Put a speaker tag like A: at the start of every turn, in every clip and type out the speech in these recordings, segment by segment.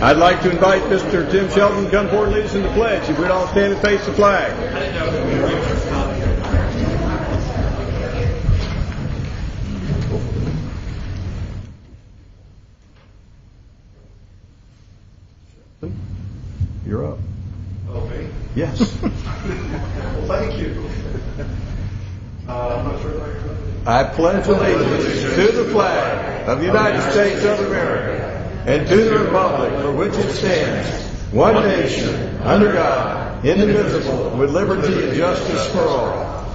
A: I'd like to invite Mr. Tim Shelton to come forward and lead us in the pledge. If we'd all stand and face the flag. You're up.
B: Oh, me?
A: Yes.
B: Well, thank you. I'm not sure if
A: I pledge allegiance to the flag of the United States of America and to the republic for which it stands, one nation, under God, indivisible, with liberty and justice for all.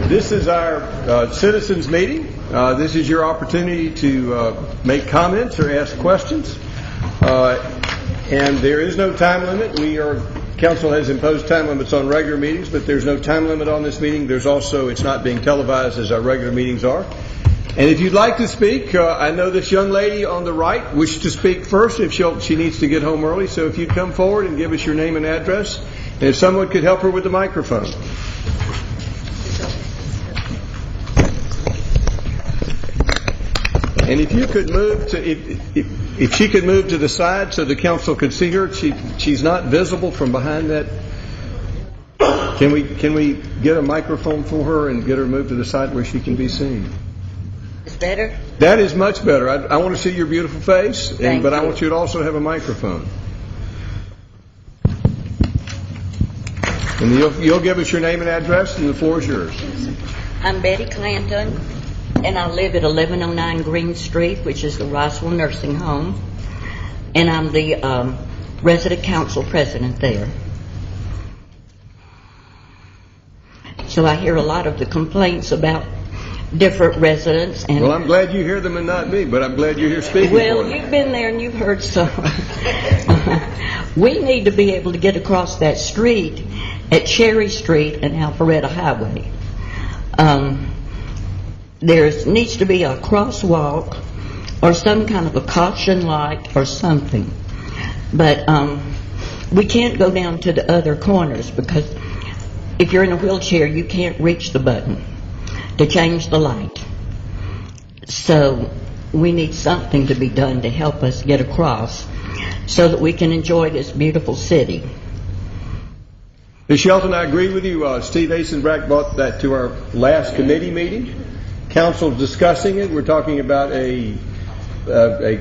A: This is our citizens meeting. This is your opportunity to make comments or ask questions. And there is no time limit. Council has imposed time limits on regular meetings, but there's no time limit on this meeting. There's also, it's not being televised as our regular meetings are. And if you'd like to speak, I know this young lady on the right wished to speak first if she needs to get home early. So if you'd come forward and give us your name and address, and if someone could help her with the microphone. And if you could move to, if she could move to the side so the council could see her, she's not visible from behind that. Can we get a microphone for her and get her moved to the side where she can be seen?
C: Is better?
A: That is much better. I want to see your beautiful face, but I want you to also have a microphone. And you'll give us your name and address, and the floor is yours.
C: I'm Betty Clanton, and I live at 1109 Green Street, which is the Roswell Nursing Home, and I'm the resident council president there. So I hear a lot of the complaints about different residents. And
A: well, I'm glad you hear them and not me, but I'm glad you're here speaking for them.
C: Well, you've been there and you've heard some. We need to be able to get across that street at Cherry Street and Alpharetta Highway. There needs to be a crosswalk or some kind of a caution light or something. But we can't go down to the other corners because if you're in a wheelchair, you can't reach the button to change the light. So we need something to be done to help us get across so that we can enjoy this beautiful city.
A: Ms. Shelton, I agree with you. Steve Asenbrack brought that to our last committee meeting. Council's discussing it. We're talking about a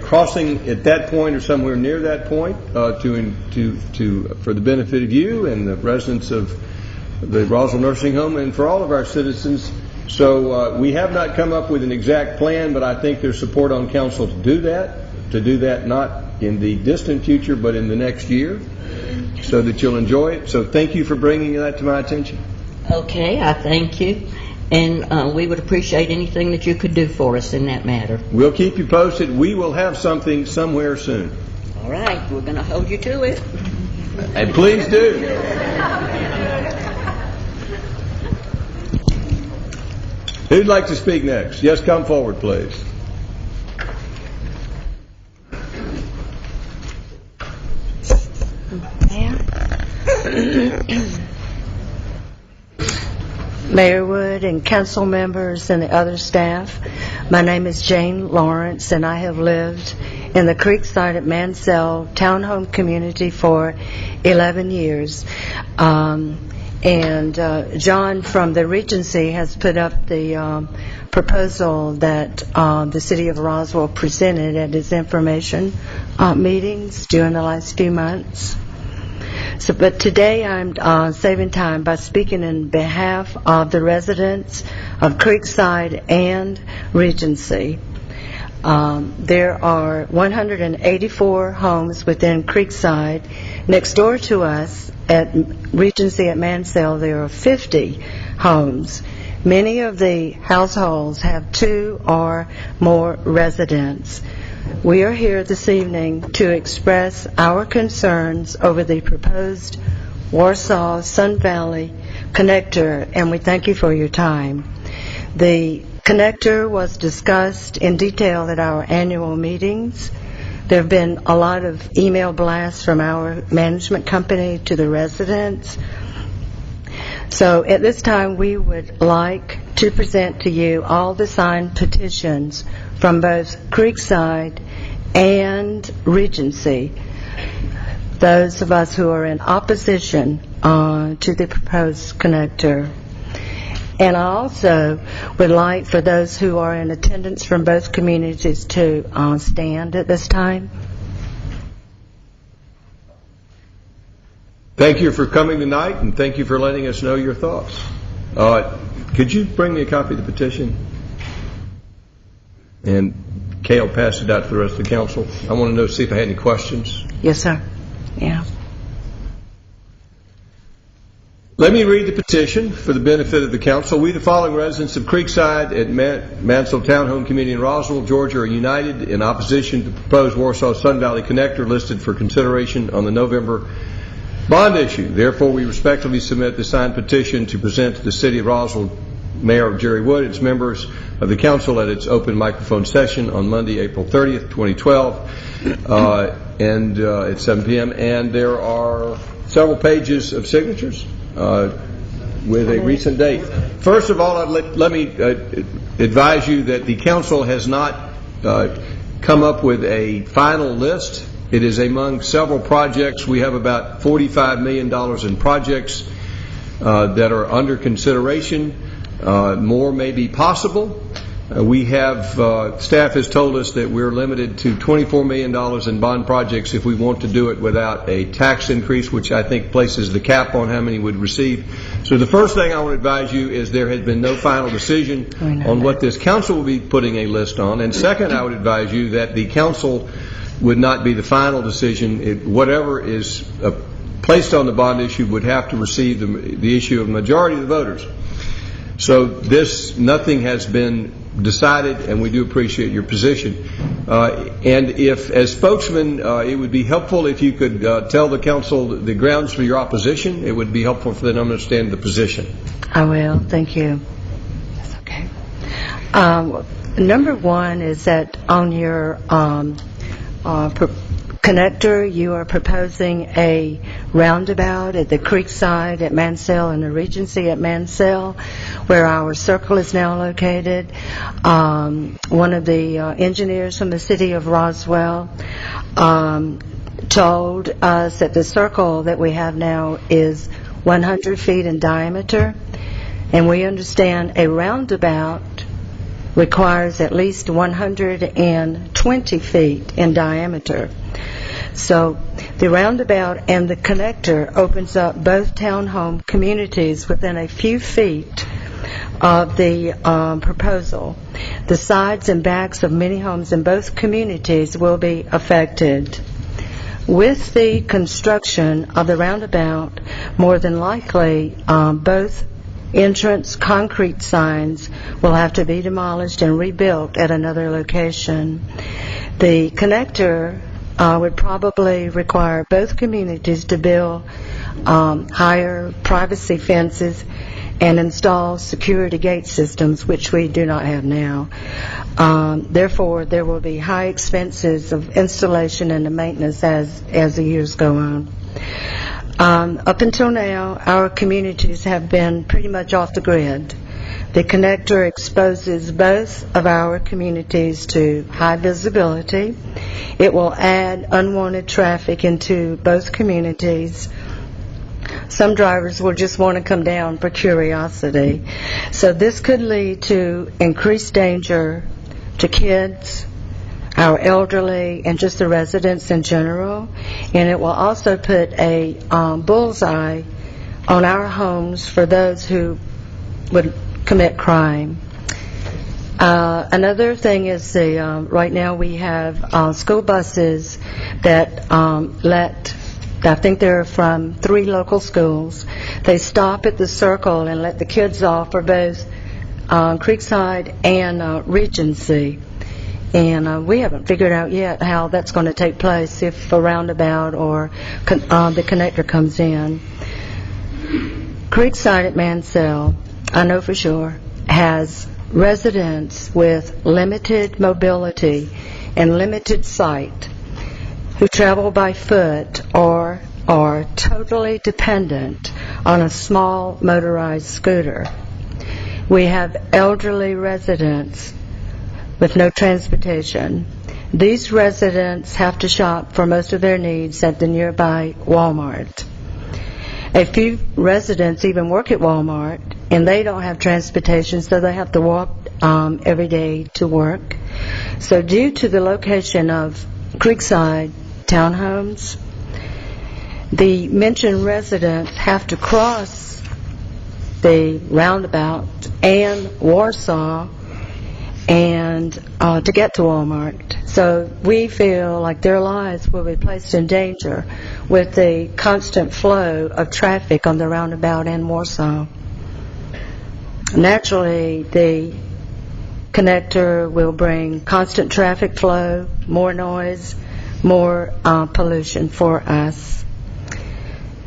A: crossing at that point or somewhere near that point for the benefit of you and the residents of the Roswell Nursing Home and for all of our citizens. So we have not come up with an exact plan, but I think there's support on council to do that not in the distant future, but in the next year, so that you'll enjoy it. So thank you for bringing that to my attention.
C: Okay, I thank you. And we would appreciate anything that you could do for us in that matter.
A: We'll keep you posted. We will have something somewhere soon.
C: All right, we're going to hold you to it.
A: And please do. Who'd like to speak next? Yes, come forward, please.
D: Mayor Wood and council members and the other staff, my name is Jane Lawrence, and I have lived in the Creekside at Mansell townhome community for 11 years. And John from the Regency has put up the proposal that the city of Roswell presented at its information meetings during the last few months. But today I'm saving time by speaking in behalf of the residents of Creekside and Regency. There are 184 homes within Creekside. Next door to us at Regency at Mansell, there are 50 homes. Many of the households have 2 or more residents. We are here this evening to express our concerns over the proposed Warsaw-Sun Valley connector, and we thank you for your time. The connector was discussed in detail at our annual meetings. There have been a lot of email blasts from our management company to the residents. So at this time, we would like to present to you all the signed petitions from both Creekside and Regency, those of us who are in opposition to the proposed connector. And I also would like for those who are in attendance from both communities to stand at this time.
A: Thank you for coming tonight, and thank you for letting us know your thoughts. Could you bring me a copy of the petition? And Kay will pass it out to the rest of the council. I want to know, see if I had any questions.
D: Yes, sir. Yeah.
A: Let me read the petition for the benefit of the council. We, the following residents of Creekside at Mansell Townhome Community in Roswell, Georgia, are united in opposition to the proposed Warsaw Sun Valley Connector listed for consideration on the November bond issue. Therefore, we respectfully submit the signed petition to present to the City of Roswell Mayor Jerry Wood, its members of the council at its open microphone session on Monday, April 30th, 2012, and at 7 p.m. And there are several pages of signatures with a recent date. First of all, let me advise you that the council has not come up with a final list. It is among several projects. We have about $45 million in projects that are under consideration. More may be possible. We have, staff has told us that we're limited to $24 million in bond projects if we want to do it without a tax increase, which I think places the cap on how many would receive. So the first thing I want to advise you is there has been no final decision on what this council will be putting a list on. And second, I would advise you that the council would not be the final decision. Whatever is placed on the bond issue would have to receive the issue of the majority of the voters. So nothing has been decided, and we do appreciate your position. And if, as spokesman, it would be helpful if you could tell the council the grounds for your opposition. It would be helpful for them to understand the position.
D: I will. Thank you. That's okay. Number one is that on your connector, you are proposing a roundabout at the Creekside at Mansell and the Regency at Mansell, where our circle is now located. One of the engineers from the city of Roswell told us that the circle that we have now is 100 feet in diameter, and we understand a roundabout requires at least 120 feet in diameter. So the roundabout and the connector opens up both townhome communities within a few feet of the proposal. The sides and backs of many homes in both communities will be affected. With the construction of the roundabout, more than likely both entrance concrete signs will have to be demolished and rebuilt at another location. The connector would probably require both communities to build higher privacy fences and install security gate systems, which we do not have now. Therefore, there will be high expenses of installation and maintenance as the years go on. Up until now, our communities have been pretty much off the grid. The connector exposes both of our communities to high visibility. It will add unwanted traffic into both communities. Some drivers will just want to come down for curiosity. So this could lead to increased danger to kids, our elderly, and just the residents in general. And it will also put a bullseye on our homes for those who would commit crime. Another thing is right now we have school buses that I think they're from 3 local schools. They stop at the circle and let the kids off for both Creekside and Regency. And we haven't figured out yet how that's going to take place, if a roundabout or the connector comes in. Creekside at Mansell, I know for sure, has residents with limited mobility and limited sight who travel by foot or are totally dependent on a small motorized scooter. We have elderly residents with no transportation, These residents have to shop for most of their needs at the nearby Walmart. A few residents even work at Walmart, and they don't have transportation, so they have to walk every day to work. So due to the location of Creekside townhomes, the mentioned residents have to cross the roundabout and Warsaw and to get to Walmart. So we feel like their lives will be placed in danger with the constant flow of traffic on the roundabout and Warsaw. Naturally, the connector will bring constant traffic flow, more noise, more pollution for us.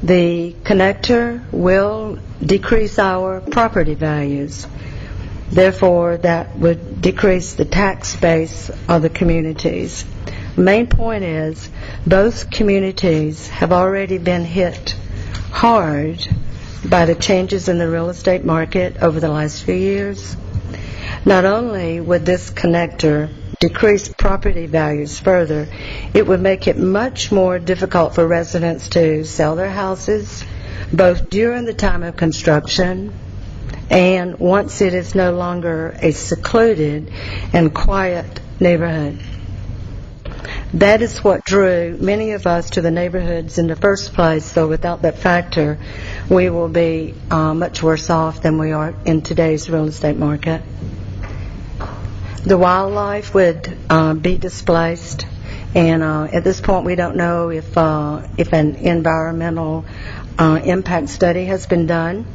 D: The connector will decrease our property values. Therefore, that would decrease the tax base of the communities. The main point is both communities have already been hit hard by the changes in the real estate market over the last few years. Not only would this connector decrease property values further, it would make it much more difficult for residents to sell their houses, both during the time of construction and once it is no longer a secluded and quiet neighborhood. That is what drew many of us to the neighborhoods in the first place, so without that factor, we will be much worse off than we are in today's real estate market. The wildlife would be displaced, and at this point we don't know if an environmental impact study has been done.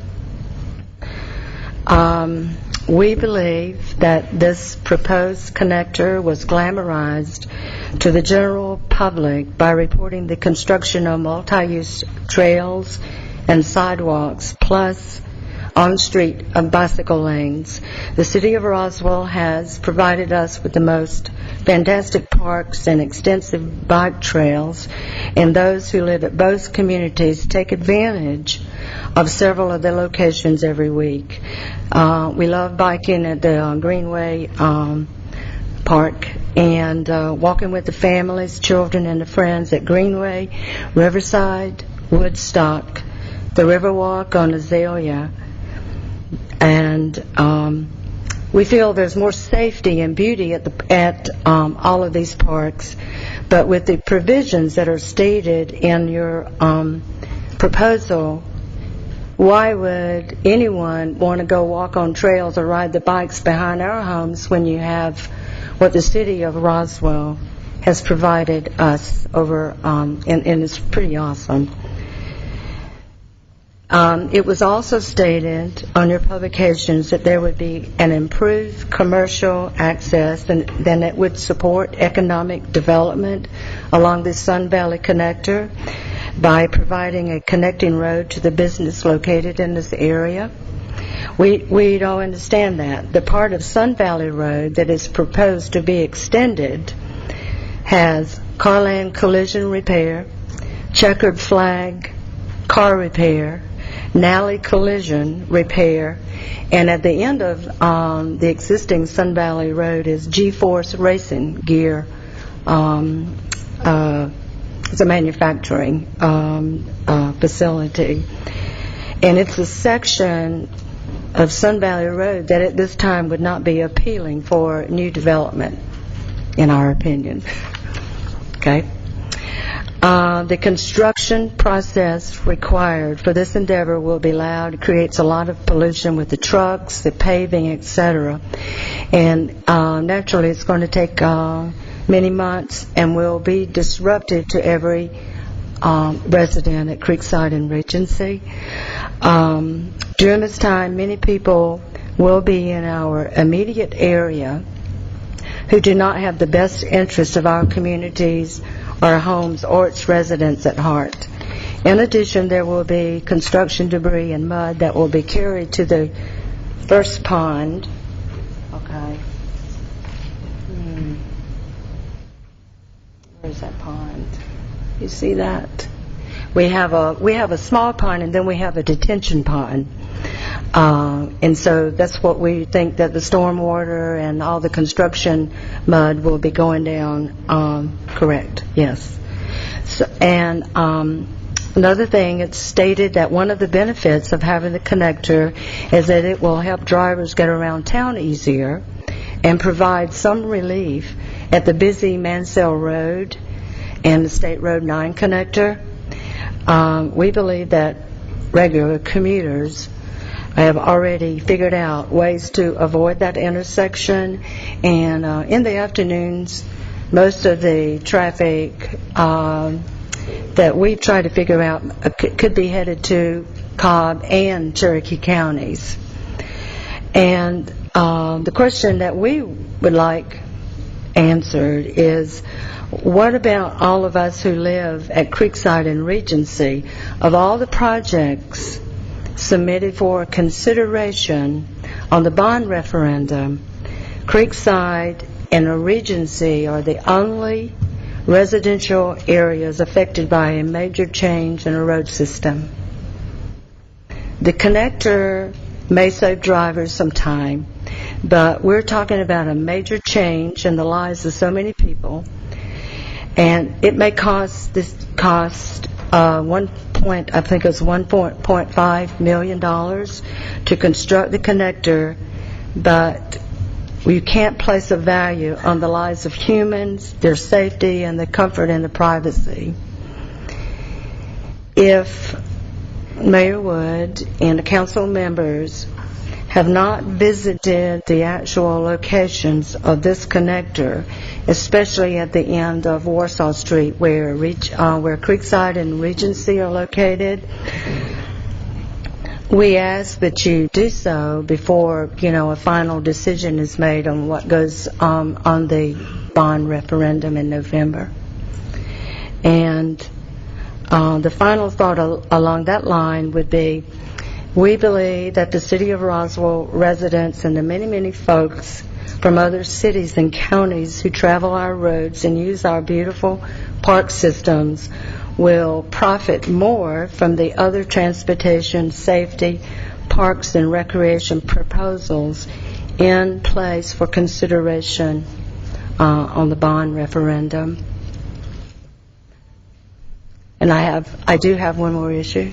D: We believe that this proposed connector was glamorized to the general public by reporting the construction of multi-use trails and sidewalks, plus on-street bicycle lanes. The City of Roswell has provided us with the most fantastic parks and extensive bike trails, and those who live at both communities take advantage of several of the locations every week. We love biking at the Greenway Park and walking with the families, children, and the friends at Greenway, Riverside, Woodstock, the Riverwalk on Azalea. And we feel there's more safety and beauty at all of these parks. But with the provisions that are stated in your proposal, why would anyone want to go walk on trails or ride the bikes behind our homes when you have what the City of Roswell has provided us over, and it's pretty awesome. It was also stated on your publications that there would be an improved commercial access and then it would support economic development along the Sun Valley Connector by providing a connecting road to the business located in this area. We don't understand that. The part of Sun Valley Road that is proposed to be extended has Carland Collision Repair, Checkered Flag Car Repair, Nally Collision Repair, and at the end of the existing Sun Valley Road is G-Force Racing Gear. It's a manufacturing facility. And it's a section of Sun Valley Road that at this time would not be appealing for new development, in our opinion. Okay? The construction process required for this endeavor will be loud. It creates a lot of pollution with the trucks, the paving, etc. And naturally it's going to take many months and will be disruptive to every resident at Creekside and Regency. During this time, many people will be in our immediate area who do not have the best interests of our communities, our homes, or its residents at heart. In addition, there will be construction debris and mud that will be carried to the first pond. Okay. Where's that pond? You see that? We have a small pond and then we have a detention pond. And so that's what we think, that the stormwater and all the construction mud will be going down, correct, yes. So, and another thing, it's stated that one of the benefits of having the connector is that it will help drivers get around town easier and provide some relief at the busy Mansell Road and the State Road 9 connector. We believe that regular commuters have already figured out ways to avoid that intersection, and in the afternoons, most of the traffic that we've tried to figure out could be headed to Cobb and Cherokee counties. And the question that we would like answered is, what about all of us who live at Creekside and Regency? Of all the projects submitted for consideration on the bond referendum, Creekside and Regency are the only residential areas affected by a major change in a road system. The connector may save drivers some time, but we're talking about a major change in the lives of so many people, and it may cost $1.5 million to construct the connector, but you can't place a value on the lives of humans, their safety, and the comfort and the privacy. If Mayor Wood and the council members have not visited the actual locations of this connector, especially at the end of Warsaw Street where Creekside and Regency are located, we ask that you do so before, a final decision is made on what goes on the bond referendum in November. And the final thought along that line would be, we believe that the City of Roswell residents and the many, many folks from other cities and counties who travel our roads and use our beautiful park systems will profit more from the other transportation, safety, parks, and recreation proposals in place for consideration on the bond referendum. And I do have one more issue.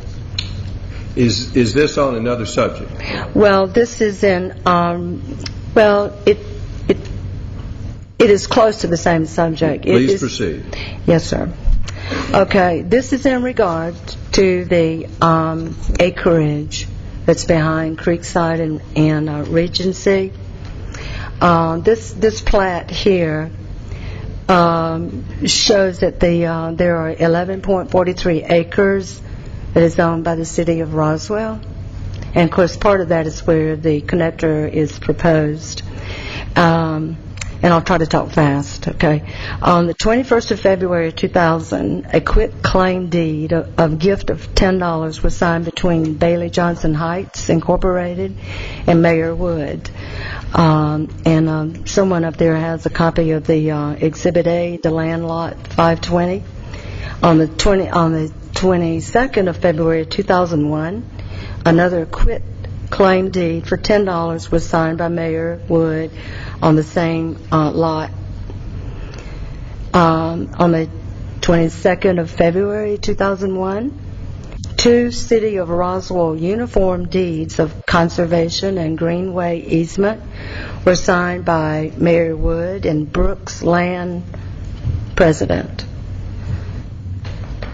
A: Is this on another subject?
D: Well, this is in, it is close to the same subject.
A: Please proceed.
D: Yes, sir. Okay, this is in regard to the acreage that's behind Creekside and Regency. This plat here shows that there are 11.43 acres that is owned by the City of Roswell. And, of course, part of that is where the connector is proposed. And I'll try to talk fast, okay? On the 21st of February 2000, a quit claim deed of gift of $10 was signed between Bailey Johnson Heights Incorporated and Mayor Wood. And someone up there has a copy of the Exhibit A, the land lot 520. On the 22nd of February 2001, another quit claim deed for $10 was signed by Mayor Wood on the same lot. On the 22nd of February 2001, two City of Roswell uniform deeds of conservation and greenway easement were signed by Mayor Wood and Brooks Land President.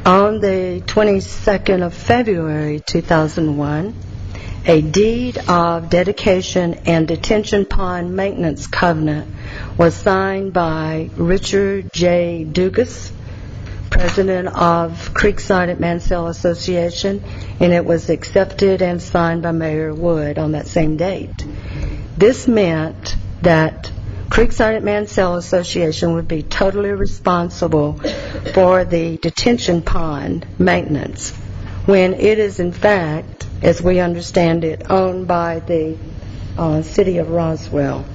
D: On the 22nd of February 2001, a deed of dedication and detention pond maintenance covenant was signed by Richard J. Dugas, president of Creekside at Mansell Association, and it was accepted and signed by Mayor Wood on that same date. This meant that Creekside at Mansell Association would be totally responsible for the detention pond maintenance, when it is in fact, as we understand it, owned by the City of Roswell.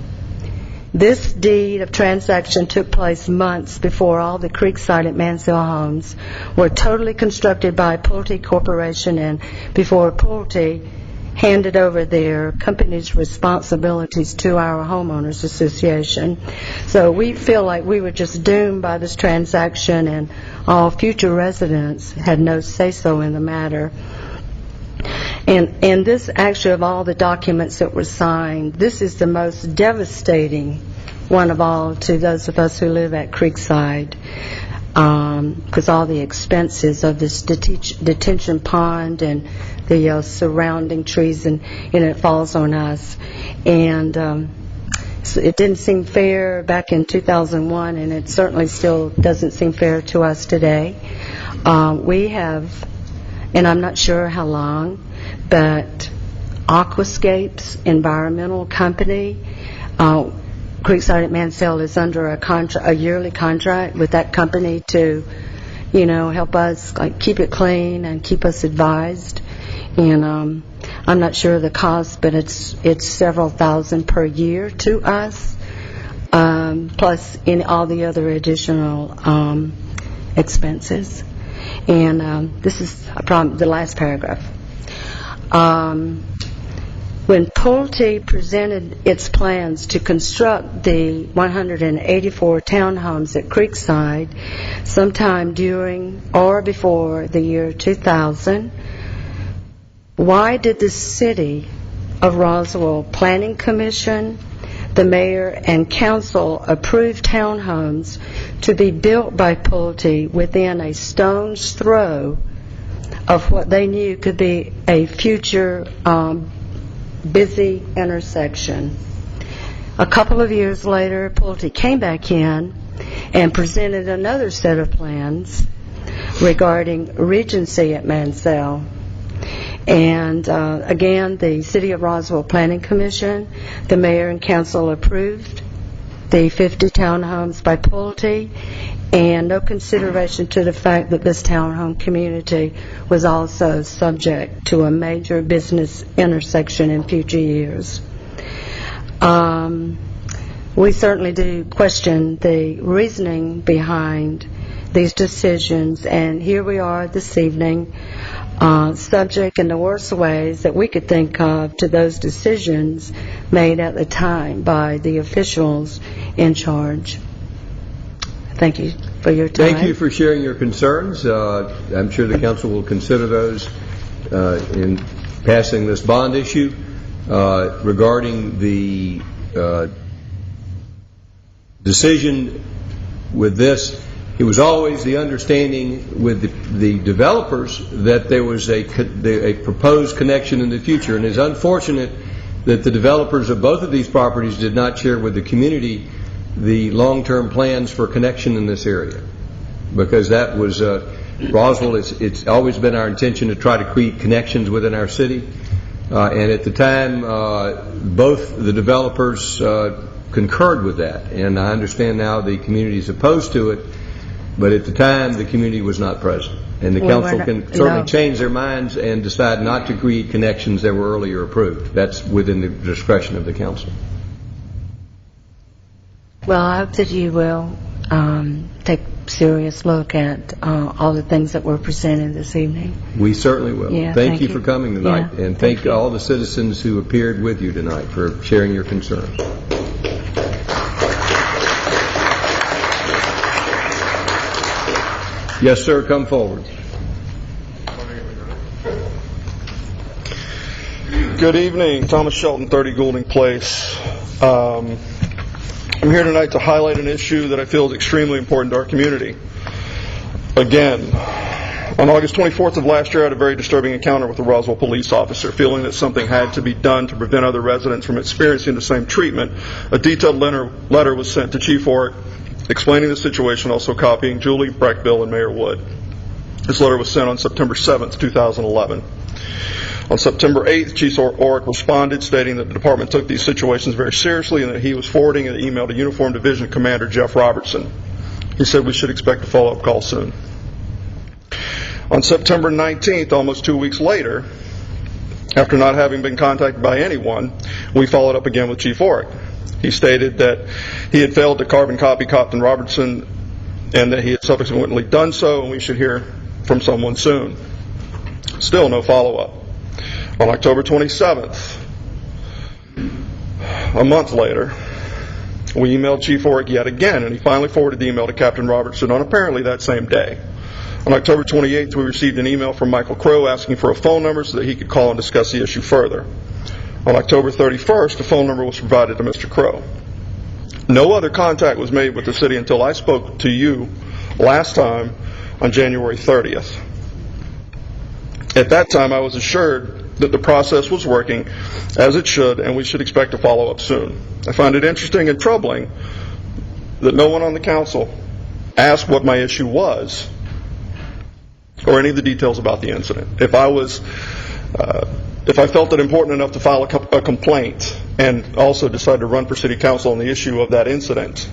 D: This deed of transaction took place months before all the Creekside at Mansell homes were totally constructed by Pulte Corporation, and before Pulte handed over their company's responsibilities to our homeowners association. So we feel like we were just doomed by this transaction, and all future residents had no say-so in the matter. And this, actually, of all the documents that were signed, this is the most devastating one of all to those of us who live at Creekside, because all the expenses of this detention pond and the surrounding trees, and it falls on us. And so it didn't seem fair back in 2001, and it certainly still doesn't seem fair to us today. We have, and I'm not sure how long, but Aquascapes Environmental Company, Creekside at Mansell is under a yearly contract with that company to, help us keep it clean and keep us advised. And I'm not sure of the cost, but it's several thousand per year to us, plus in all the other additional expenses. And this is the last paragraph. When Pulte presented its plans to construct the 184 townhomes at Creekside sometime during or before the year 2000, why did the City of Roswell Planning Commission, the mayor, and council approve townhomes to be built by Pulte within a stone's throw of what they knew could be a future busy intersection? A couple of years later, Pulte came back in and presented another set of plans regarding Regency at Mansell. And again, the City of Roswell Planning Commission, the mayor and council approved the 50 townhomes by Pulte, and no consideration to the fact that this townhome community was also subject to a major business intersection in future years. We certainly do question the reasoning behind these decisions, and here we are this evening, subject in the worst ways that we could think of to those decisions made at the time by the officials in charge. Thank you for your time.
A: Thank you for sharing your concerns. I'm sure the council will consider those in passing this bond issue. Regarding the decision with this, it was always the understanding with the developers that there was a proposed connection in the future, and it's unfortunate that the developers of both of these properties did not share with the community the long-term plans for connection in this area, because that was Roswell. It's always been our intention to try to create connections within our city, and at the time both the developers concurred with that, and I understand now the community is opposed to it, but at the time the community was not present, and the council can certainly change their minds and decide not to create connections that were earlier approved. That's within the discretion of the council.
D: Well, I hope that you will take a serious look at all the things that were presented this evening.
A: We certainly will.
D: Yeah,
A: thank you for coming tonight,
D: yeah,
A: and thank all the citizens who appeared with you tonight for sharing your concerns. Yes, sir, come forward.
B: Good evening. Thomas Shelton, 30 Goulding Place. I'm here tonight to highlight an issue that I feel is extremely important to our community. Again, on August 24th of last year, I had a very disturbing encounter with a Roswell police officer. Feeling that something had to be done to prevent other residents from experiencing the same treatment, a detailed letter was sent to Chief Orrick explaining the situation, also copying Julie, Breckville, and Mayor Wood. This letter was sent on September 7th, 2011. On September 8th, Chief Orrick responded stating that the department took these situations very seriously and that he was forwarding an email to Uniform Division Commander Jeff Robertson. He said we should expect a follow-up call soon. On September 19th, almost 2 weeks later, after not having been contacted by anyone, we followed up again with Chief Orrick. He stated that he had failed to carbon copy Captain Robertson and that he had subsequently done so, and we should hear from someone soon. Still no follow-up. On October 27th, a month later, we emailed Chief Orrick yet again, and he finally forwarded the email to Captain Robertson on apparently that same day. On October 28th, we received an email from Michael Crow asking for a phone number so that he could call and discuss the issue further. On October 31st, a phone number was provided to Mr. Crow. No other contact was made with the city until I spoke to you last time on January 30th. At that time, I was assured that the process was working as it should, and we should expect to follow up soon. I find it interesting and troubling that no one on the council asked what my issue was or any of the details about the incident. If I felt it important enough to file a complaint and also decide to run for city council on the issue of that incident,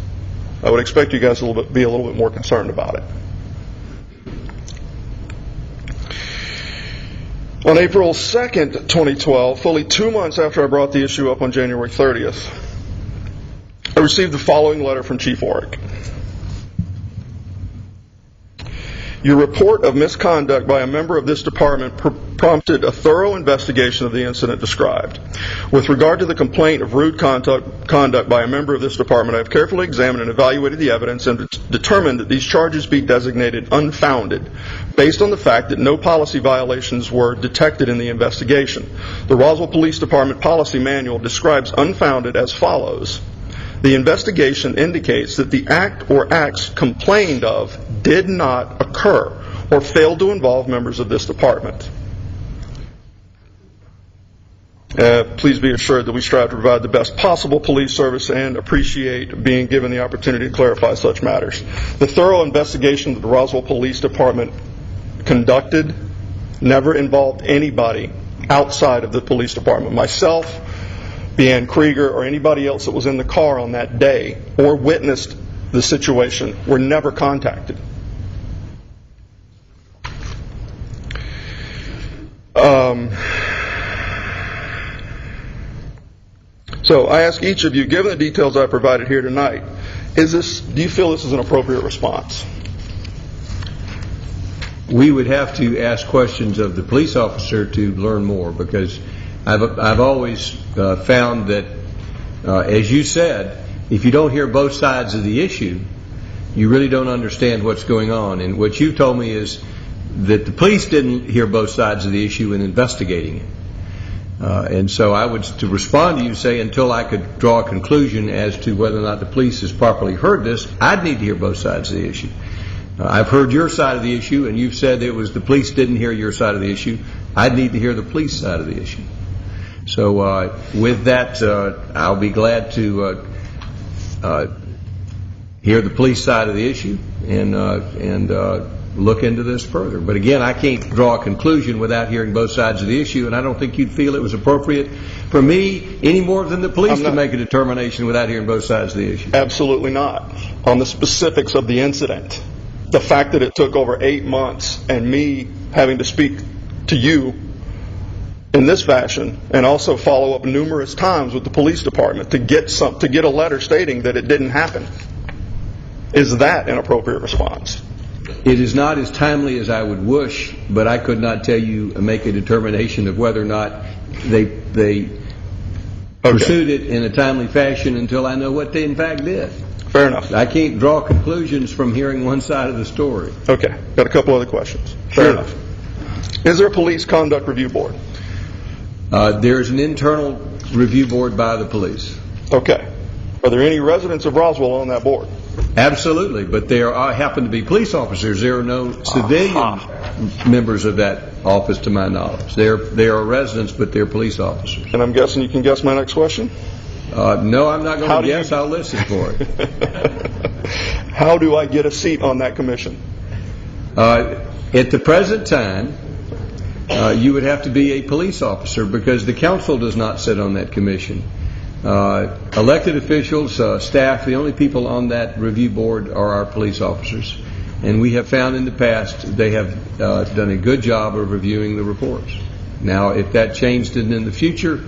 B: I would expect you guys to be a little bit more concerned about it. On April 2nd, 2012, fully 2 months after I brought the issue up on January 30th, I received the following letter from Chief Orrick. Your report of misconduct by a member of this department prompted a thorough investigation of the incident described. With regard to the complaint of rude conduct by a member of this department, I have carefully examined and evaluated the evidence and determined that these charges be designated unfounded, based on the fact that no policy violations were detected in the investigation. The Roswell Police Department Policy Manual describes unfounded as follows. The investigation indicates that the act or acts complained of did not occur or failed to involve members of this department. Please be assured that we strive to provide the best possible police service and appreciate being given the opportunity to clarify such matters. The thorough investigation that the Roswell Police Department conducted never involved anybody outside of the police department. Myself, Deanne Krieger, or anybody else that was in the car on that day or witnessed the situation were never contacted. So I ask each of you, given the details I provided here tonight, do you feel this is an appropriate response?
A: We would have to ask questions of the police officer to learn more, because I've always found that, as you said, if you don't hear both sides of the issue, you really don't understand what's going on. And what you told me is that the police didn't hear both sides of the issue in investigating it. And so I would, to respond to you, say until I could draw a conclusion as to whether or not the police has properly heard this, I'd need to hear both sides of the issue. I've heard your side of the issue, and you've said it was the police didn't hear your side of the issue. I'd need to hear the police side of the issue. So with that, I'll be glad to hear the police side of the issue and look into this further. But again, I can't draw a conclusion without hearing both sides of the issue, and I don't think you'd feel it was appropriate for me any more than the police to make a determination without hearing both sides of the issue.
B: Absolutely not. On the specifics of the incident, the fact that it took over 8 months and me having to speak to you in this fashion and also follow up numerous times with the police department to get a letter stating that it didn't happen, is that an appropriate response?
A: It is not as timely as I would wish, but I could not tell you make a determination of whether or not they pursued it in a timely fashion until I know what they in fact did.
B: Fair enough.
A: I can't draw conclusions from hearing one side of the story.
B: Okay. Got a couple other questions. Fair enough. Is there a police conduct review board?
A: There's an internal review board by the police.
B: Okay. Are there any residents of Roswell on that board?
A: Absolutely, but there happen to be police officers. There are no civilian members of that office, to my knowledge. They are residents, but they're police officers.
B: And I'm guessing you can guess my next question?
A: No, I'm not going to guess. I'll listen for it.
B: How do I get a seat on that commission?
A: At the present time, you would have to be a police officer, because the council does not sit on that commission. Elected officials, staff, the only people on that review board are our police officers. And we have found in the past they have done a good job of reviewing the reports. Now, if that changed in the future,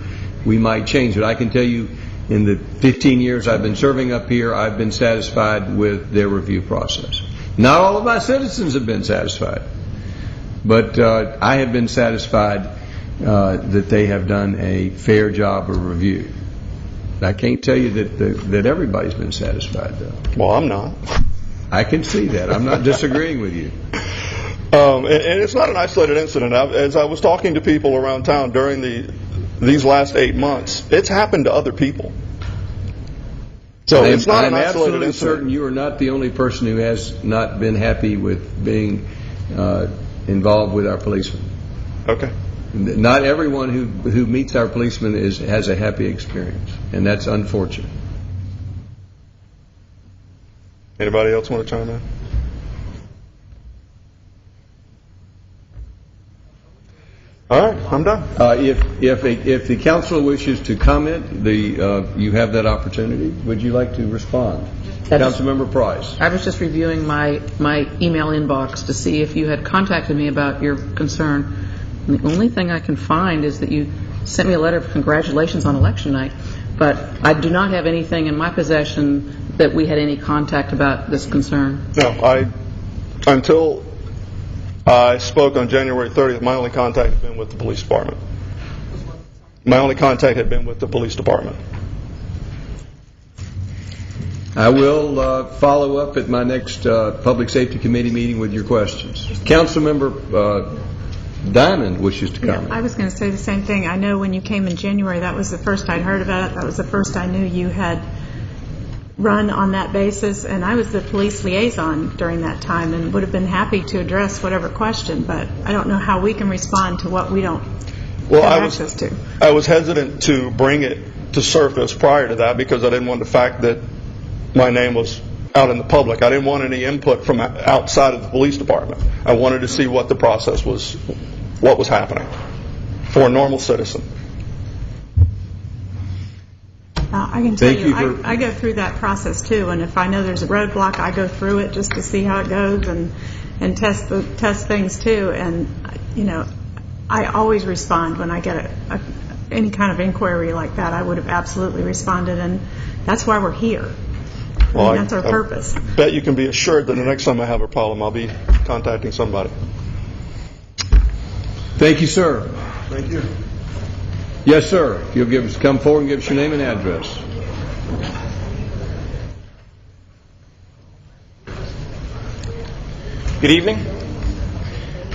A: we might change it. I can tell you, in the 15 years I've been serving up here, I've been satisfied with their review process. Not all of my citizens have been satisfied, but I have been satisfied that they have done a fair job of review. I can't tell you that everybody's been satisfied, though.
B: Well, I'm not.
A: I can see that. I'm not disagreeing with you.
B: And it's not an isolated incident. As I was talking to people around town during these last 8 months, it's happened to other people. So it's not an
A: I'm
B: isolated
A: absolutely
B: incident.
A: certain you are not the only person who has not been happy with being involved with our policemen.
B: Okay.
A: Not everyone who meets our policemen has a happy experience, and that's unfortunate.
B: Anybody else want to chime in? All right, I'm done.
A: If the council wishes to comment, you have that opportunity. Would you like to respond? Councilmember Price.
E: I was just reviewing my email inbox to see if you had contacted me about your concern. And the only thing I can find is that you sent me a letter of congratulations on election night, but I do not have anything in my possession that we had any contact about this concern.
B: No, until I spoke on January 30th, my only contact had been with the police department. My only contact had been with the police department.
A: I will follow up at my next Public Safety Committee meeting with your questions. Councilmember Diamond wishes to comment.
F: I was going to say the same thing. I know when you came in January, that was the first I'd heard about it. That was the first I knew you had run on that basis, and I was the police liaison during that time and would have been happy to address whatever question, but I don't know how we can respond to what we don't have access to.
B: I was hesitant to bring it to surface prior to that because I didn't want the fact that my name was out in the public. I didn't want any input from outside of the police department. I wanted to see what the process was, what was happening for a normal citizen.
F: I can tell you, I go through that process too, and if I know there's a roadblock, I go through it just to see how it goes and test things too. And I always respond when I get any kind of inquiry like that. I would have absolutely responded, and that's why we're here.
B: Well,
F: that's our purpose.
B: Bet you can be assured that the next time I have a problem, I'll be contacting somebody.
A: Thank you, sir.
B: Thank you.
A: Yes, sir. If you'll come forward and give us your name and address.
G: Good evening.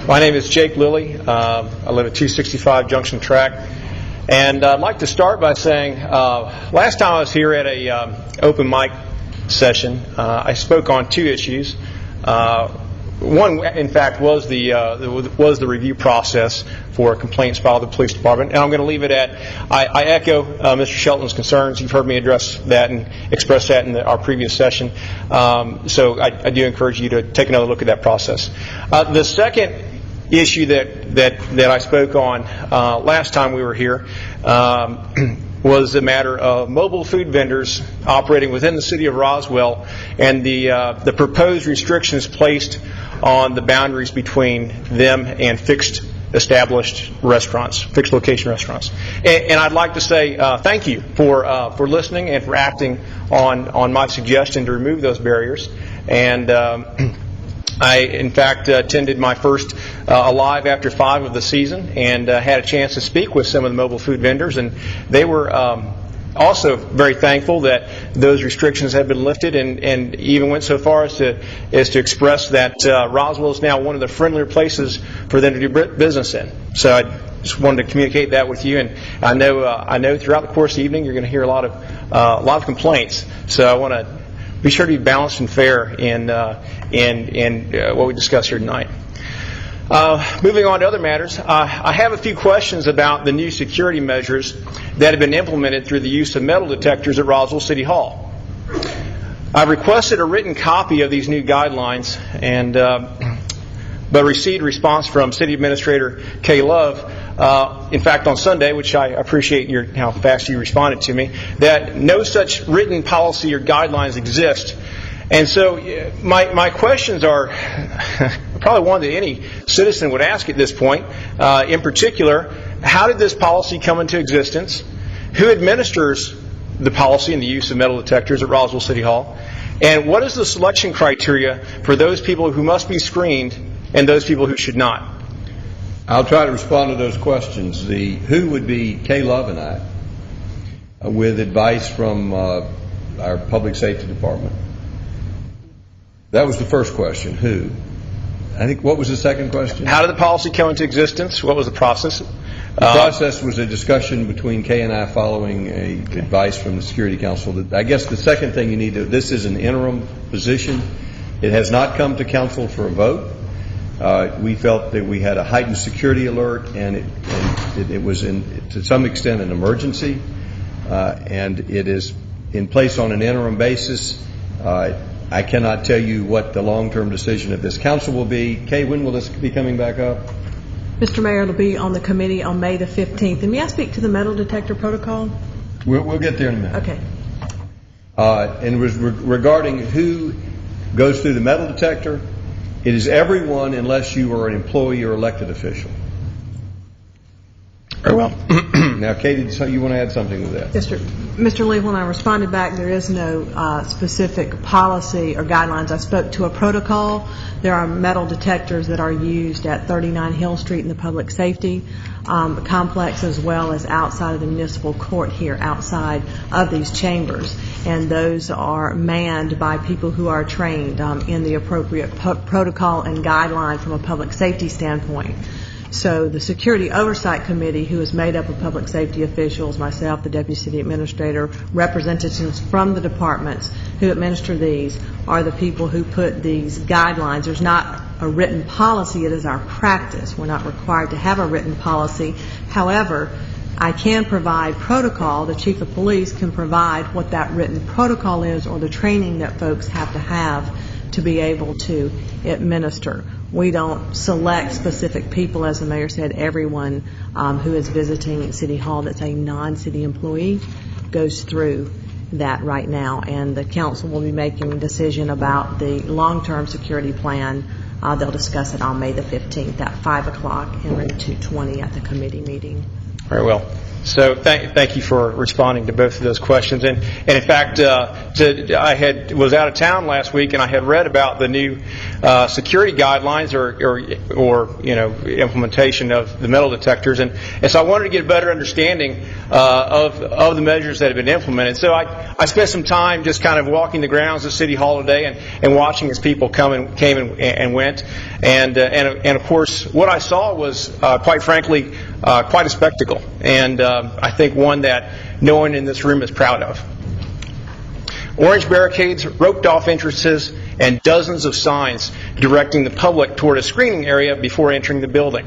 G: My name is Jake Lilly. I live at 265 Junction Track. And I'd like to start by saying, last time I was here at a open mic session, I spoke on two issues. One, in fact, was the review process for complaints filed with the police department, and I'm going to leave it at. I echo Mr. Shelton's concerns. You've heard me address that and express that in our previous session. So I do encourage you to take another look at that process. The second issue that I spoke on last time we were here was the matter of mobile food vendors operating within the city of Roswell and the proposed restrictions placed on the boundaries between them and fixed established restaurants, fixed location restaurants. And I'd like to say thank you for listening and for acting on my suggestion to remove those barriers. And I, in fact, attended my first Alive After 5 of the season and had a chance to speak with some of the mobile food vendors, and they were also very thankful that those restrictions have been lifted, and even went so far as to express that Roswell is now one of the friendlier places for them to do business in. So I just wanted to communicate that with you, and I know throughout the course of the evening you're going to hear a lot of complaints. So I want to be sure to be balanced and fair in what we discuss here tonight. Moving on to other matters, I have a few questions about the new security measures that have been implemented through the use of metal detectors at Roswell City Hall. I've requested a written copy of these new guidelines, but received a response from City Administrator Kay Love, in fact on Sunday, which I appreciate how fast you responded to me, that no such written policy or guidelines exist. And so my questions are probably one that any citizen would ask at this point. In particular, how did this policy come into existence? Who administers the policy and the use of metal detectors at Roswell City Hall? And what is the selection criteria for those people who must be screened and those people who should not?
A: I'll try to respond to those questions. The who would be Kay Love and I, with advice from our public safety department. That was the first question, who. I think, what was the second question?
G: How did the policy come into existence? What was the process?
A: The process was a discussion between Kay and I following advice from the Security Council. I guess the second thing you need to, this is an interim position. It has not come to council for a vote. We felt that we had a heightened security alert, and it was to some extent an emergency, and it is in place on an interim basis. I cannot tell you what the long-term decision of this council will be. Kay, when will this be coming back up?
F: Mr. Mayor, it'll be on the committee on May the 15th. And may I speak to the metal detector protocol?
A: We'll get there in a minute.
F: Okay.
A: And regarding who goes through the metal detector, it is everyone unless you are an employee or elected official.
G: Very well.
A: Now, Katie, you want to add something to that?
F: Yes, sir. Mr. Lee, when I responded back, there is no specific policy or guidelines. I spoke to a protocol. There are metal detectors that are used at 39 Hill Street in the public safety complex, as well as outside of the municipal court here outside of these chambers. And those are manned by people who are trained in the appropriate protocol and guideline from a public safety standpoint. So the Security Oversight Committee, who is made up of public safety officials, myself, the Deputy City Administrator, representatives from the departments who administer these, are the people who put these guidelines. There's not a written policy. It is our practice. We're not required to have a written policy. However, I can provide protocol. The Chief of Police can provide what that written protocol is or the training that folks have to be able to administer. We don't select specific people. As the mayor said, everyone who is visiting City Hall that's a non-city employee goes through that right now. And the council will be making a decision about the long-term security plan. They'll discuss it on May the 15th at 5 o'clock in room 220 at the committee meeting.
G: Very well. So thank you for responding to both of those questions. And in fact, I was out of town last week, and I had read about the new security guidelines or implementation of the metal detectors, and so I wanted to get a better understanding of the measures that have been implemented. So I spent some time just kind of walking the grounds of City Hall today and watching as people came and went, and of course what I saw was quite frankly quite a spectacle, and I think one that no one in this room is proud of. Orange barricades, roped-off entrances, and dozens of signs directing the public toward a screening area before entering the building.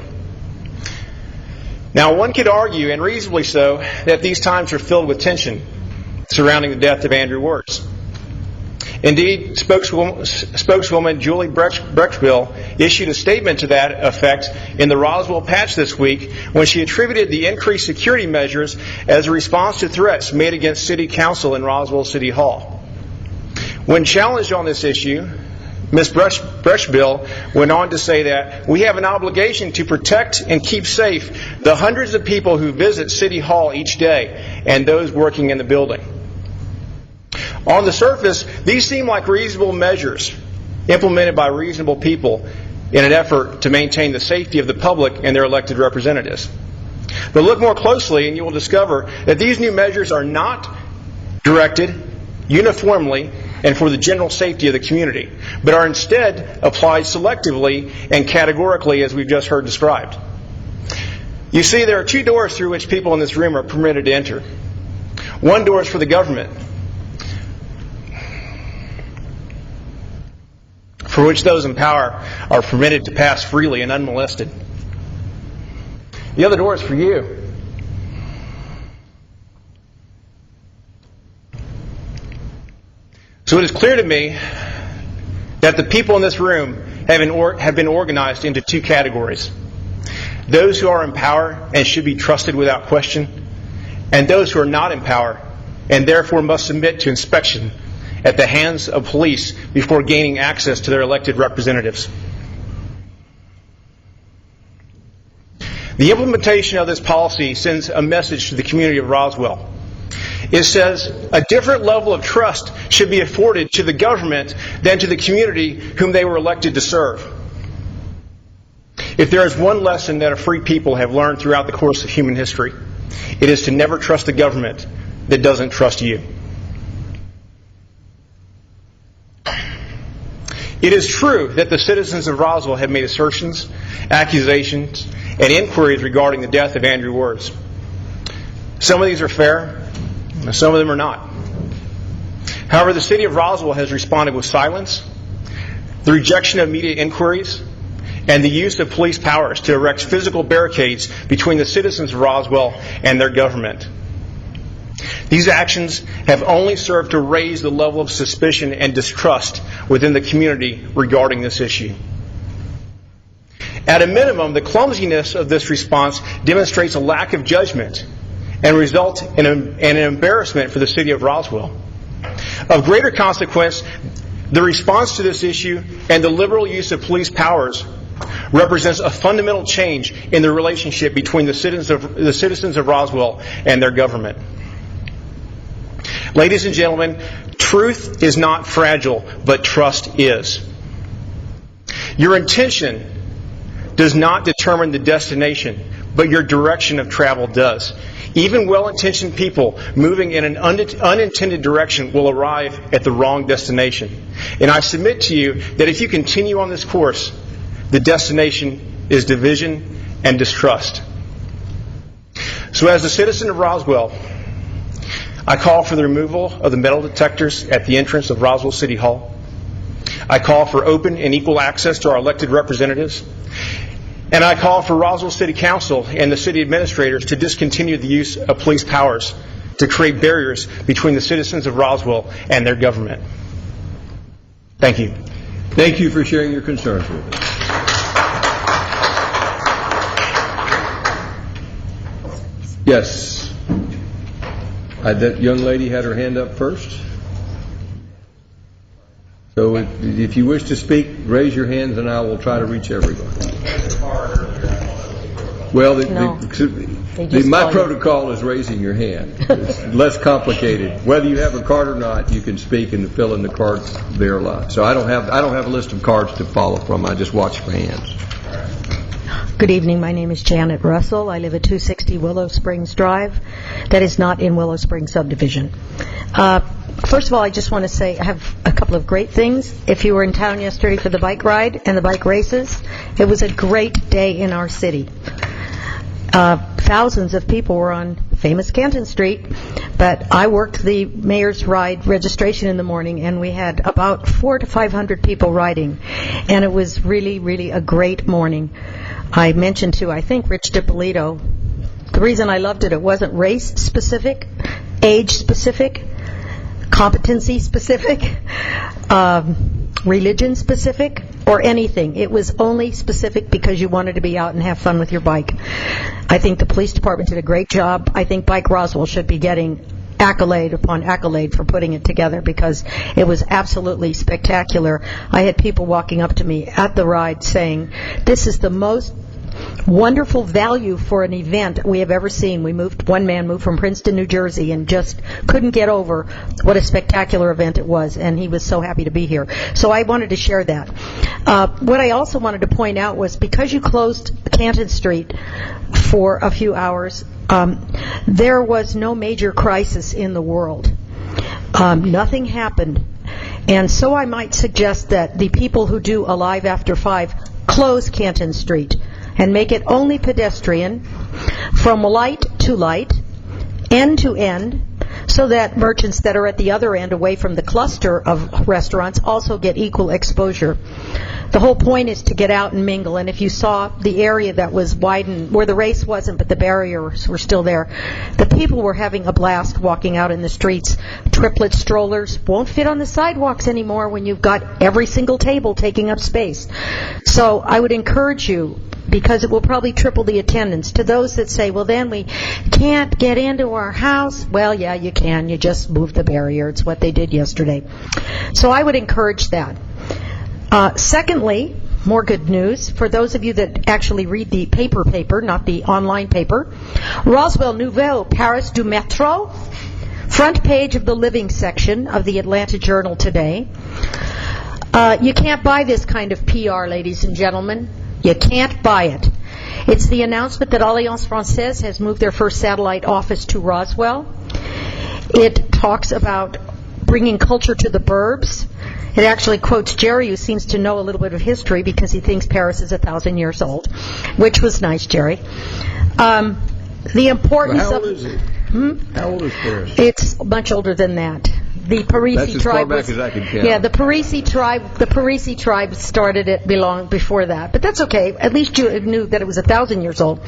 G: Now, one could argue, and reasonably so, that these times are filled with tension surrounding the death of Andrew Wirtz. Indeed, spokeswoman Julie Brechbill issued a statement to that effect in the Roswell Patch this week when she attributed the increased security measures as a response to threats made against City Council in Roswell City Hall. When challenged on this issue, Ms. Brechbill went on to say that we have an obligation to protect and keep safe the hundreds of people who visit City Hall each day and those working in the building. On the surface, these seem like reasonable measures implemented by reasonable people in an effort to maintain the safety of the public and their elected representatives. But look more closely and you will discover that these new measures are not directed uniformly and for the general safety of the community, but are instead applied selectively and categorically, as we've just heard described. You see, there are two doors through which people in this room are permitted to enter. One door is for the government, for which those in power are permitted to pass freely and unmolested. The other door is for you. So it is clear to me that the people in this room have been organized into two categories. Those who are in power and should be trusted without question, and those who are not in power and therefore must submit to inspection at the hands of police before gaining access to their elected representatives. The implementation of this policy sends a message to the community of Roswell. It says a different level of trust should be afforded to the government than to the community whom they were elected to serve. If there is one lesson that a free people have learned throughout the course of human history, it is to never trust a government that doesn't trust you. It is true that the citizens of Roswell have made assertions, accusations, and inquiries regarding the death of Andrew Wirtz. Some of these are fair, and some of them are not. However, the city of Roswell has responded with silence, the rejection of media inquiries, and the use of police powers to erect physical barricades between the citizens of Roswell and their government. These actions have only served to raise the level of suspicion and distrust within the community regarding this issue. At a minimum, the clumsiness of this response demonstrates a lack of judgment and results in an embarrassment for the city of Roswell. Of greater consequence, the response to this issue and the liberal use of police powers represents a fundamental change in the relationship between the citizens of Roswell and their government. Ladies and gentlemen, truth is not fragile, but trust is. Your intention does not determine the destination, but your direction of travel does. Even well-intentioned people moving in an unintended direction will arrive at the wrong destination. And I submit to you that if you continue on this course, the destination is division and distrust. So as a citizen of Roswell, I call for the removal of the metal detectors at the entrance of Roswell City Hall. I call for open and equal access to our elected representatives. And I call for Roswell City Council and the city administrators to discontinue the use of police powers to create barriers between the citizens of Roswell and their government. Thank you.
A: Thank you for sharing your concerns with us. Yes. That young lady had her hand up first. So if you wish to speak, raise your hands and I will try to reach everyone. Well, my protocol is raising your hand. It's less complicated. Whether you have a card or not, you can speak and fill in the card there live. So I don't have a list of cards to follow from. I just watch for hands.
H: Good evening. My name is Janet Russell. I live at 260 Willow Springs Drive. That is not in Willow Springs subdivision. First of all, I just want to say I have a couple of great things. If you were in town yesterday for the bike ride and the bike races, it was a great day in our city. Thousands of people were on famous Canton Street, but I worked the mayor's ride registration in the morning, and we had about 400 to 500 people riding, and it was really, really a great morning. I mentioned to, I think, Rich DiPolito, the reason I loved it, it wasn't race-specific, age-specific, competency-specific, religion-specific, or anything. It was only specific because you wanted to be out and have fun with your bike. I think the police department did a great job. I think Bike Roswell should be getting accolade upon accolade for putting it together because it was absolutely spectacular. I had people walking up to me at the ride saying, "This is the most wonderful value for an event we have ever seen." One man moved from Princeton, New Jersey, and just couldn't get over what a spectacular event it was, and he was so happy to be here. So I wanted to share that. What I also wanted to point out was because you closed Canton Street for a few hours, there was no major crisis in the world. Nothing happened. And so I might suggest that the people who do Alive After 5 close Canton Street and make it only pedestrian from light to light, end to end, so that merchants that are at the other end away from the cluster of restaurants also get equal exposure. The whole point is to get out and mingle, and if you saw the area that was widened, where the race wasn't but the barriers were still there, the people were having a blast walking out in the streets. Triplet strollers won't fit on the sidewalks anymore when you've got every single table taking up space. So I would encourage you, because it will probably triple the attendance. To those that say, well, then we can't get into our house. Well, yeah, you can. You just move the barrier. It's what they did yesterday. So I would encourage that. Secondly, more good news, for those of you that actually read the paper, not the online paper, Roswell Nouvelle Paris du Métro, front page of the living section of the Atlanta Journal today. You can't buy this kind of PR, ladies and gentlemen. You can't buy it. It's the announcement that Alliance Francaise has moved their first satellite office to Roswell. It talks about bringing culture to the burbs. It actually quotes Jerry, who seems to know a little bit of history because he thinks Paris is 1,000 years old, which was nice, Jerry. The importance
A: How
H: of...
A: old is it? How old is Paris?
H: It's much older than that. The Parisi
A: That's as far
H: tribe
A: back
H: was,
A: as I can count.
H: yeah, the Parisi tribe started it long before that. But that's okay. At least you knew that it was 1,000 years old.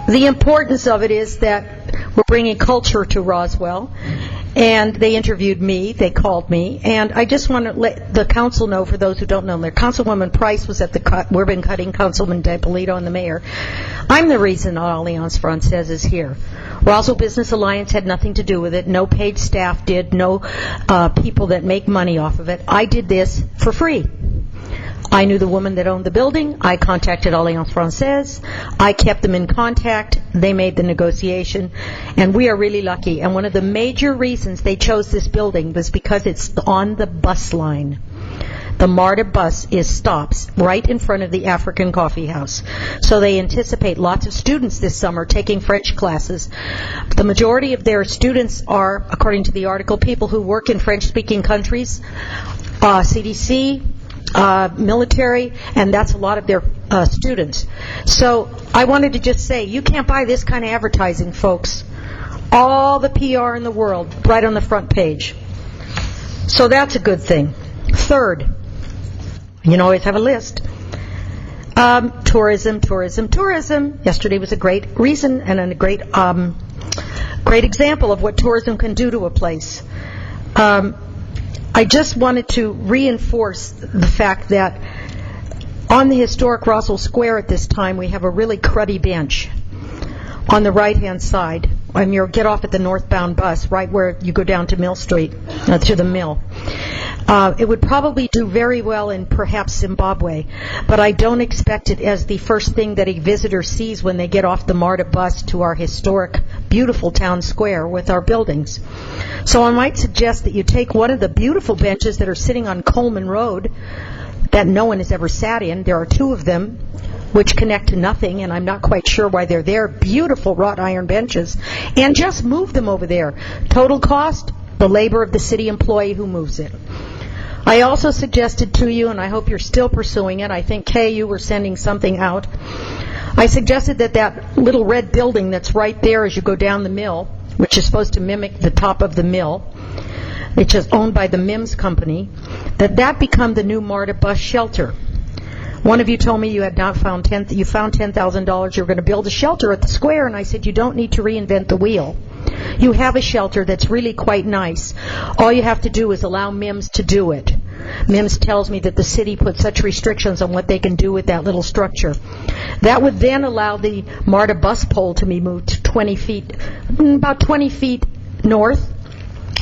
H: The importance of it is that we're bringing culture to Roswell. And they interviewed me, they called me, and I just want to let the council know, for those who don't know, Councilwoman Price was at the ribbon cutting, Councilman DePolito and the mayor. I'm the reason Alliance Francaise is here. Roswell Business Alliance had nothing to do with it. No paid staff did. No people that make money off of it. I did this for free. I knew the woman that owned the building. I contacted Alliance Francaise. I kept them in contact. They made the negotiation. And we are really lucky. And one of the major reasons they chose this building was because it's on the bus line. The MARTA bus stops right in front of the African Coffee House. So they anticipate lots of students this summer taking French classes. The majority of their students are, according to the article, people who work in French-speaking countries, CDC, military, and that's a lot of their students. So I wanted to just say, you can't buy this kind of advertising, folks. All the PR in the world right on the front page. So that's a good thing. Third, you can always have a list. Tourism. Yesterday was a great reason and a great example of what tourism can do to a place. I just wanted to reinforce the fact that on the historic Roswell Square at this time, we have a really cruddy bench on the right-hand side. When you get off at the northbound bus, right where you go down to Mill Street, to the mill. It would probably do very well in perhaps Zimbabwe, but I don't expect it as the first thing that a visitor sees when they get off the MARTA bus to our historic, beautiful town square with our buildings. So I might suggest that you take one of the beautiful benches that are sitting on Coleman Road that no one has ever sat in. There are two of them which connect to nothing, and I'm not quite sure why they're there. Beautiful wrought iron benches. And just move them over there. Total cost, the labor of the city employee who moves it. I also suggested to you, and I hope you're still pursuing it, I think, Kay, you were sending something out. I suggested that little red building that's right there as you go down the mill, which is supposed to mimic the top of the mill, which is owned by the MIMS company, that become the new MARTA bus shelter. One of you told me you had not found you found $10,000. You were going to build a shelter at the square, and I said you don't need to reinvent the wheel. You have a shelter that's really quite nice. All you have to do is allow MIMS to do it. MIMS tells me that the city put such restrictions on what they can do with that little structure. That would then allow the MARTA bus pole to be moved 20 feet, about 20 feet north,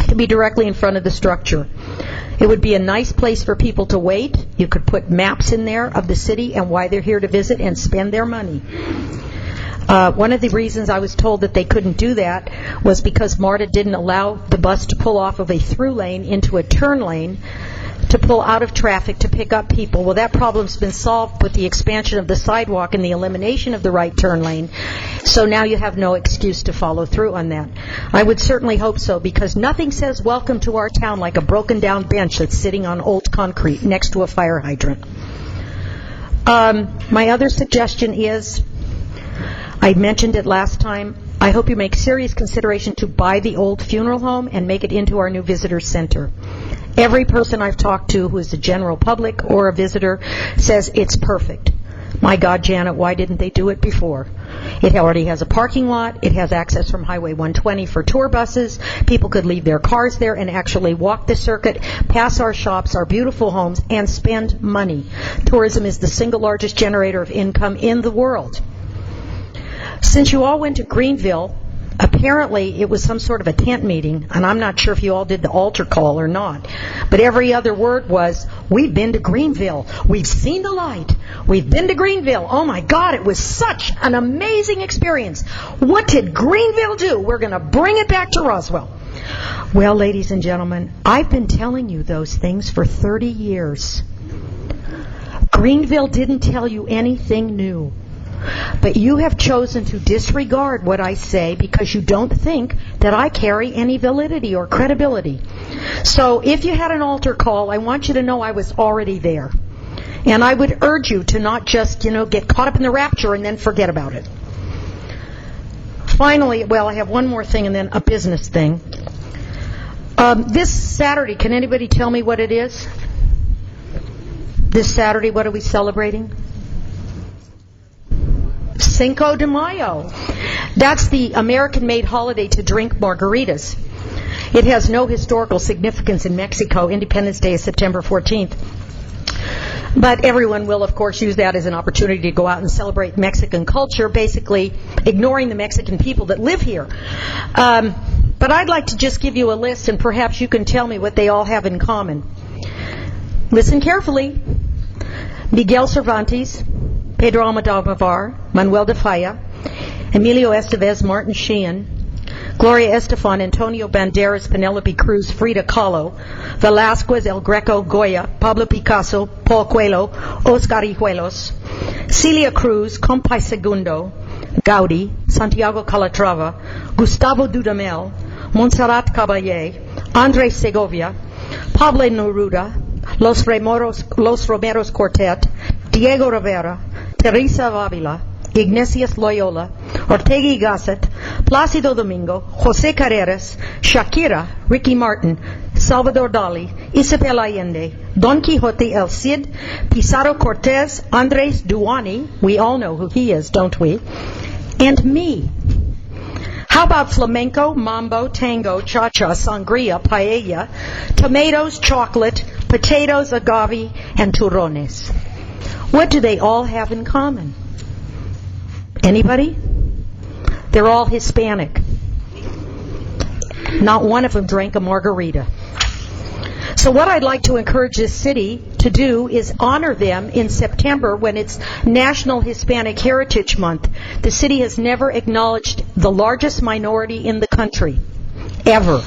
H: to be directly in front of the structure. It would be a nice place for people to wait. You could put maps in there of the city and why they're here to visit and spend their money. One of the reasons I was told that they couldn't do that was because MARTA didn't allow the bus to pull off of a through lane into a turn lane to pull out of traffic to pick up people. Well, that problem's been solved with the expansion of the sidewalk and the elimination of the right turn lane. So now you have no excuse to follow through on that. I would certainly hope so, because nothing says welcome to our town like a broken down bench that's sitting on old concrete next to a fire hydrant. My other suggestion is, I mentioned it last time, I hope you make serious consideration to buy the old funeral home and make it into our new visitor center. Every person I've talked to who is the general public or a visitor says it's perfect. My God, Janet, why didn't they do it before? It already has a parking lot. It has access from Highway 120 for tour buses. People could leave their cars there and actually walk the circuit, pass our shops, our beautiful homes, and spend money. Tourism is the single largest generator of income in the world. Since you all went to Greenville, apparently it was some sort of a tent meeting, and I'm not sure if you all did the altar call or not, but every other word was, we've been to Greenville, we've seen the light, we've been to Greenville, oh my God, it was such an amazing experience. What did Greenville do? We're going to bring it back to Roswell. Well, ladies and gentlemen, I've been telling you those things for 30 years. Greenville didn't tell you anything new. But you have chosen to disregard what I say because you don't think that I carry any validity or credibility. So if you had an altar call, I want you to know I was already there. And I would urge you to not just, get caught up in the rapture and then forget about it. Finally, I have one more thing and then a business thing. This Saturday, can anybody tell me what it is? This Saturday, what are we celebrating? Cinco de Mayo. That's the American-made holiday to drink margaritas. It has no historical significance in Mexico. Independence Day is September 14th. But everyone will, of course, use that as an opportunity to go out and celebrate Mexican culture, basically ignoring the Mexican people that live here. But I'd like to just give you a list, and perhaps you can tell me what they all have in common. Listen carefully. Miguel Cervantes, Pedro Almodovar, Manuel de Falla, Emilio Estevez, Martin Sheehan, Gloria Estefan, Antonio Banderas, Penelope Cruz, Frida Kahlo, Velázquez, El Greco, Goya, Pablo Picasso, Paul Coelho, Oscar Hijuelos, Celia Cruz, Compay Segundo, Gaudí, Santiago Calatrava, Gustavo Dudamel, Montserrat Caballé, Andrés Segovia, Pablo Neruda, Los Romeros Quartet, Diego Rivera, Teresa Avila, Ignatius Loyola, Ortega y Gasset, Plácido Domingo, José Carreras, Shakira, Ricky Martin, Salvador Dali, Isabel Allende, Don Quixote, El Cid, Pizarro Cortez, Andrés Duany, we all know who he is, don't we? And me. How about flamenco, mambo, tango, cha-cha, sangria, paella, tomatoes, chocolate, potatoes, agave, and turrones? What do they all have in common? Anybody? They're all Hispanic. Not one of them drank a margarita. So what I'd like to encourage this city to do is honor them in September when it's National Hispanic Heritage Month. The city has never acknowledged the largest minority in the country, ever.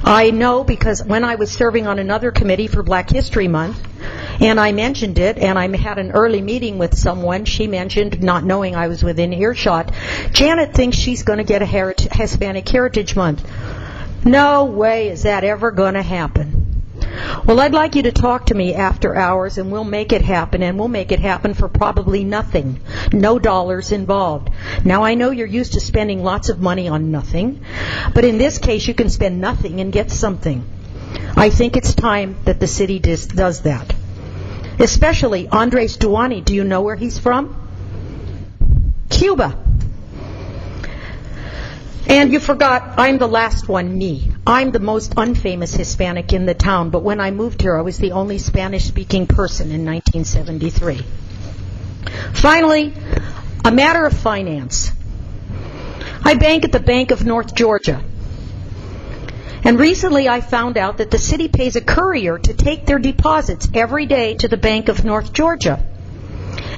H: I know because when I was serving on another committee for Black History Month, and I mentioned it, and I had an early meeting with someone, she mentioned, not knowing I was within earshot, Janet thinks she's going to get a Hispanic Heritage Month. No way is that ever going to happen. Well, I'd like you to talk to me after hours, and we'll make it happen, and we'll make it happen for probably nothing. No dollars involved. Now, I know you're used to spending lots of money on nothing, but in this case, you can spend nothing and get something. I think it's time that the city does that. Especially Andrés Duany. Do you know where he's from? Cuba. And you forgot, I'm the last one, me. I'm the most unfamous Hispanic in the town, but when I moved here, I was the only Spanish-speaking person in 1973. Finally, a matter of finance. I bank at the Bank of North Georgia. And recently I found out that the city pays a courier to take their deposits every day to the Bank of North Georgia.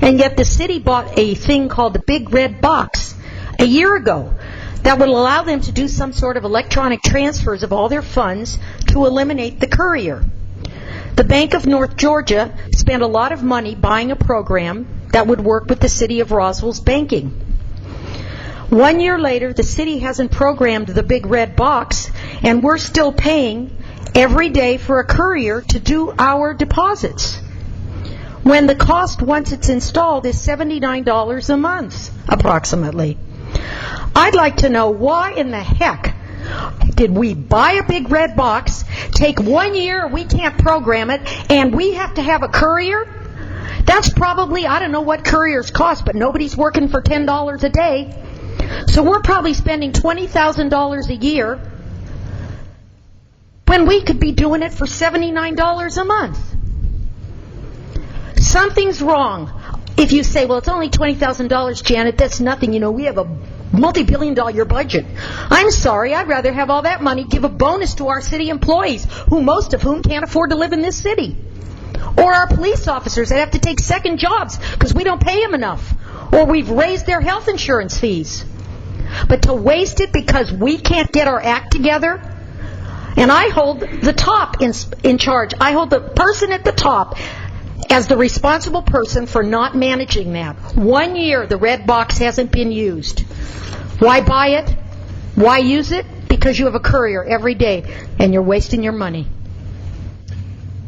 H: And yet the city bought a thing called the Big Red Box a year ago that would allow them to do some sort of electronic transfers of all their funds to eliminate the courier. The Bank of North Georgia spent a lot of money buying a program that would work with the city of Roswell's banking. 1 year later, the city hasn't programmed the Big Red Box, and we're still paying every day for a courier to do our deposits, when the cost once it's installed is $79 a month, approximately. I'd like to know why in the heck did we buy a Big Red Box, take 1 year, we can't program it, and we have to have a courier? That's probably, I don't know what couriers cost, but nobody's working for $10 a day. So we're probably spending $20,000 a year when we could be doing it for $79 a month. Something's wrong. If you say, well, it's only $20,000, Janet, that's nothing. You know, we have a multi-billion-dollar budget. I'm sorry, I'd rather have all that money give a bonus to our city employees, most of whom can't afford to live in this city. Or our police officers that have to take second jobs because we don't pay them enough. Or we've raised their health insurance fees. But to waste it because we can't get our act together, and I hold the top in charge. I hold the person at the top, as the responsible person for not managing that. 1 year the red box hasn't been used. Why buy it? Why use it? Because you have a courier every day, and you're wasting your money.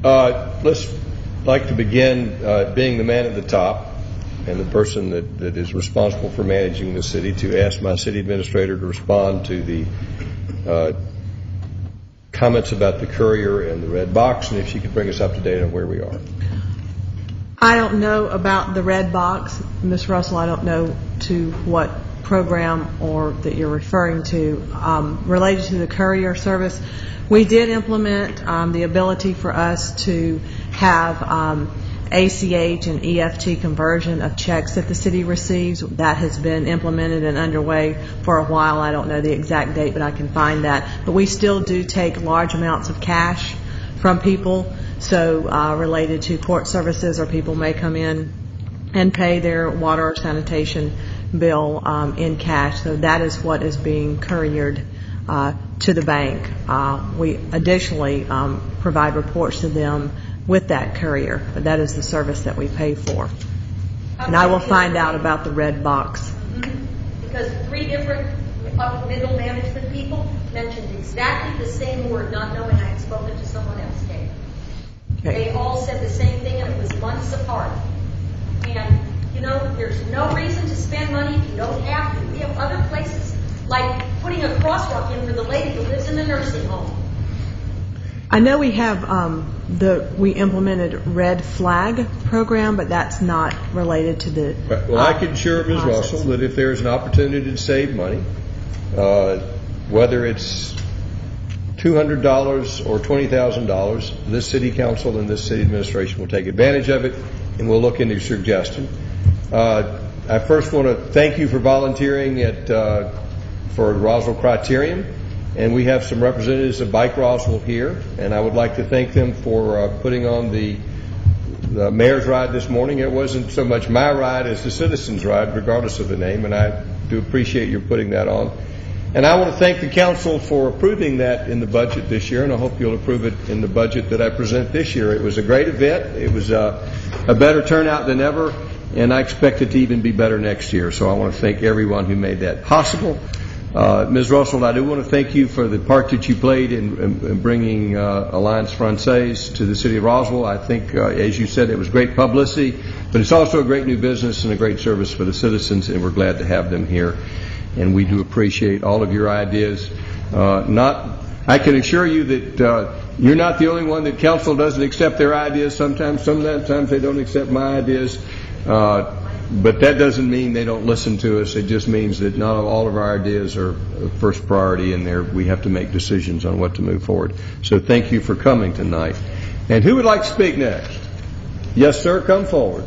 A: Let's like to begin being the man at the top and the person that is responsible for managing the city to ask my city administrator to respond to the comments about the courier and the red box, and if she could bring us up to date on where we are.
F: I don't know about the red box. Ms. Russell, I don't know to what program or that you're referring to. Related to the courier service, we did implement the ability for us to have ACH and EFT conversion of checks that the city receives. That has been implemented and underway for a while. I don't know the exact date, but I can find that. But we still do take large amounts of cash from people, so related to court services, or people may come in and pay their water or sanitation bill in cash. So that is what is being couriered to the bank. We additionally provide reports to them with that courier, but that is the service that we pay for. And I will find out about the red box.
H: Because 3 different upper middle management people mentioned exactly the same word, not knowing I had spoken to someone else.
F: Okay.
H: They all said the same thing, and it was months apart. And, you know, there's no reason to spend money if you don't have to. We have other places, like putting a crosswalk in for the lady who lives in the nursing home.
F: I know we have we implemented red flag program, but that's not related to the.
A: Well, I can assure Ms. Russell that if there is an opportunity to save money, whether it's $200 or $20,000, this city council and this city administration will take advantage of it, and we'll look into your suggestion. I first want to thank you for volunteering for Roswell Criterion, and we have some representatives of Bike Roswell here, and I would like to thank them for putting on the mayor's ride this morning. It wasn't so much my ride as the citizens' ride, regardless of the name, and I do appreciate your putting that on. And I want to thank the council for approving that in the budget this year, and I hope you'll approve it in the budget that I present this year. It was a great event. It was a better turnout than ever, and I expect it to even be better next year. So I want to thank everyone who made that possible. Ms. Russell, I do want to thank you for the part that you played in bringing Alliance Francaise to the city of Roswell. I think, as you said, it was great publicity, but it's also a great new business and a great service for the citizens, and we're glad to have them here. And we do appreciate all of your ideas. I can assure you that you're not the only one that council doesn't accept their ideas. Sometimes they don't accept my ideas. But that doesn't mean they don't listen to us. It just means that not all of our ideas are first priority, and we have to make decisions on what to move forward. So thank you for coming tonight. And who would like to speak next? Yes, sir. Come forward.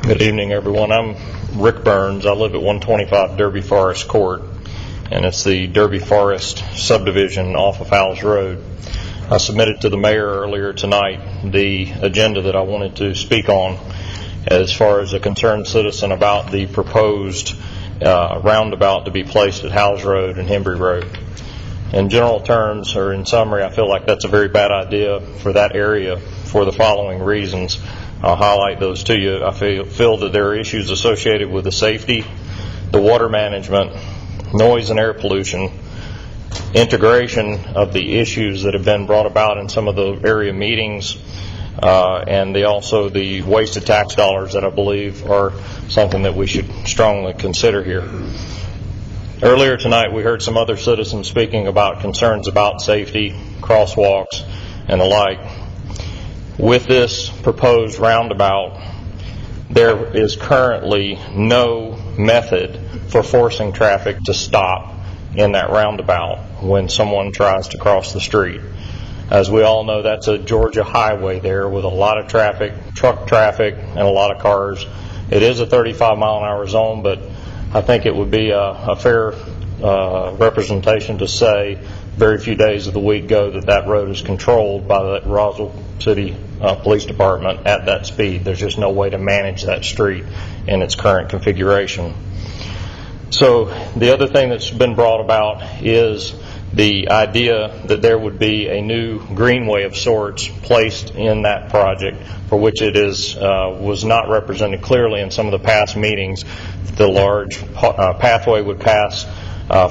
I: Good evening, everyone. I'm Rick Burns. I live at 125 Derby Forest Court, and it's the Derby Forest subdivision off of Howells Road. I submitted to the mayor earlier tonight the agenda that I wanted to speak on as far as a concerned citizen about the proposed roundabout to be placed at Howells Road and Hembry Road. In general terms, or in summary, I feel like that's a very bad idea for that area for the following reasons. I'll highlight those to you. I feel that there are issues associated with the safety, the water management, noise and air pollution, integration of the issues that have been brought about in some of the area meetings, and also the wasted tax dollars that I believe are something that we should strongly consider here. Earlier tonight we heard some other citizens speaking about concerns about safety, crosswalks, and the like. With this proposed roundabout, there is currently no method for forcing traffic to stop in that roundabout when someone tries to cross the street. As we all know, that's a Georgia highway there with a lot of traffic, truck traffic, and a lot of cars. It is a 35-mile-an-hour zone, but I think it would be a fair representation to say very few days of the week go that road is controlled by the Roswell City Police Department at that speed. There's just no way to manage that street in its current configuration. So the other thing that's been brought about is the idea that there would be a new greenway of sorts placed in that project, for which it was not represented clearly in some of the past meetings. The large pathway would pass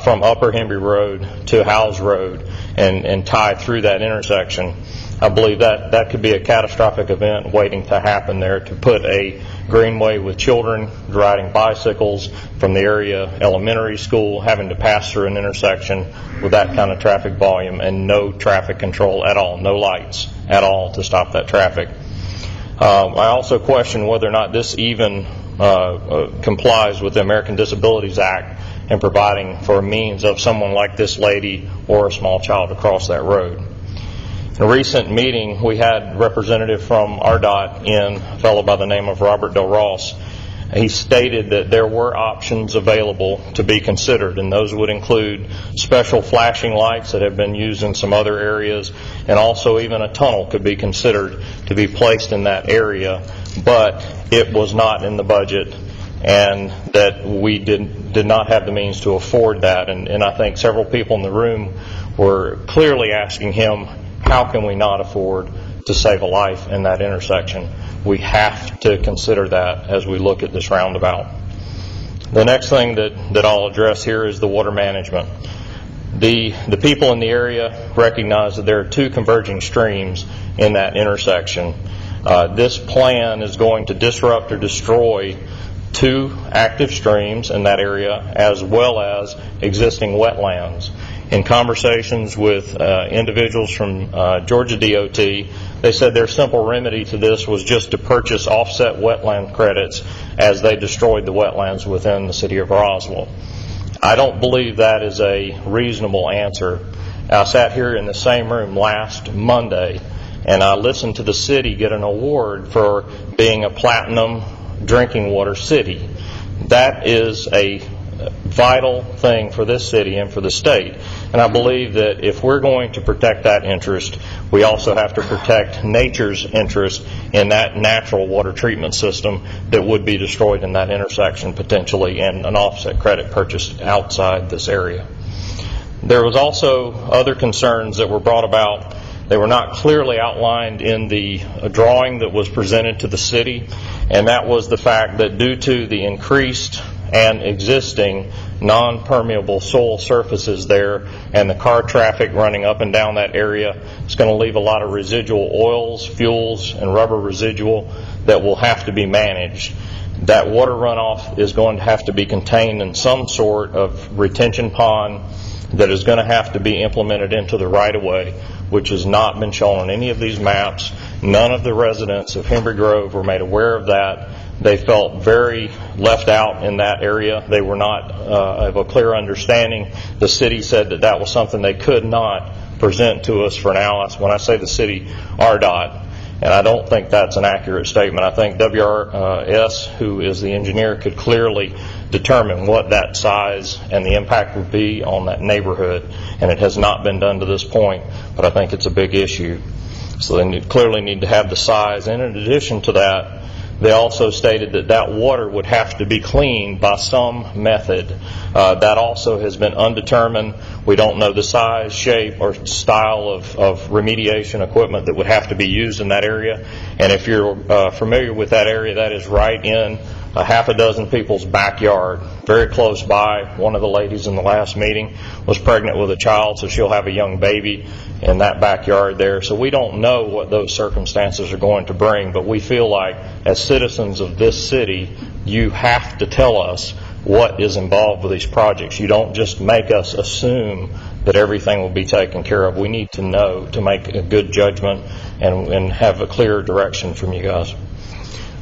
I: from Upper Henry Road to Howes Road and tie through that intersection. I believe that could be a catastrophic event waiting to happen there, to put a greenway with children riding bicycles from the area elementary school having to pass through an intersection with that kind of traffic volume and no traffic control at all, no lights at all to stop that traffic. I also question whether or not this even complies with the American Disabilities Act and providing for a means of someone like this lady or a small child to cross that road. In a recent meeting, we had a representative from RDOT in, a fellow by the name of Robert Del Ross. He stated that there were options available to be considered, and those would include special flashing lights that have been used in some other areas, and also even a tunnel could be considered to be placed in that area, but it was not in the budget, and that we did not have the means to afford that. And I think several people in the room were clearly asking him, how can we not afford to save a life in that intersection? We have to consider that as we look at this roundabout. The next thing that I'll address here is the water management. The people in the area recognize that there are two converging streams in that intersection. This plan is going to disrupt or destroy two active streams in that area, as well as existing wetlands. In conversations with individuals from Georgia DOT, they said their simple remedy to this was just to purchase offset wetland credits as they destroyed the wetlands within the city of Roswell. I don't believe that is a reasonable answer. I sat here in the same room last Monday and I listened to the city get an award for being a platinum drinking water city. That is a vital thing for this city and for the state. And I believe that if we're going to protect that interest, we also have to protect nature's interest in that natural water treatment system that would be destroyed in that intersection potentially, and an offset credit purchased outside this area. There was also other concerns that were brought about. They were not clearly outlined in the drawing that was presented to the city, and that was the fact that due to the increased and existing non-permeable soil surfaces there and the car traffic running up and down that area, it's going to leave a lot of residual oils, fuels, and rubber residual that will have to be managed. That water runoff is going to have to be contained in some sort of retention pond that is going to have to be implemented into the right-of-way, which has not been shown on any of these maps. None of the residents of Hembry Grove were made aware of that. They felt very left out in that area. They were not of a clear understanding. The city said that that was something they could not present to us for now. That's when I say the city, RDOT. And I don't think that's an accurate statement. I think WRS, who is the engineer, could clearly determine what that size and the impact would be on that neighborhood. And it has not been done to this point, but I think it's a big issue. So they clearly need to have the size. And in addition to that, they also stated that that water would have to be cleaned by some method. That also has been undetermined. We don't know the size, shape, or style of remediation equipment that would have to be used in that area. And if you're familiar with that area, that is right in a half a dozen people's backyard, very close by. One of the ladies in the last meeting was pregnant with a child, so she'll have a young baby in that backyard there. So we don't know what those circumstances are going to bring, but we feel like as citizens of this city, you have to tell us what is involved with these projects. You don't just make us assume that everything will be taken care of. We need to know to make a good judgment and have a clear direction from you guys.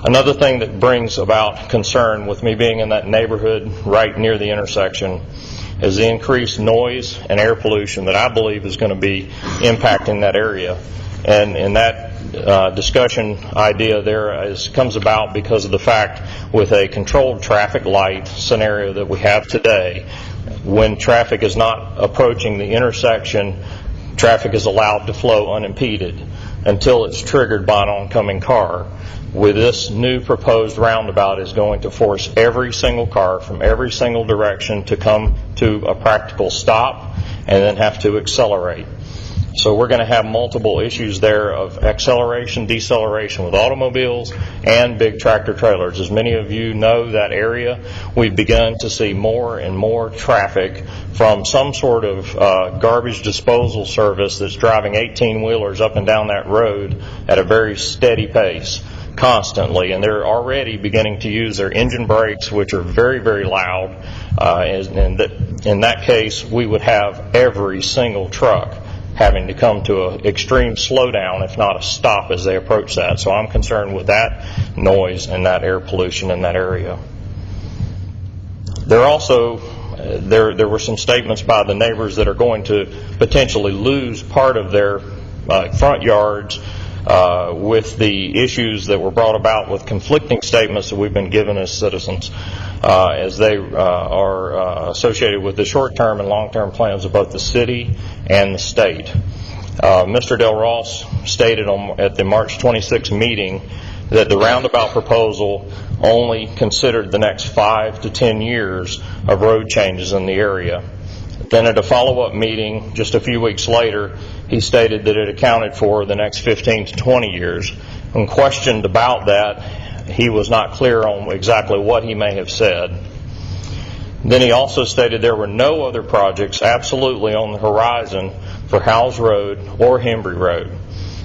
I: Another thing that brings about concern with me being in that neighborhood right near the intersection is the increased noise and air pollution that I believe is going to be impacting that area. And that discussion idea there comes about because of the fact with a controlled traffic light scenario that we have today, when traffic is not approaching the intersection, traffic is allowed to flow unimpeded until it's triggered by an oncoming car. with this new proposed roundabout is going to force every single car from every single direction to come to a practical stop and then have to accelerate. So we're going to have multiple issues there of acceleration, deceleration with automobiles and big tractor trailers. As many of you know that area, we've begun to see more and more traffic from some sort of garbage disposal service that's driving 18-wheelers up and down that road at a very steady pace constantly, and they're already beginning to use their engine brakes, which are very, very loud. And in that case, we would have every single truck having to come to an extreme slowdown, if not a stop, as they approach that. So I'm concerned with that noise and that air pollution in that area. There also, there were some statements by the neighbors that are going to potentially lose part of their front yards with the issues that were brought about with conflicting statements that we've been given as citizens as they are associated with the short-term and long-term plans of both the city and the state. Mr. Del Ross stated at the March 26 meeting that the roundabout proposal only considered the next 5 to 10 years of road changes in the area. Then at a follow-up meeting just a few weeks later, he stated that it accounted for the next 15 to 20 years. When questioned about that, he was not clear on exactly what he may have said. Then he also stated there were no other projects absolutely on the horizon for Howells Road or Hembry Road.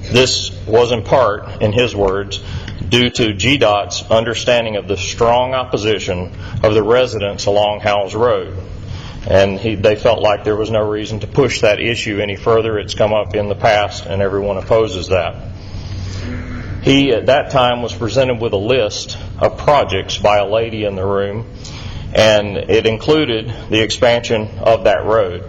I: This was in part, in his words, due to GDOT's understanding of the strong opposition of the residents along Howells Road. And they felt like there was no reason to push that issue any further. It's come up in the past, and everyone opposes that. He, at that time, was presented with a list of projects by a lady in the room, and it included the expansion of that road.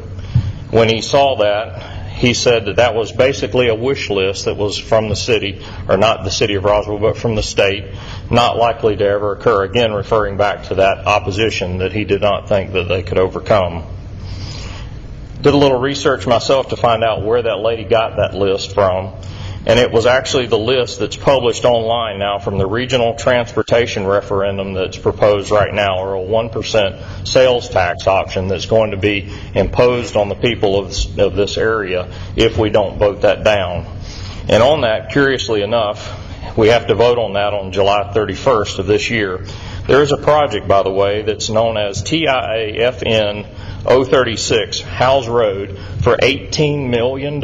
I: When he saw that, he said that that was basically a wish list that was from the city, or not the city of Roswell, but from the state, not likely to ever occur, again referring back to that opposition that he did not think that they could overcome. Did a little research myself to find out where that lady got that list from, and it was actually the list that's published online now from the regional transportation referendum that's proposed right now, or a 1% sales tax option that's going to be imposed on the people of this area if we don't vote that down. And on that, curiously enough, we have to vote on that on July 31st of this year. There is a project, by the way, that's known as TIA-FN 036 Howells Road for $18 million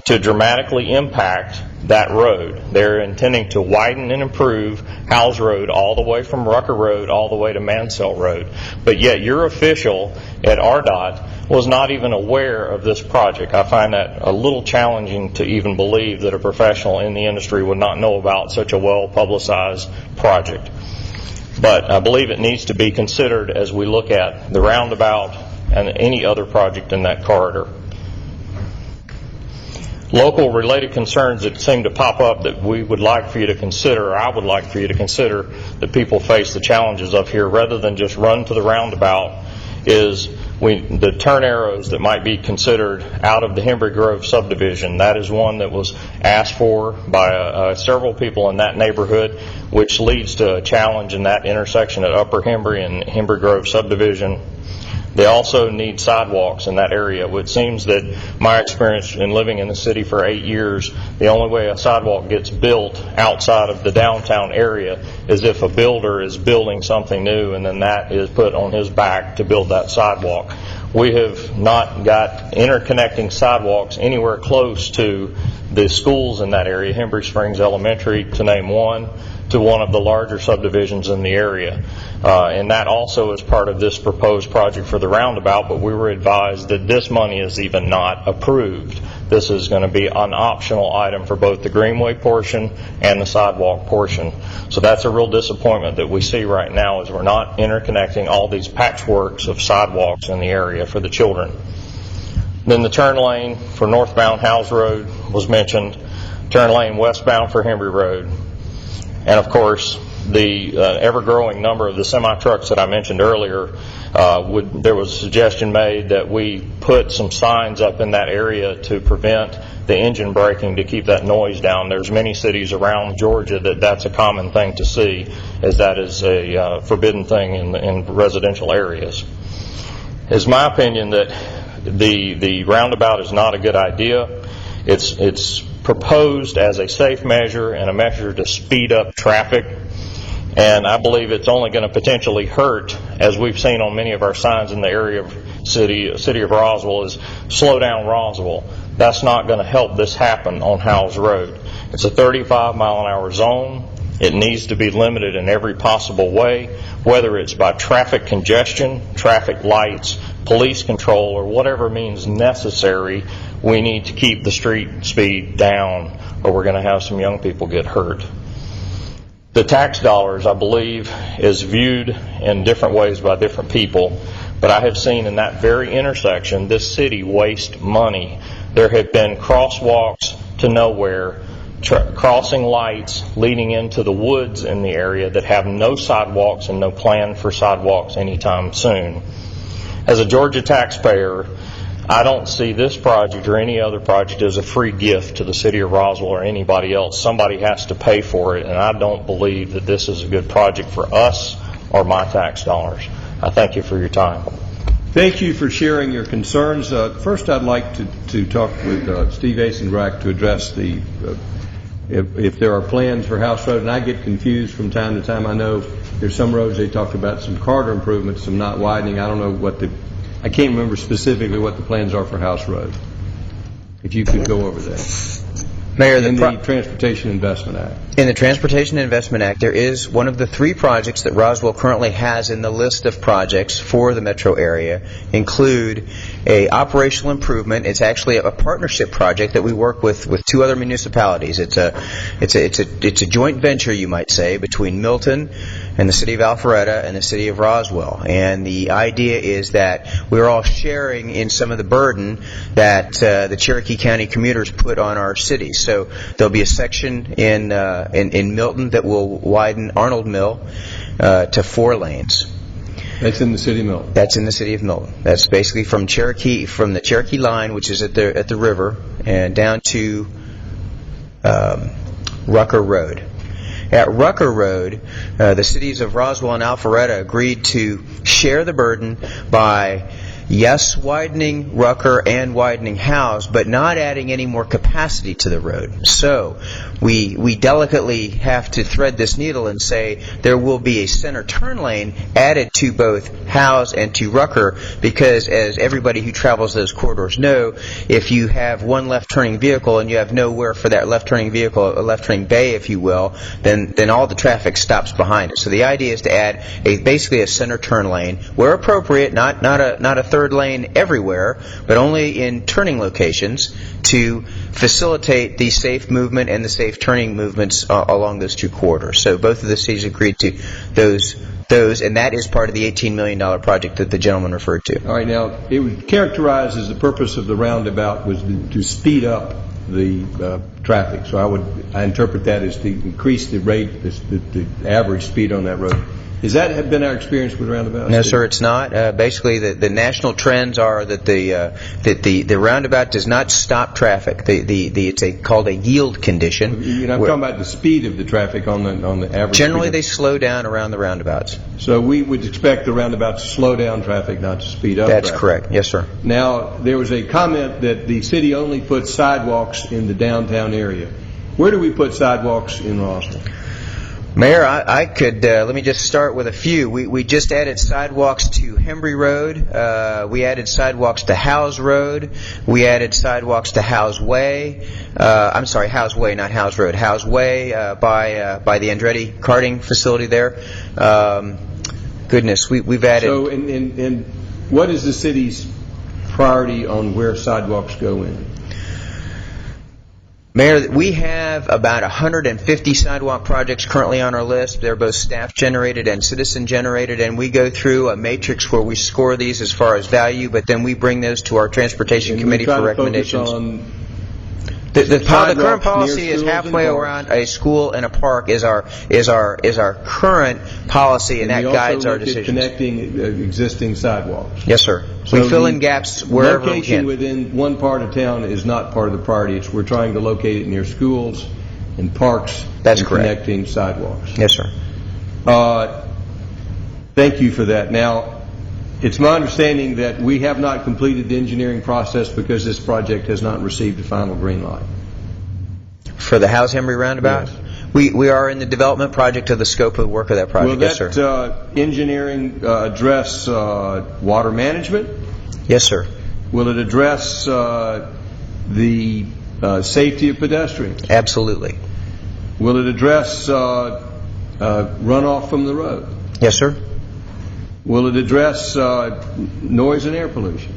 I: to dramatically impact that road. They're intending to widen and improve Howells Road all the way from Rucker Road all the way to Mansell Road. But yet your official at RDOT was not even aware of this project. I find that a little challenging to even believe that a professional in the industry would not know about such a well-publicized project. But I believe it needs to be considered as we look at the roundabout and any other project in that corridor. Local related concerns that seem to pop up that we would like for you to consider, or I would like for you to consider, that people face the challenges of here rather than just run to the roundabout, is the turn arrows that might be considered out of the Hembry Grove subdivision. That is one that was asked for by several people in that neighborhood, which leads to a challenge in that intersection at Upper Hembry and Hembry Grove subdivision. They also need sidewalks in that area. It seems that my experience in living in the city for 8 years, the only way a sidewalk gets built outside of the downtown area is if a builder is building something new, and then that is put on his back to build that sidewalk. We have not got interconnecting sidewalks anywhere close to the schools in that area, Hembry Springs Elementary, to name one, to one of the larger subdivisions in the area. And that also is part of this proposed project for the roundabout, but we were advised that this money is even not approved. This is going to be an optional item for both the greenway portion and the sidewalk portion. So that's a real disappointment that we see right now, is we're not interconnecting all these patchworks of sidewalks in the area for the children. Then the turn lane for northbound Howells Road was mentioned, turn lane westbound for Hembry Road. And of course, the ever-growing number of the semi-trucks that I mentioned earlier, there was a suggestion made that we put some signs up in that area to prevent the engine braking, to keep that noise down. There's many cities around Georgia that's a common thing to see, as that is a forbidden thing in residential areas. It's my opinion that the roundabout is not a good idea. It's proposed as a safe measure and a measure to speed up traffic, and I believe it's only going to potentially hurt, as we've seen on many of our signs in the area of city of Roswell, is slow down Roswell. That's not going to help this happen on Howells Road. It's a 35-mile-an-hour zone. It needs to be limited in every possible way, whether it's by traffic congestion, traffic lights, police control, or whatever means necessary. We need to keep the street speed down, or we're going to have some young people get hurt. The tax dollars, I believe, is viewed in different ways by different people, but I have seen in that very intersection this city waste money. There have been crosswalks to nowhere, crossing lights leading into the woods in the area that have no sidewalks and no plan for sidewalks anytime soon. As a Georgia taxpayer, I don't see this project or any other project as a free gift to the city of Roswell or anybody else. Somebody has to pay for it, and I don't believe that this is a good project for us or my tax dollars. I thank you for your time.
A: Thank you for sharing your concerns. First, I'd like to talk with Steve Asenbrack to address if there are plans for House Road, and I get confused from time to time. I know there's some roads they talked about some corridor improvements, some not widening. I don't know I can't remember specifically what the plans are for House Road. If you could go over that.
J: Mayor,
A: in the Transportation Investment Act.
J: In the Transportation Investment Act, there is one of the 3 projects that Roswell currently has in the list of projects for the metro area include a operational improvement. It's actually a partnership project that we work with 2 other municipalities. It's a joint venture, you might say, between Milton and the city of Alpharetta and the city of Roswell. And the idea is that we're all sharing in some of the burden that the Cherokee County commuters put on our city. So there'll be a section in Milton that will widen Arnold Mill to 4 lanes.
A: That's in the city of Milton.
J: That's in the city of Milton. That's basically from the Cherokee line, which is at the river, and down to Rucker Road. At Rucker Road, the cities of Roswell and Alpharetta agreed to share the burden by, yes, widening Rucker and widening Howes, but not adding any more capacity to the road. So we delicately have to thread this needle and say there will be a center turn lane added to both Howes and to Rucker, because as everybody who travels those corridors know, if you have one left-turning vehicle and you have nowhere for that left-turning vehicle, a left-turning bay, if you will, then all the traffic stops behind it. So the idea is to add basically a center turn lane where appropriate, not a third lane everywhere, but only in turning locations to facilitate the safe movement and the safe turning movements along those 2 corridors. So both of the cities agreed to those, and that is part of the $18 million project that the gentleman referred to.
A: All right, now, it was characterized as the purpose of the roundabout was to speed up the traffic. So I interpret that as to increase the rate, the average speed on that road. Has that been our experience with roundabouts?
J: No, sir, it's not. Basically, the national trends are that the roundabout does not stop traffic. It's called a yield condition.
A: I'm talking about the speed of the traffic on the average.
J: Generally, they slow down around the roundabouts.
A: So we would expect the roundabout to slow down traffic, not to speed up
J: That's
A: traffic.
J: correct. Yes, sir.
A: Now, there was a comment that the city only puts sidewalks in the downtown area. Where do we put sidewalks in Roswell?
J: Mayor, I could, let me just start with a few. We just added sidewalks to Hembry Road. We added sidewalks to Howes Road. We added sidewalks to Howes Way. I'm sorry, Howes Way, not Howes Road. Howes Way by the Andretti karting facility there. Goodness, we've added...
A: So, and what is the city's priority on where sidewalks go in?
J: Mayor, we have about 150 sidewalk projects currently on our list. They're both staff-generated and citizen-generated, and we go through a matrix where we score these as far as value, but then we bring those to our Transportation Committee for recommendations. The
A: sidewalks
J: current policy
A: near
J: is
A: schools
J: halfway
A: and parks.
J: around a school and a park is our current policy, and that guides our
A: we also look at
J: decisions.
A: connecting existing sidewalks.
J: Yes, sir.
A: So
J: We fill in
A: the
J: gaps wherever we
A: location
J: can.
A: within one part of town is not part of the priority. We're trying to locate it near schools and parks.
J: That's
A: and
J: correct.
A: Connecting sidewalks.
J: Yes, sir.
A: Thank you for that. Now, it's my understanding that we have not completed the engineering process because this project has not received a final green light.
J: For the House Henry Roundabout?
A: Yes.
J: We are in the development project of the scope of the work of that project.
A: Will
J: Yes,
A: that
J: sir.
A: engineering address water management?
J: Yes, sir.
A: Will it address the safety of pedestrians?
J: Absolutely.
A: Will it address runoff from the road?
J: Yes, sir.
A: Will it address noise and air pollution?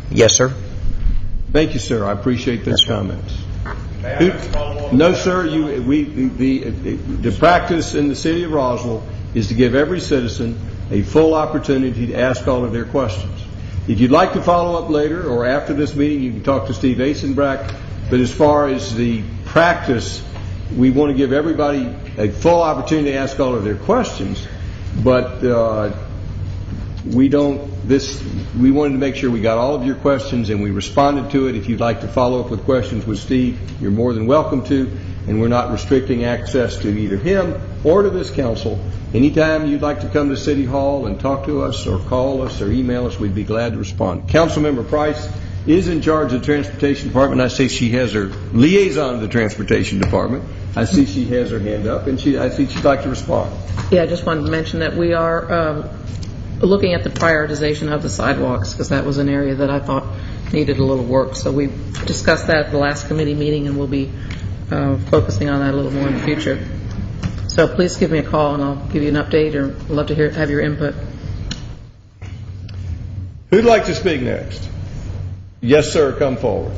J: Yes, sir.
A: Thank you, sir. I appreciate those comments. No, sir. The practice in the city of Roswell is to give every citizen a full opportunity to ask all of their questions. If you'd like to follow up later or after this meeting, you can talk to Steve Asenbrack. But as far as the practice, we want to give everybody a full opportunity to ask all of their questions. But we wanted to make sure we got all of your questions and we responded to it. If you'd like to follow up with questions with Steve, you're more than welcome to, and we're not restricting access to either him or to this council. Anytime you'd like to come to City Hall and talk to us or call us or email us, we'd be glad to respond. Councilmember Price is in charge of the Transportation Department. I see she has her liaison to the Transportation Department. I see she has her hand up, and I see she'd like to respond.
E: Yeah, I just wanted to mention that we are looking at the prioritization of the sidewalks, because that was an area that I thought needed a little work. So we discussed that at the last committee meeting, and we'll be focusing on that a little more in the future. So please give me a call, and I'll give you an update, or I'd love to have your input.
A: Who'd like to speak next? Yes, sir. Come forward.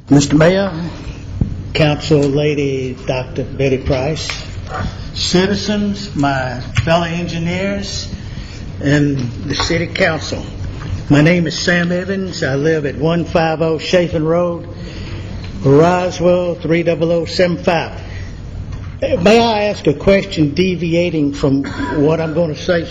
K: Mr. Mayor, Council Lady Dr. Betty Price, citizens, my fellow engineers, and the City Council. My name is Sam Evans. I live at 150 Chafin Road, Roswell 30075. May I ask a question deviating from what I'm going to say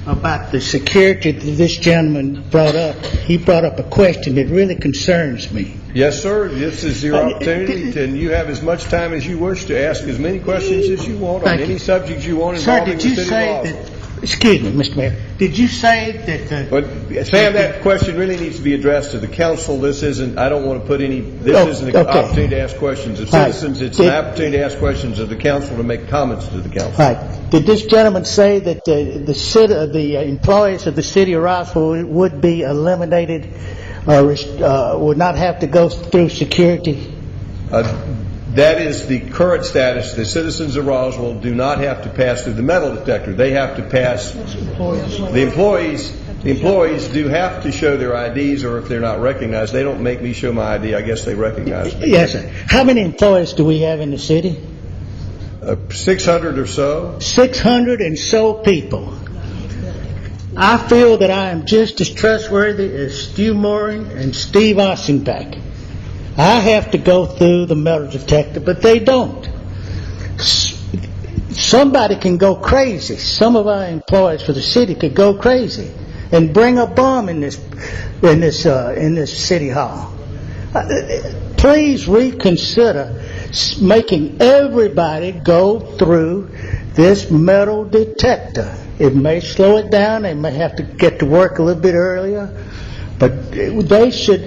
K: about the security that this gentleman brought up? He brought up a question that really concerns me.
A: Yes, sir. This is your opportunity, and you have as much time as you wish to ask as many questions as you want on any subject you want involving the city of Roswell.
K: Excuse me, Mr. Mayor, did you say that
A: But, Sam, that question really needs to be addressed to the council. This isn't, I don't want to put any, this isn't an opportunity to ask questions of citizens. It's an opportunity to ask questions of the council to make comments to the council.
K: Right. Did this gentleman say that the employees of the city of Roswell would be eliminated or would not have to go through security?
A: That is the current status. The citizens of Roswell do not have to pass through the metal detector. They have to pass. The employees do have to show their IDs, or if they're not recognized, they don't make me show my ID. I guess they recognize me.
K: Yes, sir. How many employees do we have in the city?
A: 600 or so.
K: 600 and so people. I feel that I am just as trustworthy as Stu Mooring and Steve Ossenbeck. I have to go through the metal detector, but they don't. Somebody can go crazy. Some of our employees for the city could go crazy and bring a bomb in this city hall. Please reconsider making everybody go through this metal detector. It may slow it down. They may have to get to work a little bit earlier. But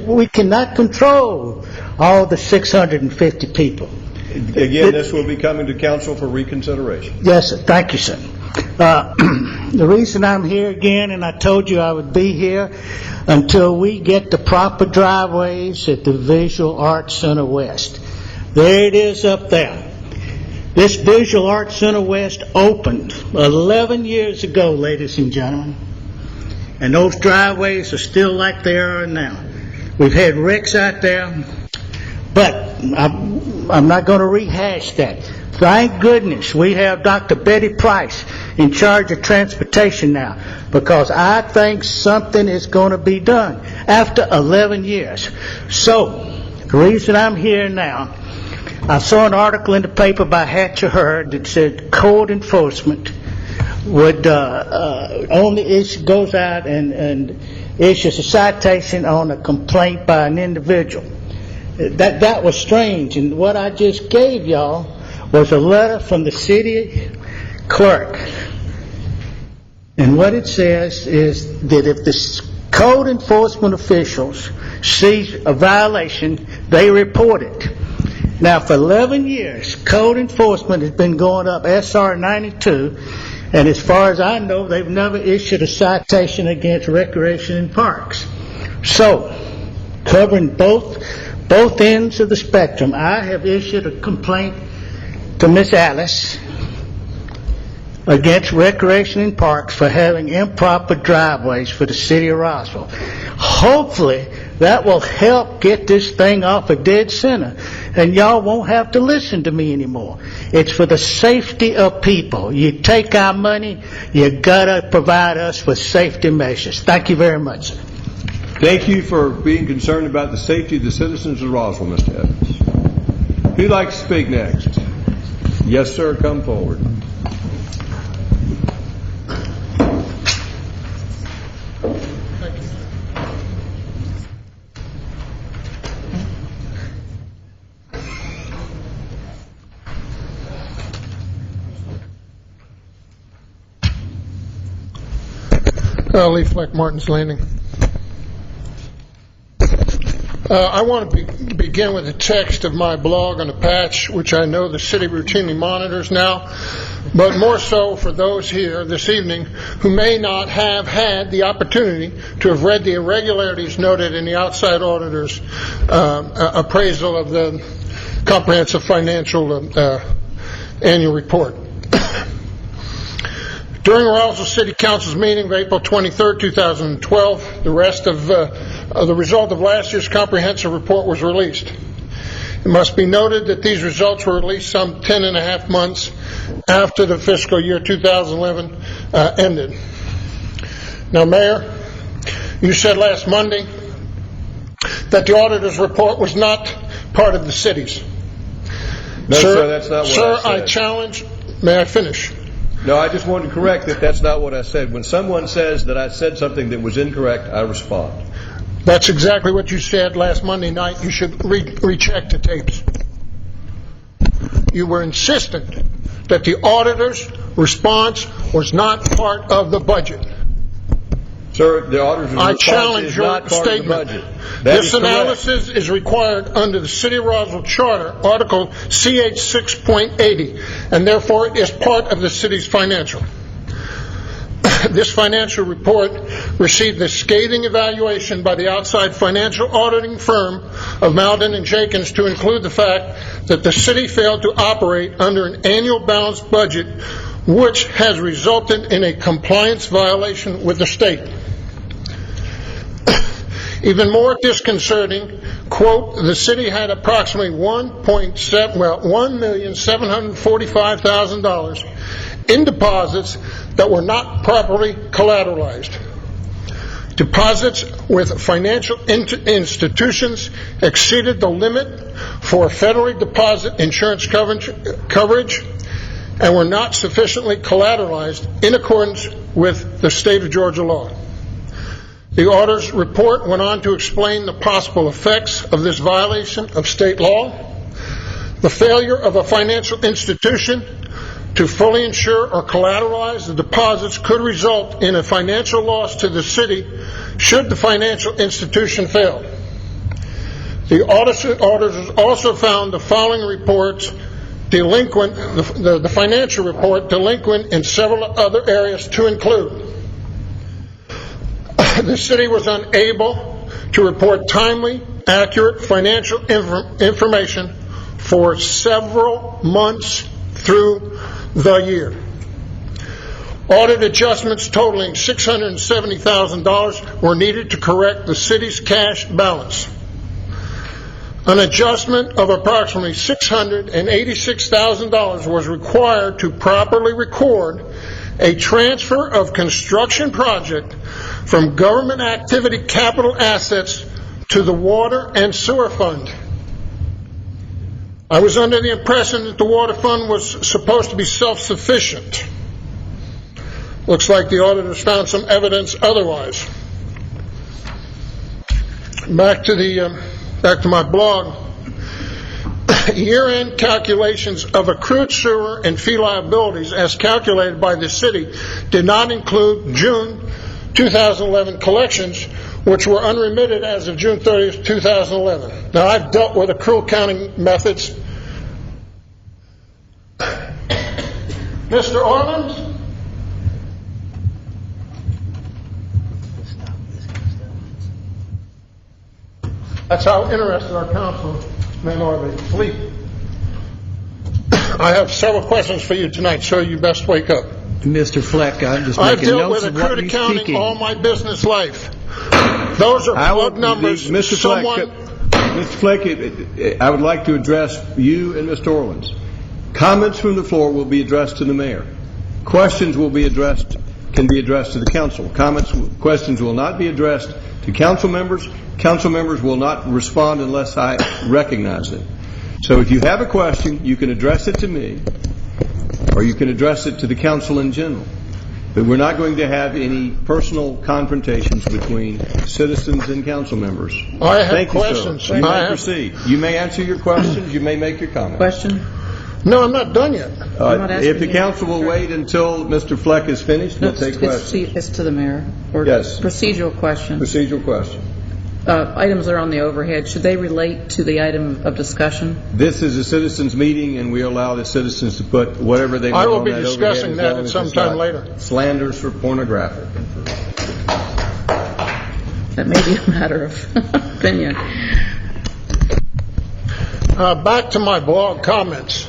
K: we cannot control all the 650 people.
A: Again, this will be coming to council for reconsideration.
K: Yes, sir. Thank you, sir. The reason I'm here again, and I told you I would be here until we get the proper driveways at the Visual Arts Center West. There it is up there. This Visual Arts Center West opened 11 years ago, ladies and gentlemen. And those driveways are still like they are now. We've had wrecks out there, but I'm not going to rehash that. Thank goodness we have Dr. Betty Price in charge of transportation now, because I think something is going to be done after 11 years. So, the reason I'm here now, I saw an article in the paper by Hatcher Hurd that said code enforcement would only goes out and issues a citation on a complaint by an individual. That was strange, and what I just gave y'all was a letter from the city clerk. And what it says is that if the code enforcement officials see a violation, they report it. Now, for 11 years, code enforcement has been going up SR 92, and as far as I know, they've never issued a citation against recreation and parks. So, covering both ends of the spectrum, I have issued a complaint to Miss Alice against recreation and parks for having improper driveways for the city of Roswell. Hopefully, that will help get this thing off a dead center, and y'all won't have to listen to me anymore. It's for the safety of people. You take our money, you gotta provide us with safety measures. Thank you very much.
A: Thank you for being concerned about the safety of the citizens of Roswell, Mr. Evans. Who'd like to speak next? Yes, sir, come forward.
L: Lee Fleck, Martin's Landing. I want to begin with the text of my blog on the patch, which I know the city routinely monitors now, but more so for those here this evening who may not have had the opportunity to have read the irregularities noted in the outside auditor's appraisal of the comprehensive financial annual report. During Roswell City Council's meeting of April 23, 2012, the result of last year's comprehensive report was released. It must be noted that these results were released some 10 and a half months after the fiscal year 2011 ended. Now, Mayor, you said last Monday that the auditor's report was not part of the city's.
A: No, sir, that's not what I said.
L: Sir, I challenge. May I finish?
A: No, I just wanted to correct that that's not what I said. When someone says that I said something that was incorrect, I respond.
L: That's exactly what you said last Monday night. You should recheck the tapes. You were insistent that the auditor's response was not part of the budget.
A: Sir, the auditor's response is not part of the budget.
L: This analysis is required under the City of Roswell Charter, Article CH 6.80, and therefore it is part of the city's financial. This financial report received a scathing evaluation by the outside financial auditing firm of Malden and Jenkins to include the fact that the city failed to operate under an annual balanced budget, which has resulted in a compliance violation with the state. Even more disconcerting, quote, the city had approximately $1,745,000 in deposits that were not properly collateralized. Deposits with financial institutions exceeded the limit for federally deposit insurance coverage and were not sufficiently collateralized in accordance with the state of Georgia law. The auditor's report went on to explain the possible effects of this violation of state law. The failure of a financial institution to fully insure or collateralize the deposits could result in a financial loss to the city should the financial institution fail. The auditors also found the following reports delinquent, the financial report delinquent in several other areas to include. The city was unable to report timely, accurate financial information for several months through the year. Audit adjustments totaling $670,000 were needed to correct the city's cash balance. An adjustment of approximately $686,000 was required to properly record a transfer of construction project from government activity capital assets to the water and sewer fund. I was under the impression that the water fund was supposed to be self-sufficient. Looks like the auditors found some evidence otherwise. Back to my blog. Year-end calculations of accrued sewer and fee liabilities as calculated by the city did not include June 2011 collections, which were unremitted as of June 30th, 2011. Now, I've dealt with accrual counting methods. Mr. Orland? That's how interested our councilmen are. They sleep. I have several questions for you tonight, so you best wake up.
A: Mr. Fleck, I'm just
L: I've
A: making
L: dealt
A: notes
L: with
A: of what
L: accrued
A: he's
L: accounting
A: speaking.
L: all my business life. Those are plug numbers.
A: Mr. Fleck, I would like to address you and Mr. Orleans. Comments from the floor will be addressed to the mayor. Questions can be addressed to the council. Questions will not be addressed to council members. Council members will not respond unless I recognize it. So if you have a question, you can address it to me, or you can address it to the council in general. But we're not going to have any personal confrontations between citizens and council members.
L: I have
A: Thank
L: questions.
A: You, sir. You may proceed. You may answer your questions. You may make your comments.
E: Question?
L: No, I'm not done yet.
A: If the council will wait until Mr. Fleck is finished, we'll take questions.
E: It's to the mayor. Or
A: Yes.
E: Procedural question.
A: Procedural question.
E: Items that are on the overhead, should they relate to the item of discussion?
A: This is a citizens' meeting, and we allow the citizens to put whatever they want
L: I will
A: on
L: be
A: that
L: discussing
A: overhead,
L: that
A: as
L: at
A: long
L: some
A: as it's
L: time
A: not
L: later.
A: Slanders for pornographic.
E: That may be a matter of opinion.
L: Back to my blog comments.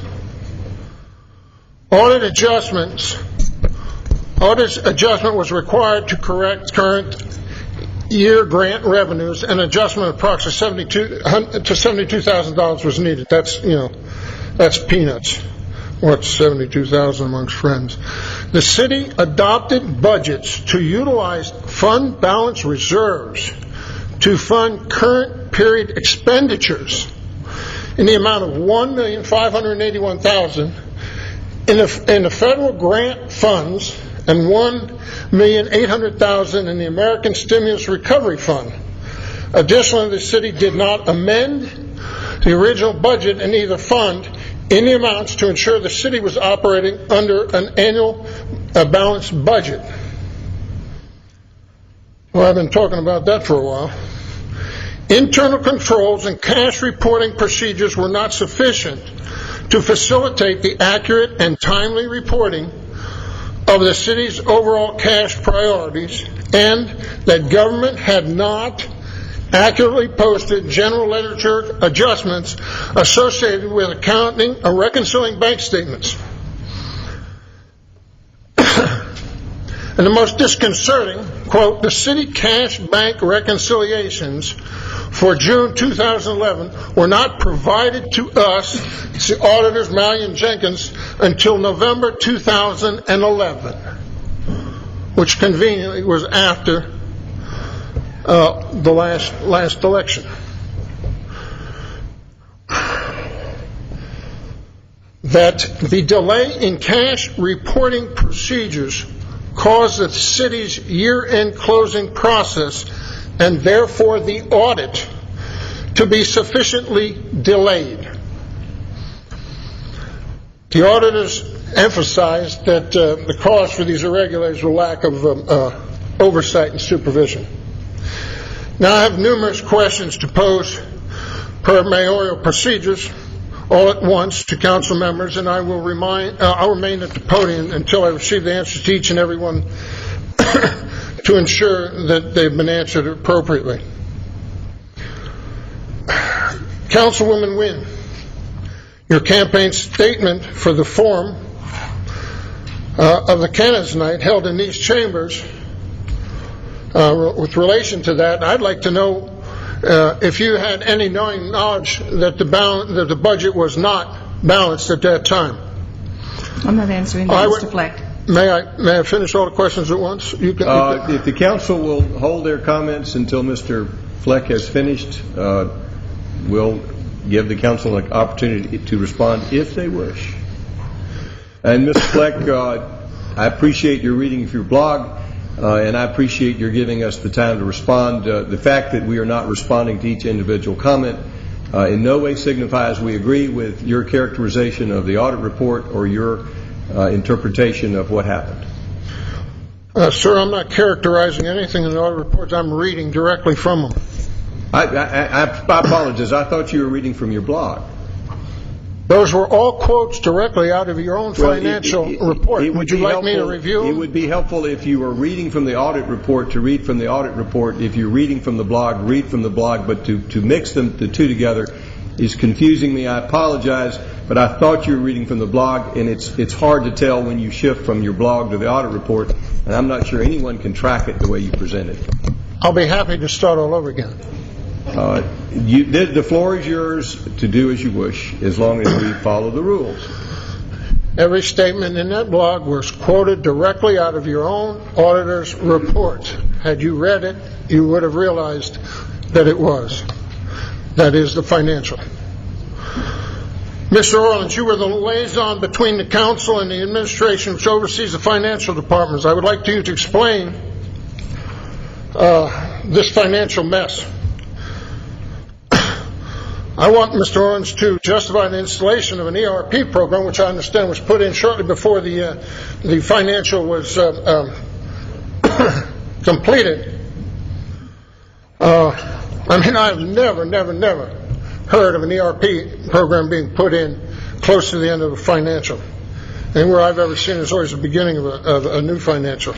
L: Audit adjustment was required to correct current year grant revenues, and adjustment of approximately $72,000 was needed. That's peanuts. What's $72,000 amongst friends? The city adopted budgets to utilize fund balance reserves to fund current period expenditures in the amount of $1,581,000 in the federal grant funds and $1,800,000 in the American Stimulus Recovery Fund. Additionally, the city did not amend the original budget in either fund in the amounts to ensure the city was operating under an annual balanced budget. Well, I've been talking about that for a while. Internal controls and cash reporting procedures were not sufficient to facilitate the accurate and timely reporting of the city's overall cash priorities, and that government had not accurately posted general ledger adjustments associated with accounting or reconciling bank statements. And the most disconcerting, quote, the city cash bank reconciliations for June 2011 were not provided to us, the auditors, Malley and Jenkins, until November 2011, which conveniently was after the last election. That the delay in cash reporting procedures caused the city's year-end closing process, and therefore the audit, to be sufficiently delayed. The auditors emphasized that the cause for these irregularities were lack of oversight and supervision. Now, I have numerous questions to pose per mayoral procedures. all at once to council members, and I will I'll remain at the podium until I receive the answers to each and every one to ensure that they've been answered appropriately. Councilwoman Wynn, your campaign statement for the forum of the Canons Night held in these chambers, with relation to that, I'd like to know if you had any knowledge that the budget was not balanced at that time.
F: I'm not answering that, Mr. Fleck.
L: May I finish all the questions at once?
A: If the council will hold their comments until Mr. Fleck has finished, we'll give the council an opportunity to respond if they wish. And Mr. Fleck, I appreciate your reading of your blog, and I appreciate your giving us the time to respond. The fact that we are not responding to each individual comment in no way signifies we agree with your characterization of the audit report or your interpretation of what happened.
L: Sir, I'm not characterizing anything in the audit reports. I'm reading directly from them.
A: I apologize. I thought you were reading from your blog.
L: Those were all quotes directly out of your own financial report. Would you like me to review them?
A: It would be helpful if you were reading from the audit report to read from the audit report. If you're reading from the blog, read from the blog. But to mix the two together is confusing me. I apologize, but I thought you were reading from the blog, and it's hard to tell when you shift from your blog to the audit report, and I'm not sure anyone can track it the way you present it.
L: I'll be happy to start all over again.
A: The floor is yours to do as you wish, as long as we follow the rules.
L: Every statement in that blog was quoted directly out of your own auditor's report. Had you read it, you would have realized that it was. That is the financial. Mr. Orland, you were the liaison between the council and the administration which oversees the financial departments. I would like you to explain this financial mess. I want Mr. Owens to justify the installation of an ERP program, which I understand was put in shortly before the financial was completed. I've never heard of an ERP program being put in close to the end of a financial. Anywhere I've ever seen is always the beginning of a new financial.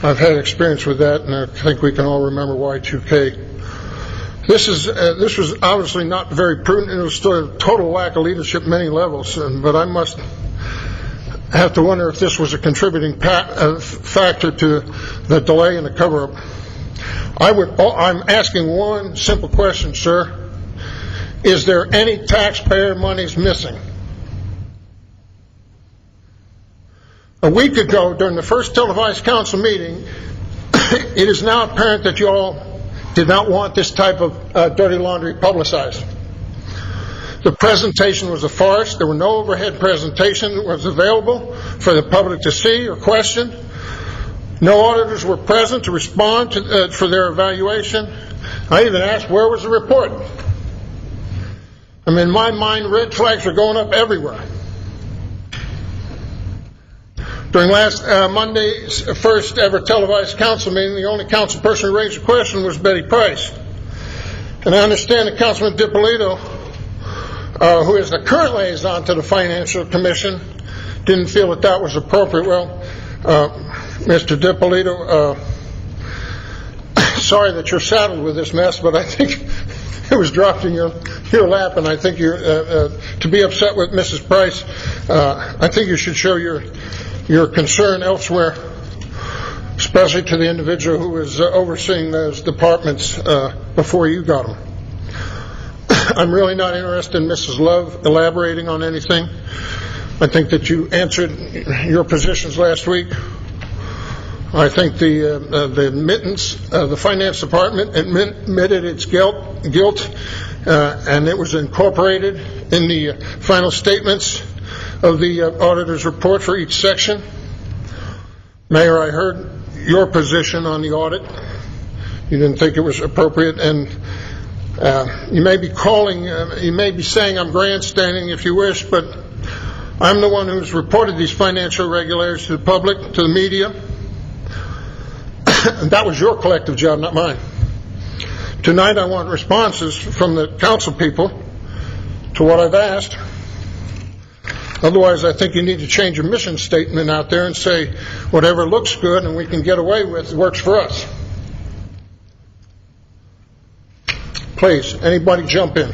L: I've had experience with that, and I think we can all remember Y2K. This was obviously not very prudent. It was a total lack of leadership at many levels, but I must have to wonder if this was a contributing factor to the delay in the cover-up. I'm asking one simple question, sir. Is there any taxpayer monies missing? A week ago, during the first televised council meeting, it is now apparent that you all did not want this type of dirty laundry publicized. The presentation was a farce. There were no overhead presentation that was available for the public to see or question. No auditors were present to respond for their evaluation. I even asked, where was the report? In my mind, red flags were going up everywhere. During last Monday's first ever televised council meeting, the only council person who raised a question was Betty Price. And I understand that Councilman DiPolito, who is the current liaison to the Financial Commission, didn't feel that was appropriate. Well, Mr. DiPolito, sorry that you're saddled with this mess, but I think it was dropped in your lap, and I think you're to be upset with Mrs. Price. I think you should show your concern elsewhere, especially to the individual who was overseeing those departments before you got them. I'm really not interested in Mrs. Love elaborating on anything. I think that you answered your positions last week. I think the finance department admitted its guilt, and it was incorporated in the final statements of the auditor's report for each section. Mayor, I heard your position on the audit. You didn't think it was appropriate, and you may be saying I'm grandstanding if you wish, but I'm the one who's reported these financial irregularities to the public, to the media. And that was your collective job, not mine. Tonight I want responses from the council people to what I've asked. Otherwise, I think you need to change your mission statement out there and say, whatever looks good and we can get away with works for us. Please, anybody jump in.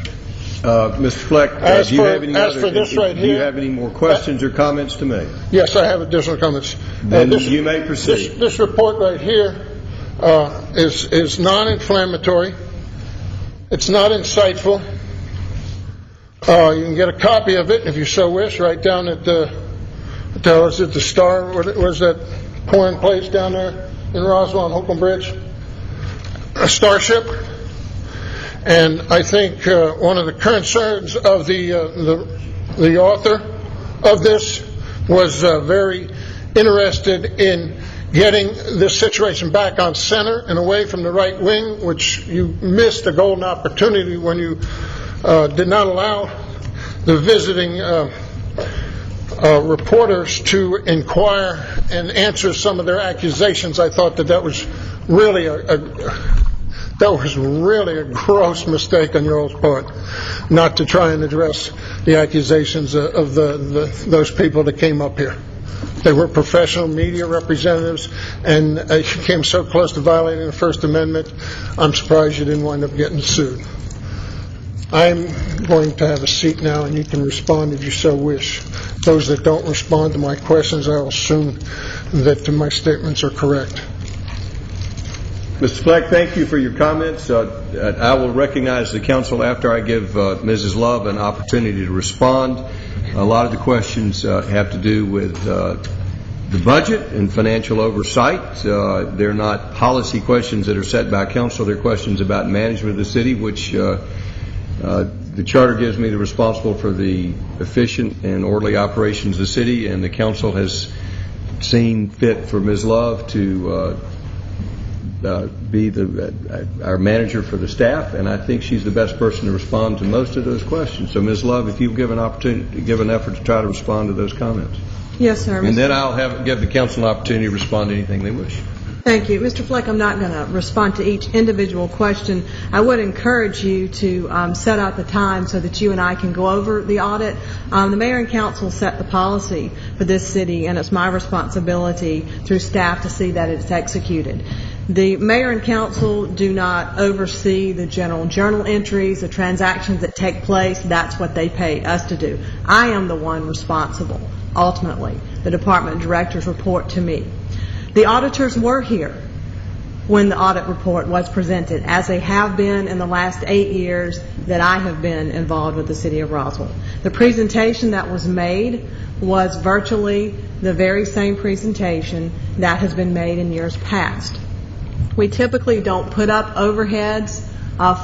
A: Mr. Fleck, do you have any more questions or comments to make?
L: Yes, I have additional comments.
A: Then you may proceed.
L: This report right here is non-inflammatory. It's not insightful. You can get a copy of it if you so wish, right down at the Star. Where's that pouring place down there in Roswell on Holcomb Bridge? A Starship. And I think one of the concerns of the author of this was very interested in getting this situation back on center and away from the right wing, which you missed a golden opportunity when you did not allow the visiting reporters to inquire and answer some of their accusations. I thought that was really a gross mistake on your own part, not to try and address the accusations of those people that came up here. They were professional media representatives, and you came so close to violating the First Amendment, I'm surprised you didn't wind up getting sued. I'm going to have a seat now, and you can respond if you so wish. Those that don't respond to my questions, I will assume that my statements are correct.
A: Mr. Fleck, thank you for your comments. I will recognize the council after I give Mrs. Love an opportunity to respond. A lot of the questions have to do with the budget and financial oversight. They're not policy questions that are set by council. They're questions about management of the city, which the charter gives me the responsible for the efficient and orderly operations of the city, and the council has seen fit for Ms. Love to be our manager for the staff, and I think she's the best person to respond to most of those questions. So, Ms. Love, if you'll give an opportunity, give an effort to try to respond to those comments.
F: Yes, sir.
A: And then I'll give the council an opportunity to respond to anything they wish.
F: Thank you. Mr. Fleck, I'm not going to respond to each individual question. I would encourage you to set out the time so that you and I can go over the audit. The mayor and council set the policy for this city, and it's my responsibility through staff to see that it's executed. The mayor and council do not oversee the general journal entries, the transactions that take place. That's what they pay us to do. I am the one responsible, ultimately. The department directors report to me. The auditors were here when the audit report was presented, as they have been in the last 8 years that I have been involved with the city of Roswell. The presentation that was made was virtually the very same presentation that has been made in years past. We typically don't put up overheads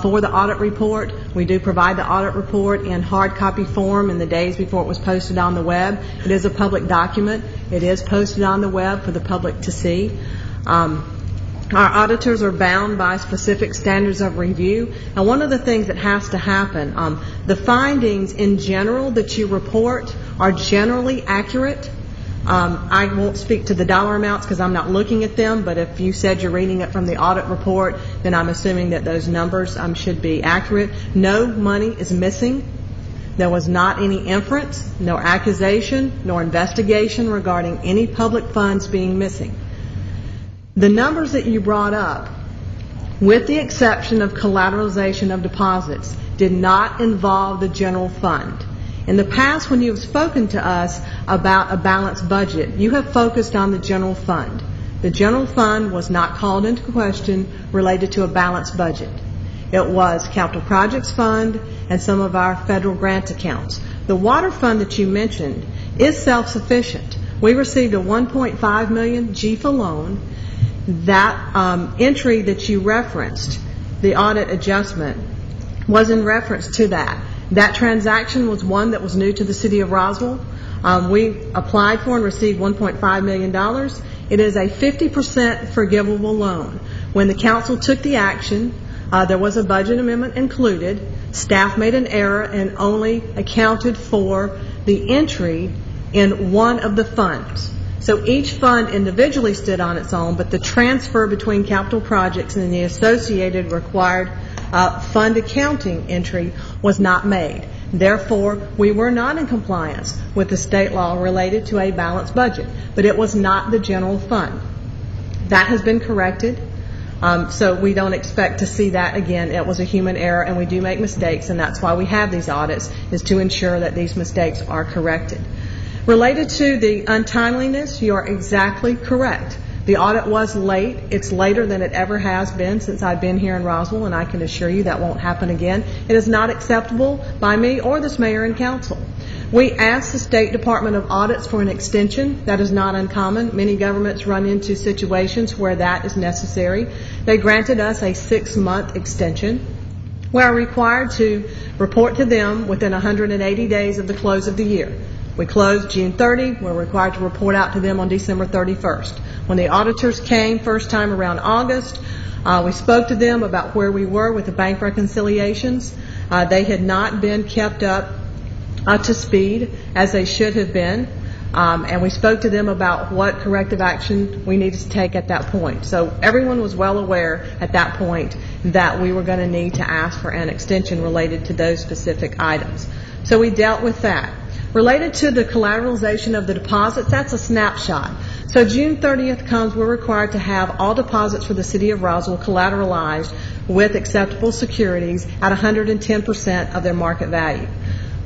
F: for the audit report. We do provide the audit report in hard copy form in the days before it was posted on the web. It is a public document. It is posted on the web for the public to see. Our auditors are bound by specific standards of review. And one of the things that has to happen, the findings in general that you report are generally accurate. I won't speak to the dollar amounts because I'm not looking at them, but if you said you're reading it from the audit report, then I'm assuming that those numbers should be accurate. No money is missing. There was not any inference, no accusation, nor investigation regarding any public funds being missing. The numbers that you brought up, with the exception of collateralization of deposits, did not involve the general fund. In the past, when you have spoken to us about a balanced budget, you have focused on the general fund. The general fund was not called into question related to a balanced budget. It was Capital Projects Fund and some of our federal grant accounts. The water fund that you mentioned is self-sufficient. We received a $1.5 million GFA loan. That entry that you referenced, the audit adjustment, was in reference to that. That transaction was one that was new to the city of Roswell. We applied for and received $1.5 million. It is a 50% forgivable loan. When the council took the action, there was a budget amendment included. Staff made an error and only accounted for the entry in one of the funds. So each fund individually stood on its own, but the transfer between capital projects and the associated required fund accounting entry was not made. Therefore, we were not in compliance with the state law related to a balanced budget, but it was not the general fund. That has been corrected, so we don't expect to see that again. It was a human error, and we do make mistakes, and that's why we have these audits, is to ensure that these mistakes are corrected. Related to the untimeliness, you are exactly correct. The audit was late. It's later than it ever has been since I've been here in Roswell, and I can assure you that won't happen again. It is not acceptable by me or this mayor and council. We asked the State Department of Audits for an extension. That is not uncommon. Many governments run into situations where that is necessary. They granted us a 6-month extension. We are required to report to them within 180 days of the close of the year. We closed June 30. We're required to report out to them on December 31st. When the auditors came first time around August, we spoke to them about where we were with the bank reconciliations. They had not been kept up to speed as they should have been, and we spoke to them about what corrective action we needed to take at that point. So everyone was well aware at that point that we were going to need to ask for an extension related to those specific items. So we dealt with that. Related to the collateralization of the deposits, that's a snapshot. So June 30th comes, we're required to have all deposits for the city of Roswell collateralized with acceptable securities at 110% of their market value.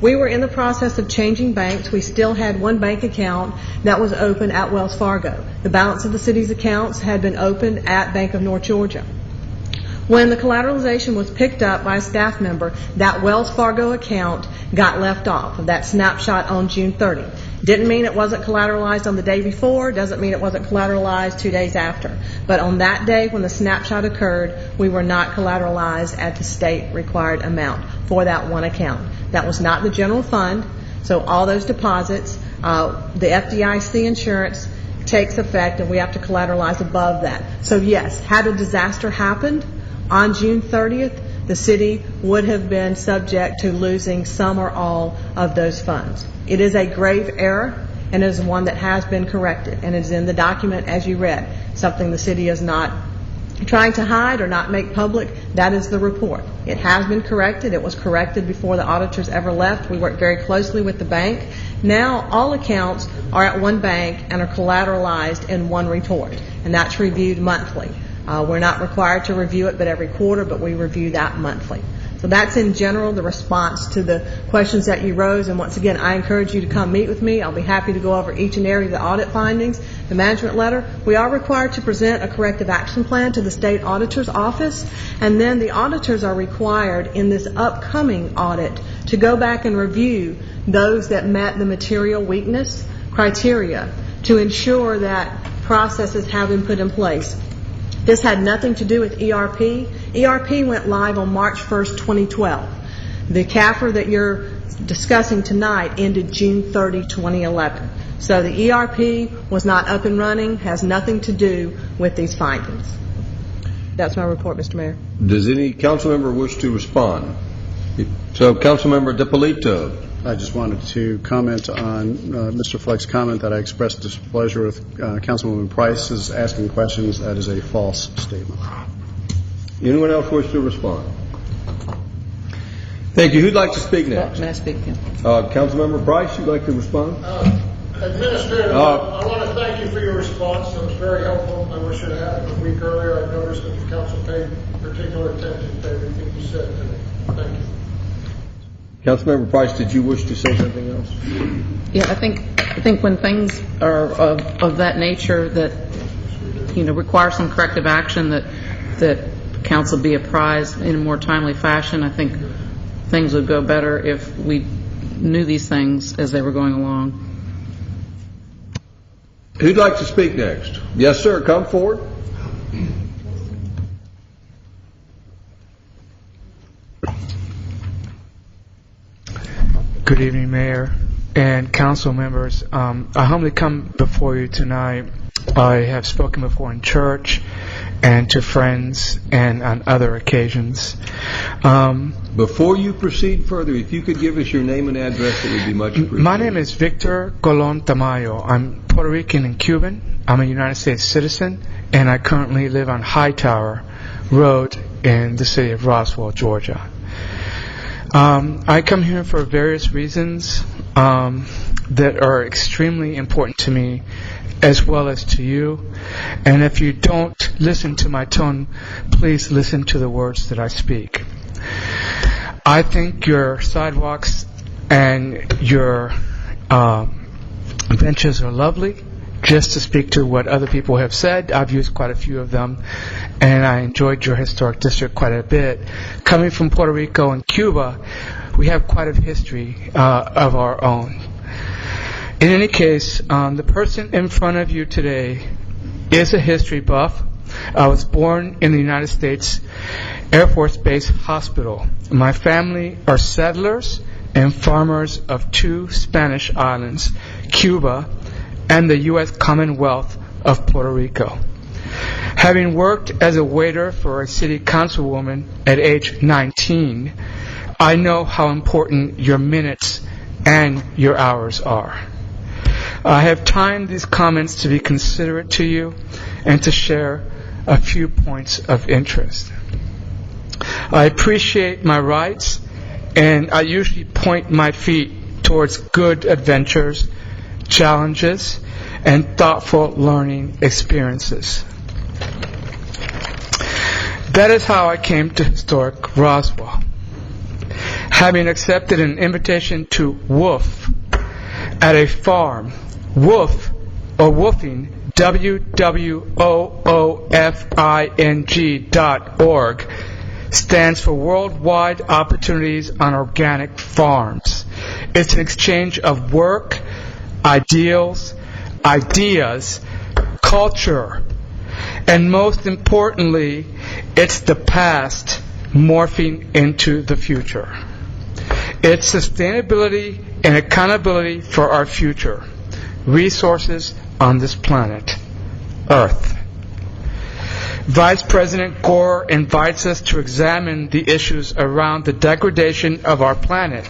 F: We were in the process of changing banks. We still had one bank account that was open at Wells Fargo. The balance of the city's accounts had been opened at Bank of North Georgia. When the collateralization was picked up by a staff member, that Wells Fargo account got left off of that snapshot on June 30. Didn't mean it wasn't collateralized on the day before, doesn't mean it wasn't collateralized 2 days after. But on that day when the snapshot occurred, we were not collateralized at the state required amount for that one account. That was not the general fund, so all those deposits, the FDIC insurance takes effect and we have to collateralize above that. So yes, had a disaster happened on June 30th, the city would have been subject to losing some or all of those funds. It is a grave error and it is one that has been corrected and is in the document as you read. Something the city is not trying to hide or not make public. That is the report. It has been corrected. It was corrected before the auditors ever left. We worked very closely with the bank. Now all accounts are at one bank and are collateralized in one report, and that's reviewed monthly. We're not required to review it but every quarter, but we review that monthly. So that's in general the response to the questions that you rose. And once again, I encourage you to come meet with me. I'll be happy to go over each and every of the audit findings, the management letter. We are required to present a corrective action plan to the state auditor's office. And then the auditors are required in this upcoming audit to go back and review those that met the material weakness criteria to ensure that processes have been put in place. This had nothing to do with ERP. ERP went live on March 1st, 2012. The CAFR that you're discussing tonight ended June 30, 2011. So the ERP was not up and running, has nothing to do with these findings. That's my report, Mr. Mayor.
A: Does any council member wish to respond? So, Councilmember DiPolito.
M: I just wanted to comment on Mr. Fleck's comment that I expressed displeasure with Councilwoman Price is asking questions. That is a false statement.
A: Anyone else wish to respond? Thank you. Who'd like to speak next?
E: May I speak again?
A: Councilmember Price, you'd like to respond?
L: Administrator, I want to thank you for your response. It was very helpful. I wish it had happened a week earlier. I noticed that the council paid particular attention to everything you said today. Thank you.
A: Councilmember Price, did you wish to say something else?
E: Yeah, I think when things are of that nature that require some corrective action, that council be apprised in a more timely fashion. I think things would go better if we knew these things as they were going along.
A: Who'd like to speak next? Yes, sir. Come forward.
N: Good evening, Mayor and council members. I humbly come before you tonight. I have spoken before in church and to friends and on other occasions.
A: Before you proceed further, if you could give us your name and address, it would be much appreciated.
N: My name is Victor Colon Tamayo. I'm Puerto Rican and Cuban. I'm a United States citizen, and I currently live on Hightower Road in the city of Roswell, Georgia. I come here for various reasons that are extremely important to me as well as to you. And if you don't listen to my tone, please listen to the words that I speak. I think your sidewalks and your benches are lovely. Just to speak to what other people have said, I've used quite a few of them, and I enjoyed your historic district quite a bit. Coming from Puerto Rico and Cuba, we have quite a history of our own. In any case, the person in front of you today is a history buff. I was born in the United States Air Force Base Hospital. My family are settlers and farmers of 2 Spanish islands, Cuba and the U.S. Commonwealth of Puerto Rico. Having worked as a waiter for a city councilwoman at age 19, I know how important your minutes and your hours are. I have timed these comments to be considerate to you and to share a few points of interest. I appreciate my rights, and I usually point my feet towards good adventures, challenges, and thoughtful learning experiences. That is how I came to historic Roswell. Having accepted an invitation to woof at a farm, woof or woofing, WWOOFING.org, stands for Worldwide Opportunities on Organic Farms. It's an exchange of work, ideals, ideas, culture, and most importantly, it's the past morphing into the future. It's sustainability and accountability for our future, resources on this planet, Earth. Vice President Gore invites us to examine the issues around the degradation of our planet.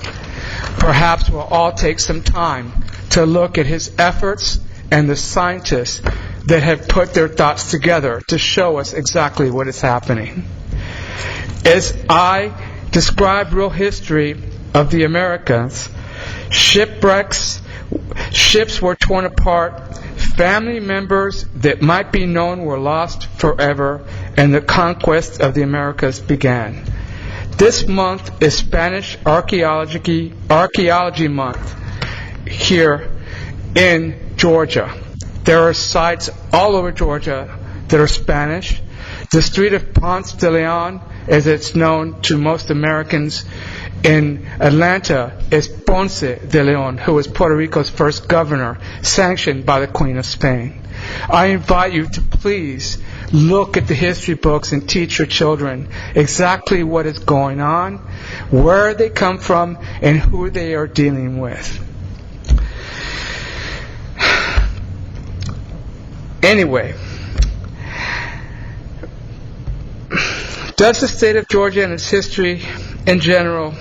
N: Perhaps we'll all take some time to look at his efforts and the scientists that have put their thoughts together to show us exactly what is happening. As I describe real history of the Americas, shipwrecks, ships were torn apart, family members that might be known were lost forever, and the conquest of the Americas began. This month is Spanish Archaeology Month here in Georgia. There are sites all over Georgia that are Spanish. The street of Ponce de Leon, as it's known to most Americans in Atlanta, is Ponce de Leon, who was Puerto Rico's first governor, sanctioned by the Queen of Spain. I invite you to please look at the history books and teach your children exactly what is going on, where they come from, and who they are dealing with. Anyway, does the state of Georgia and its history in general,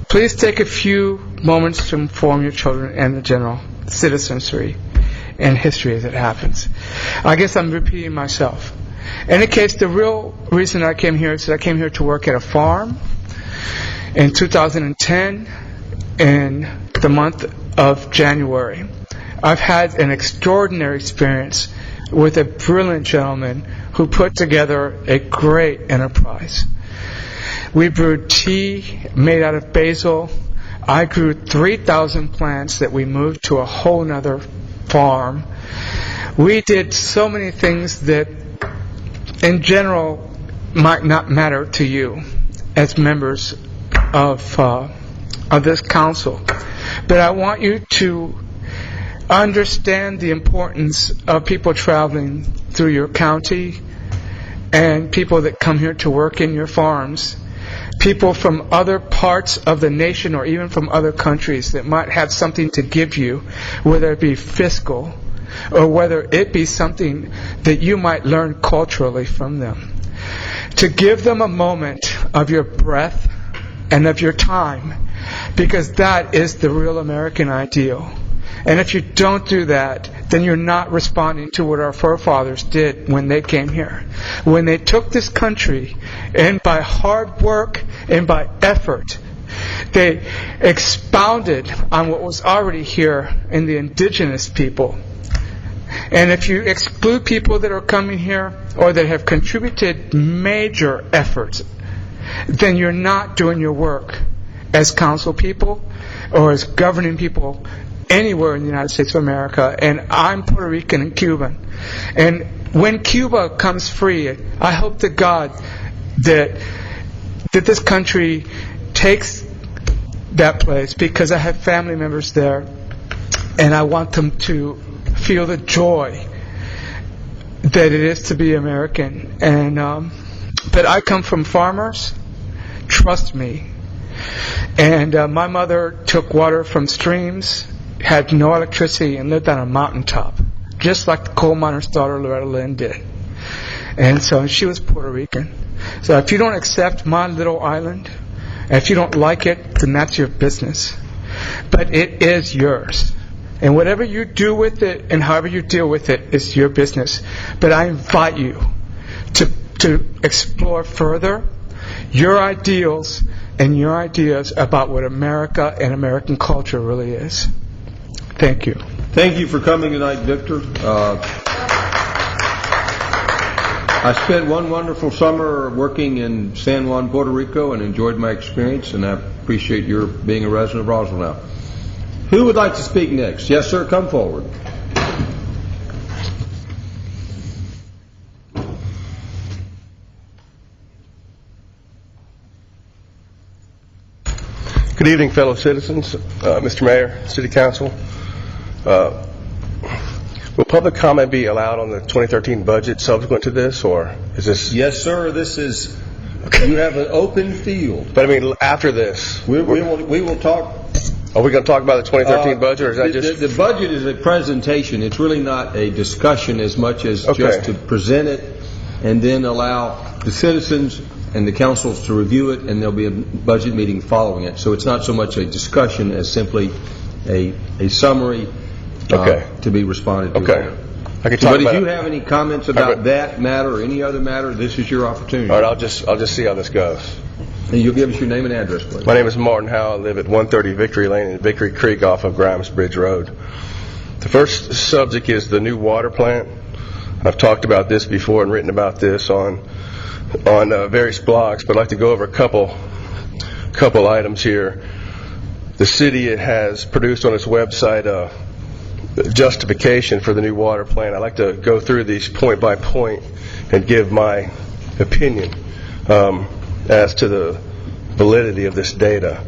N: please take a few moments to inform your children and the general citizenry and history as it happens. I guess I'm repeating myself. In any case, the real reason I came here is that I came here to work at a farm in 2010 in the month of January. I've had an extraordinary experience with a brilliant gentleman who put together a great enterprise. We brewed tea made out of basil. I grew 3,000 plants that we moved to a whole nother farm. We did so many things that in general might not matter to you as members of this council. But I want you to understand the importance of people traveling through your county and people that come here to work in your farms, people from other parts of the nation or even from other countries that might have something to give you, whether it be fiscal or whether it be something that you might learn culturally from them. To give them a moment of your breath and of your time, because that is the real American ideal. And if you don't do that, then you're not responding to what our forefathers did when they came here. When they took this country, and by hard work and by effort, They expounded on what was already here in the indigenous people. And if you exclude people that are coming here or that have contributed major efforts, then you're not doing your work as council people or as governing people anywhere in the United States of America. And I'm Puerto Rican and Cuban. And when Cuba comes free, I hope to God that this country takes that place, because I have family members there, and I want them to feel the joy that it is to be American. And but I come from farmers, trust me. And my mother took water from streams, had no electricity, and lived on a mountaintop, just like the coal miner's daughter Loretta Lynn did. And so she was Puerto Rican. So if you don't accept my little island, if you don't like it, then that's your business. But it is yours. And whatever you do with it and however you deal with it is your business. But I invite you to explore further your ideals and your ideas about what America and American culture really is. Thank you.
A: Thank you for coming tonight, Victor. I spent one wonderful summer working in San Juan, Puerto Rico, and enjoyed my experience, and I appreciate your being a resident of Roswell now. Who would like to speak next? Yes, sir, come forward.
O: Good evening, fellow citizens, Mr. Mayor, City Council. Will public comment be allowed on the 2013 budget subsequent to this, or is this?
A: Yes, sir. This is. You have an open field.
O: But I mean, after this,
A: we will talk.
O: Are we going to talk about the 2013 budget, or is that just?
A: The budget is a presentation. It's really not a discussion as much as just to present it, and then allow the citizens and the councils to review it, and there'll be a budget meeting following it. So it's not so much a discussion as simply a summary to be responded to.
O: Okay. I can talk
A: but
O: about
A: if you have any comments about that matter or any other matter, this is your opportunity.
O: All right, I'll just see how this goes.
A: And you'll give us your name and address, please.
O: My name is Martin Howe. I live at 130 Victory Lane in Victory Creek off of Grimes Bridge Road. The first subject is the new water plant. I've talked about this before and written about this on various blogs, but I'd like to go over a couple items here. The city has produced on its website a justification for the new water plant. I'd like to go through these point by point and give my opinion as to the validity of this data.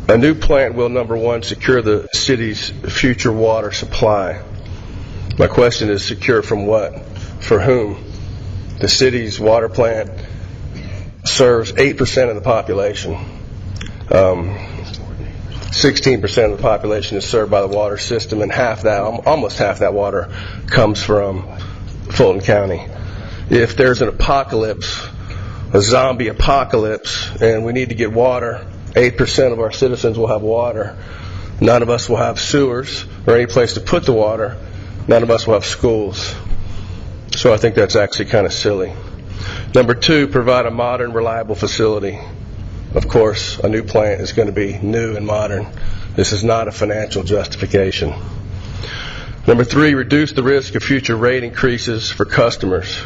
O: A new plant will, number one, secure the city's future water supply. My question is, secure from what? For whom? The city's water plant serves 8% of the population. 16% of the population is served by the water system, and almost half that water comes from Fulton County. If there's an apocalypse, a zombie apocalypse, and we need to get water, 8% of our citizens will have water. None of us will have sewers or any place to put the water. None of us will have schools. So I think that's actually kind of silly. Number two, provide a modern, reliable facility. Of course, a new plant is going to be new and modern. This is not a financial justification. Number three, reduce the risk of future rate increases for customers.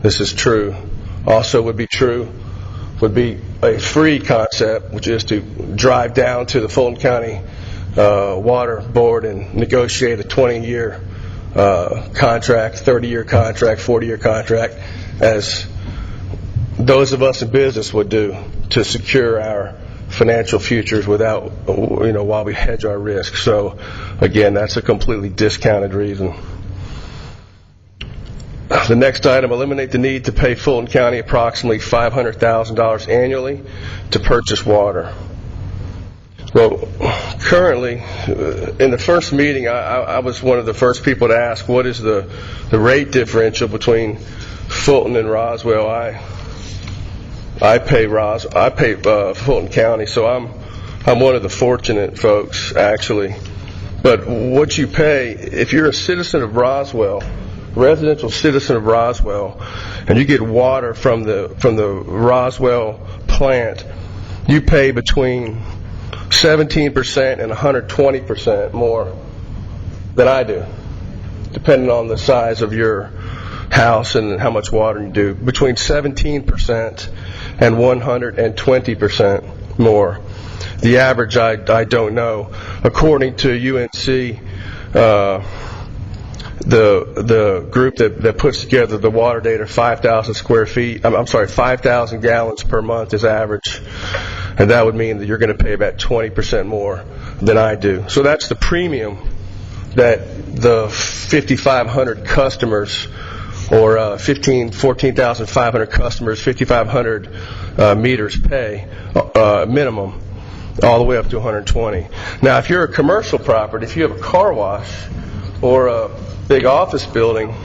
O: This is true. Also would be a free concept, which is to drive down to the Fulton County Water Board and negotiate a 20-year contract, 30-year contract, 40-year contract, as those of us in business would do to secure our financial futures without, while we hedge our risk. So, again, that's a completely discounted reason. The next item, eliminate the need to pay Fulton County approximately $500,000 annually to purchase water. Well, currently, in the first meeting, I was one of the first people to ask, what is the rate differential between Fulton and Roswell? I pay Fulton County, so I'm one of the fortunate folks, actually. But what you pay, if you're a citizen of Roswell, residential citizen of Roswell, and you get water from the Roswell plant, you pay between 17% and 120% more than I do, depending on the size of your house and how much water you do. Between 17% and 120% more. The average, I don't know. According to UNC, the group that puts together the water data, 5,000 square feet, 5,000 gallons per month is average. And that would mean that you're going to pay about 20% more than I do. So that's the premium that the 5,500 customers, or 14,500 customers, 5,500 meters pay minimum, all the way up to 120. Now, if you're a commercial property, if you have a car wash or a big office building,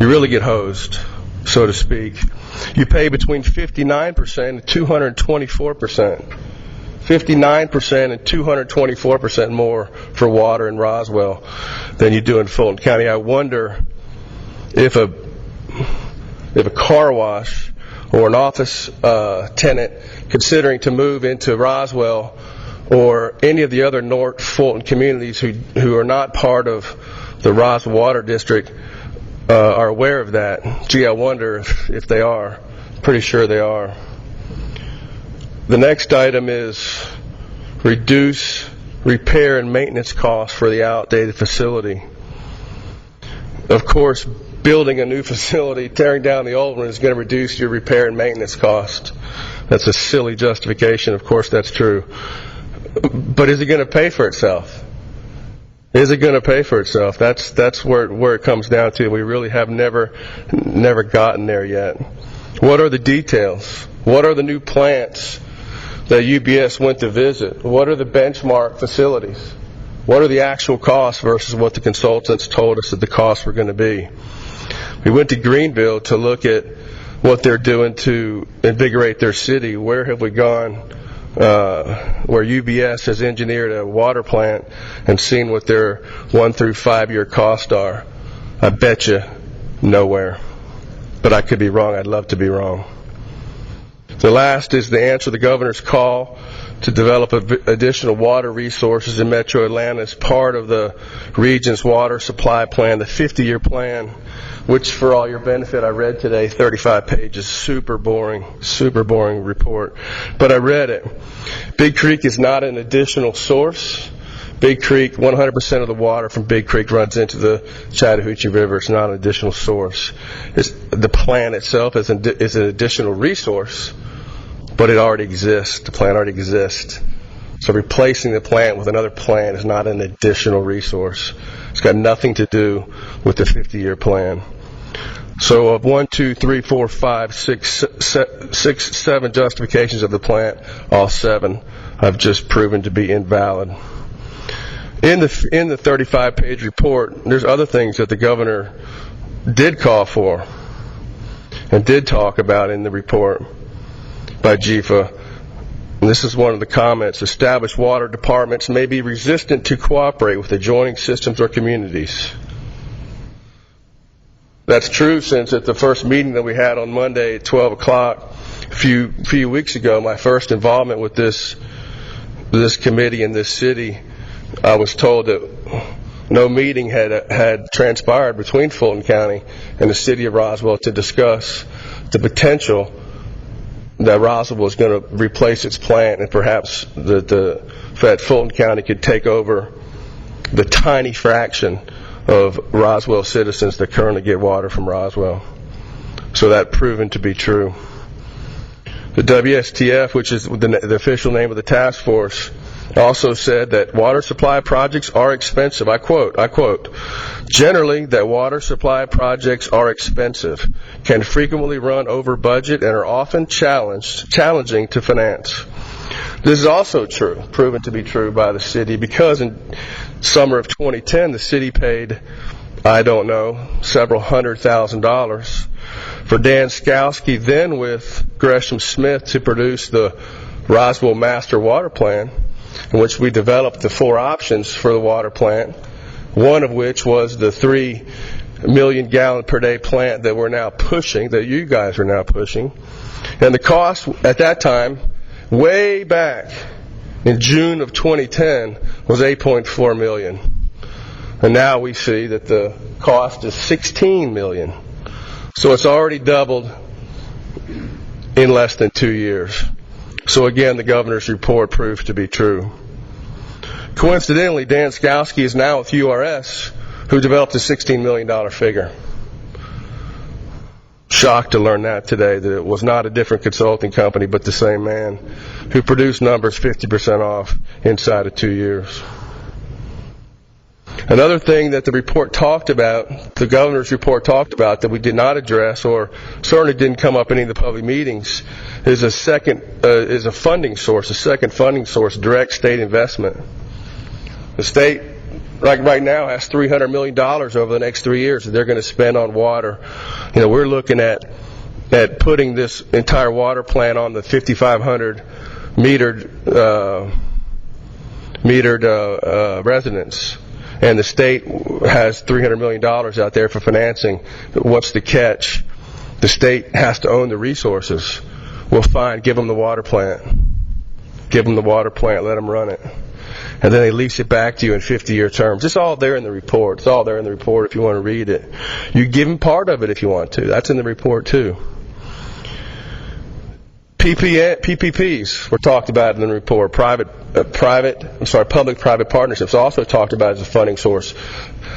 O: you really get hosed, so to speak. You pay between 59% and 224%. 59% and 224% more for water in Roswell than you do in Fulton County. I wonder if a car wash or an office tenant considering to move into Roswell or any of the other North Fulton communities who are not part of the Roswell Water District are aware of that. Gee, I wonder if they are. Pretty sure they are. The next item is reduce repair and maintenance costs for the outdated facility. Of course, building a new facility, tearing down the old one is going to reduce your repair and maintenance cost. That's a silly justification. Of course, that's true. But is it going to pay for itself? Is it going to pay for itself? That's where it comes down to. We really have never gotten there yet. What are the details? What are the new plants that UBS went to visit? What are the benchmark facilities? What are the actual costs versus what the consultants told us that the costs were going to be? We went to Greenville to look at what they're doing to invigorate their city. Where have we gone where UBS has engineered a water plant and seen what their 1 through 5 year costs are? I bet you nowhere. But I could be wrong. I'd love to be wrong. The last is to answer the governor's call to develop additional water resources in Metro Atlanta as part of the region's water supply plan, the 50-year plan, which, for all your benefit, I read today, 35 pages, super boring report. But I read it. Big Creek is not an additional source. Big Creek, 100% of the water from Big Creek runs into the Chattahoochee River. It's not an additional source. The plant itself is an additional resource, but it already exists. The plant already exists. So replacing the plant with another plant is not an additional resource. It's got nothing to do with the 50-year plan. So of 1, 2, 3, 4, 5, 6, 7 justifications of the plant, all 7 have just proven to be invalid. In the 35-page report, there's other things that the governor did call for and did talk about in the report by GFA. And this is one of the comments. Established water departments may be resistant to cooperate with adjoining systems or communities. That's true, since at the first meeting that we had on Monday at 12 o'clock a few weeks ago, my first involvement with this committee in this city, I was told that no meeting had transpired between Fulton County and the city of Roswell to discuss the potential that Roswell was going to replace its plant, and perhaps that Fulton County could take over the tiny fraction of Roswell citizens that currently get water from Roswell. So that proven to be true. The WSTF, which is the official name of the task force, also said that water supply projects are expensive. I quote, generally that water supply projects are expensive, can frequently run over budget, and are often challenging to finance. This is also true, proven to be true by the city, because in summer of 2010, the city paid, I don't know, several $100,000 for Dan Skowski, then with Gresham Smith, to produce the Roswell Master Water Plan, in which we developed the 4 options for the water plant, one of which was the 3 million gallon per day plant that we're now pushing, that you guys are now pushing. And the cost at that time, way back in June of 2010, was $8.4 million. And now we see that the cost is $16 million. So it's already doubled in less than 2 years. So again, the governor's report proves to be true. Coincidentally, Dan Skowski is now with URS, who developed a $16 million figure. Shocked to learn that today, that it was not a different consulting company, but the same man who produced numbers 50% off inside of 2 years. Another thing that the report talked about, the governor's report talked about, that we did not address, or certainly didn't come up in any of the public meetings, is a funding source, a second funding source, direct state investment. The state, right now, has $300 million over the next 3 years that they're going to spend on water. We're looking at putting this entire water plant on the 5,500 metered residents. And the state has $300 million out there for financing. But what's the catch? The state has to own the resources. Well, fine, give them the water plant. Give them the water plant, let them run it. And then they lease it back to you in 50-year terms. It's all there in the report. It's all there in the report if you want to read it. You give them part of it if you want to. That's in the report too. PPPs were talked about in the report. Public-private partnerships also talked about as a funding source.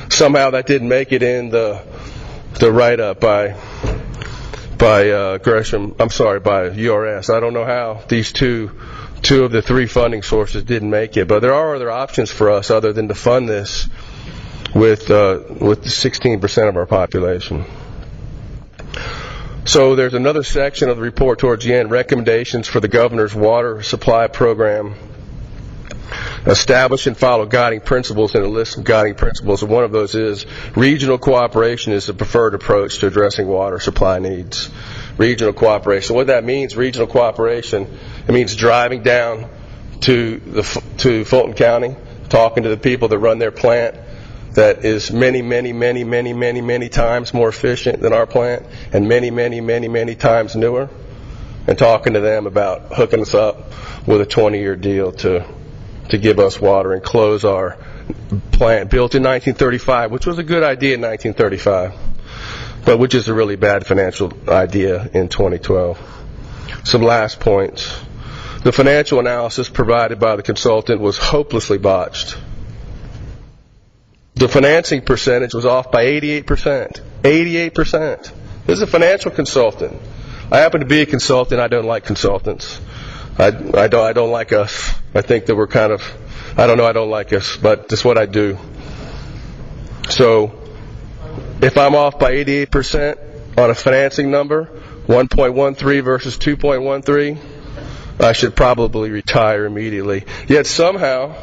O: Somehow that didn't make it in the write-up by URS. I don't know how these two of the three funding sources didn't make it, but there are other options for us other than to fund this with 16% of our population. So there's another section of the report towards the end, recommendations for the governor's water supply program. Establish and follow guiding principles, and a list of guiding principles. And one of those is regional cooperation is the preferred approach to addressing water supply needs. Regional cooperation. What that means, regional cooperation, it means driving down to Fulton County, talking to the people that run their plant, that is many times more efficient than our plant, and many times newer, and talking to them about hooking us up with a 20-year deal to give us water and close our plant built in 1935, which was a good idea in 1935, but which is a really bad financial idea in 2012. Some last points. The financial analysis provided by the consultant was hopelessly botched. The financing percentage was off by 88%. 88%. This is a financial consultant. I happen to be a consultant. I don't like consultants. I don't like us. I think that we're kind of, I don't like us, but that's what I do. So if I'm off by 88% on a financing number, 1.13 versus 2.13, I should probably retire immediately. Yet somehow,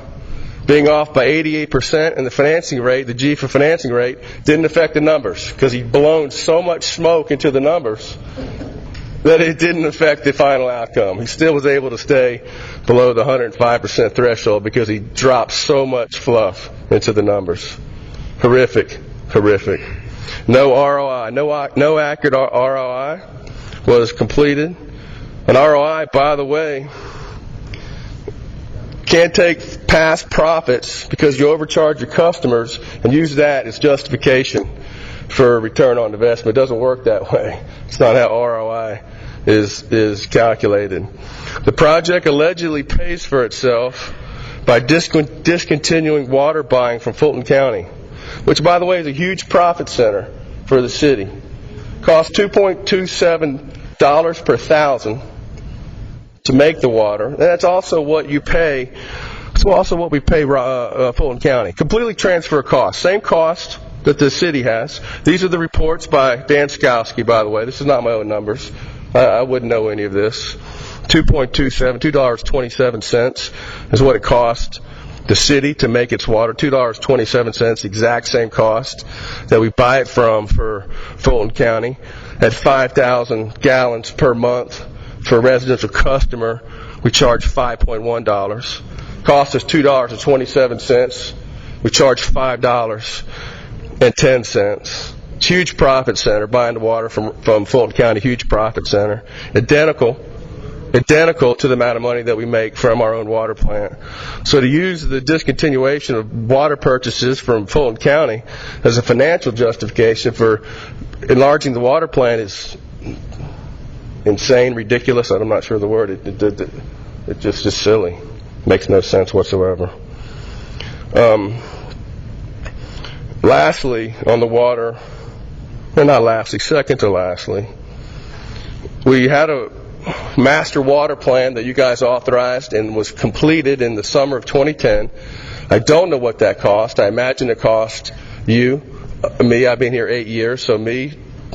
O: being off by 88% in the financing rate, the G for financing rate, didn't affect the numbers because he'd blown so much smoke into the numbers that it didn't affect the final outcome. He still was able to stay below the 105% threshold because he dropped so much fluff into the numbers. Horrific. No ROI, no accurate ROI was completed. An ROI, by the way, can't take past profits because you overcharge your customers and use that as justification for return on investment. It doesn't work that way. It's not how ROI is calculated. The project allegedly pays for itself by discontinuing water buying from Fulton County, which, by the way, is a huge profit center for the city. Costs $2.27 per thousand to make the water. And that's also what you pay. It's also what we pay Fulton County. Completely transfer cost. Same cost that the city has. These are the reports by Dan Skowski, by the way. This is not my own numbers. I wouldn't know any of this. $2.27 is what it cost the city to make its water. $2.27, exact same cost that we buy it from for Fulton County at 5,000 gallons per month. For a residential customer, we charge $5.1. Cost us $2.27. We charge $5.10. huge profit center, buying the water from Fulton County, huge profit center, identical to the amount of money that we make from our own water plant. So to use the discontinuation of water purchases from Fulton County as a financial justification for enlarging the water plant is insane, ridiculous. I'm not sure of the word. It just is silly. Makes no sense whatsoever. Lastly, on the water, or not lastly, second to lastly, we had a master water plan that you guys authorized and was completed in the summer of 2010. I don't know what that cost. I imagine it cost me, I've been here 8 years, so me,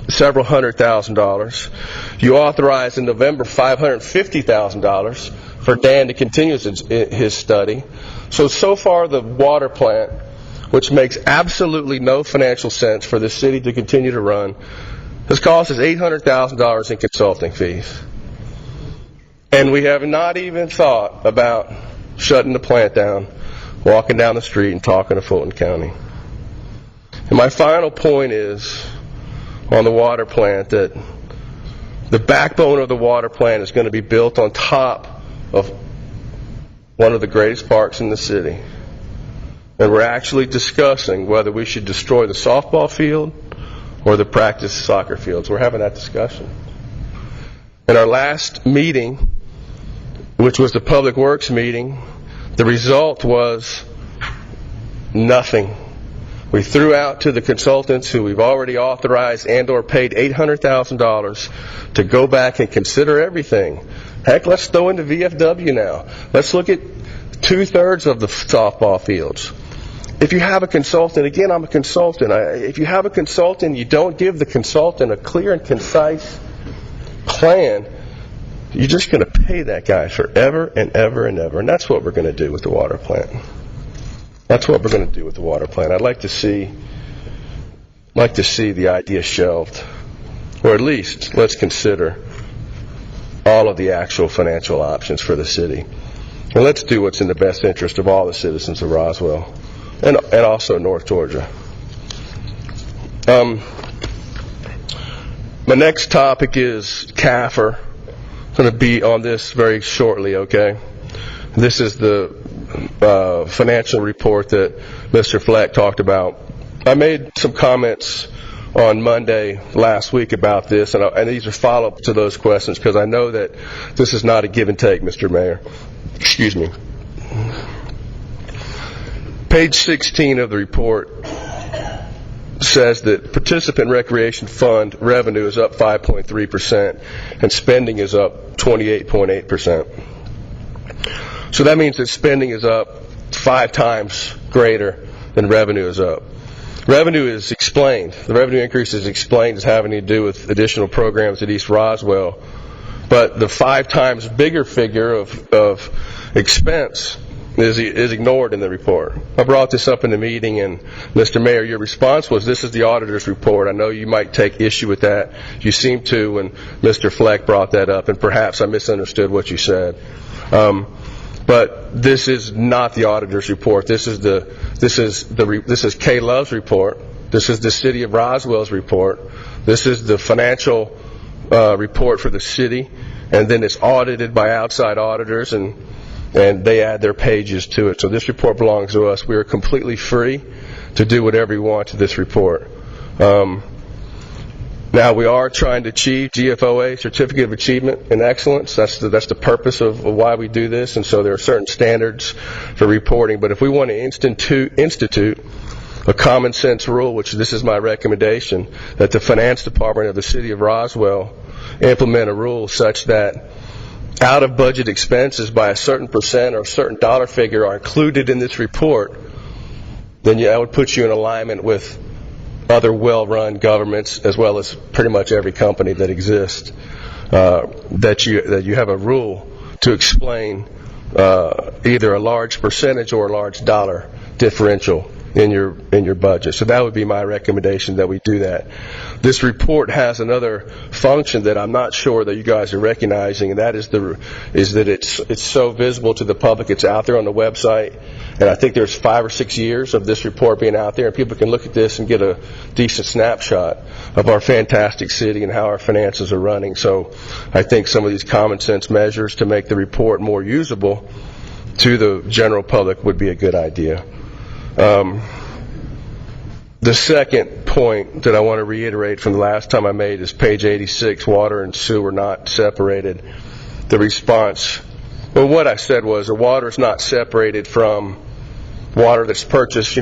O: several $100,000. You authorized in November $550,000 for Dan to continue his study. So far the water plant, which makes absolutely no financial sense for the city to continue to run, has cost us $800,000 in consulting fees. And we have not even thought about shutting the plant down, walking down the street and talking to Fulton County. And my final point is on the water plant that the backbone of the water plant is going to be built on top of one of the greatest parks in the city. And we're actually discussing whether we should destroy the softball field or the practice soccer fields. We're having that discussion. In our last meeting, which was the Public Works meeting, the result was nothing. We threw out to the consultants who we've already authorized and or paid $800,000 to go back and consider everything. Heck, let's throw in the VFW now. Let's look at 2/3 of the softball fields. If you have a consultant, again, I'm a consultant. If you have a consultant, you don't give the consultant a clear and concise plan, you're just going to pay that guy forever and ever and ever. And that's what we're going to do with the water plant. That's what we're going to do with the water plant. I'd like to see the idea shelved, or at least let's consider all of the actual financial options for the city. And let's do what's in the best interest of all the citizens of Roswell and also North Georgia. My next topic is CAFR. I'm going to be on this very shortly, okay? This is the financial report that Mr. Fleck talked about. I made some comments on Monday last week about this, and these are follow-up to those questions because I know that this is not a give and take, Mr. Mayor. Excuse me. Page 16 of the report says that participant recreation fund revenue is up 5.3% and spending is up 28.8%. So that means that spending is up 5 times greater than revenue is up. Revenue is explained. The revenue increase is explained as having to do with additional programs at East Roswell. But the 5 times bigger figure of expense is ignored in the report. I brought this up in the meeting, and Mr. Mayor, your response was, this is the auditor's report. I know you might take issue with that. You seem to when Mr. Fleck brought that up, and perhaps I misunderstood what you said. But this is not the auditor's report. This is Kay Love's report. This is the City of Roswell's report. This is the financial report for the city, and then it's audited by outside auditors, and they add their pages to it. So this report belongs to us. We are completely free to do whatever we want to this report. Now, we are trying to achieve GFOA, Certificate of Achievement in Excellence. That's the purpose of why we do this, and so there are certain standards for reporting. But if we want to institute a common sense rule, which this is my recommendation, that the Finance Department of the City of Roswell implement a rule such that out-of-budget expenses by a certain percent or a certain dollar figure are included in this report, then that would put you in alignment with other well-run governments, as well as pretty much every company that exists, that you have a rule to explain either a large percentage or a large dollar differential in your budget. So that would be my recommendation, that we do that. this report has another function that I'm not sure that you guys are recognizing, and that is that it's so visible to the public. It's out there on the website, and I think there's 5 or 6 years of this report being out there, and people can look at this and get a decent snapshot of our fantastic city and how our finances are running. So I think some of these common sense measures to make the report more usable to the general public would be a good idea. The second point that I want to reiterate from the last time I made is page 86, water and sewer not separated. The response, well, what I said was the water is not separated from water that's purchased.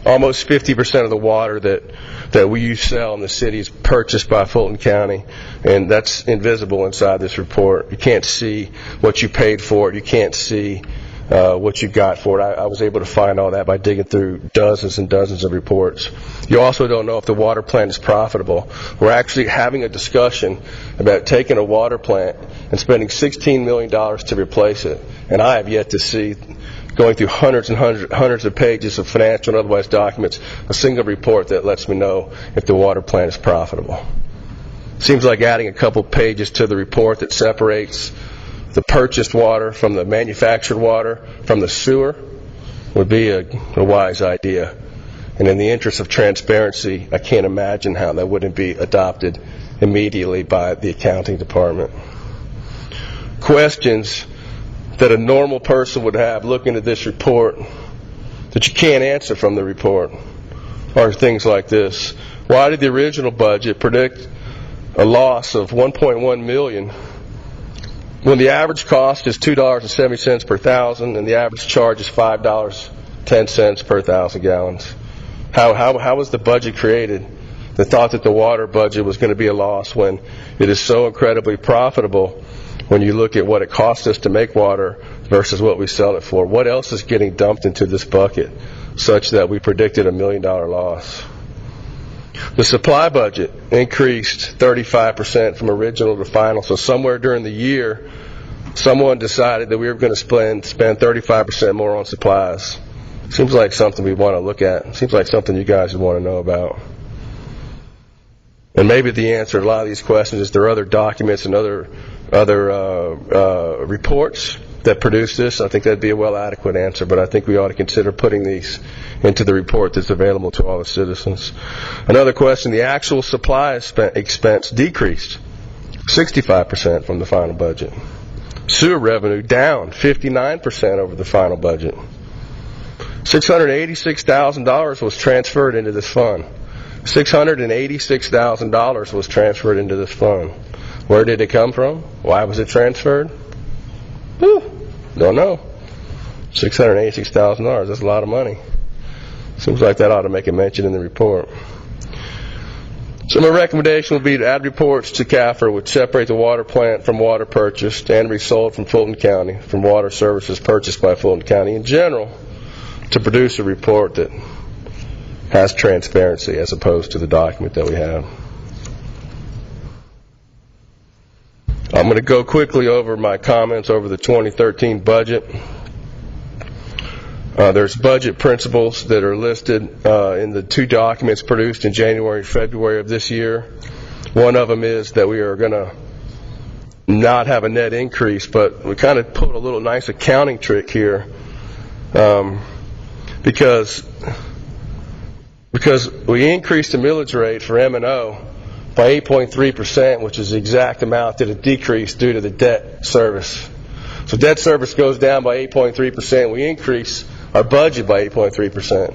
O: Almost 50% of the water that we sell in the city is purchased by Fulton County, and that's invisible inside this report. You can't see what you paid for it. You can't see what you got for it. I was able to find all that by digging through dozens and dozens of reports. You also don't know if the water plant is profitable. We're actually having a discussion about taking a water plant and spending $16 million to replace it, and I have yet to see, going through hundreds and hundreds of pages of financial and otherwise documents, a single report that lets me know if the water plant is profitable. Seems like adding a couple pages to the report that separates the purchased water from the manufactured water from the sewer would be a wise idea. And in the interest of transparency, I can't imagine how that wouldn't be adopted immediately by the accounting department. Questions that a normal person would have looking at this report that you can't answer from the report are things like this. Why did the original budget predict a loss of $1.1 million when the average cost is $2.70 per thousand and the average charge is $5.10 per thousand gallons? How was the budget created that thought that the water budget was going to be a loss when it is so incredibly profitable when you look at what it costs us to make water versus what we sell it for? What else is getting dumped into this bucket such that we predicted $1 million loss? The supply budget increased 35% from original to final, so somewhere during the year, someone decided that we were going to spend 35% more on supplies. Seems like something we want to look at. Seems like something you guys would want to know about. And maybe the answer to a lot of these questions is there are other documents and other reports that produce this. I think that'd be a well adequate answer, but I think we ought to consider putting these into the report that's available to all the citizens. Another question, the actual supply expense decreased 65% from the final budget. Sewer revenue down 59% over the final budget. $686,000 was transferred into this fund. $686,000 was transferred into this fund. Where did it come from? Why was it transferred? Don't know. $686,000, that's a lot of money. Seems like that ought to make a mention in the report. So my recommendation would be to add reports to CAFR which separate the water plant from water purchased and resold from Fulton County, from water services purchased by Fulton County in general, to produce a report that has transparency as opposed to the document that we have. I'm going to go quickly over my comments over the 2013 budget. There's budget principles that are listed in the two documents produced in January and February of this year. One of them is that we are going to not have a net increase, but we kind of put a little nice accounting trick here because we increased the millage rate for M&O by 8.3%, which is the exact amount that it decreased due to the debt service. So debt service goes down by 8.3%. We increase our budget by 8.3%.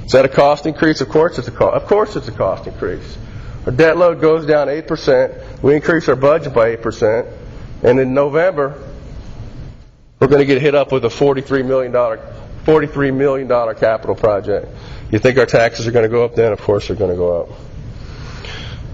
O: Is that a cost increase? Of course it's a cost. Of course it's a cost increase. Our debt load goes down 8%. We increase our budget by 8%. And in November, we're going to get hit up with a $43 million capital project. You think our taxes are going to go up then? Of course they're going to go up.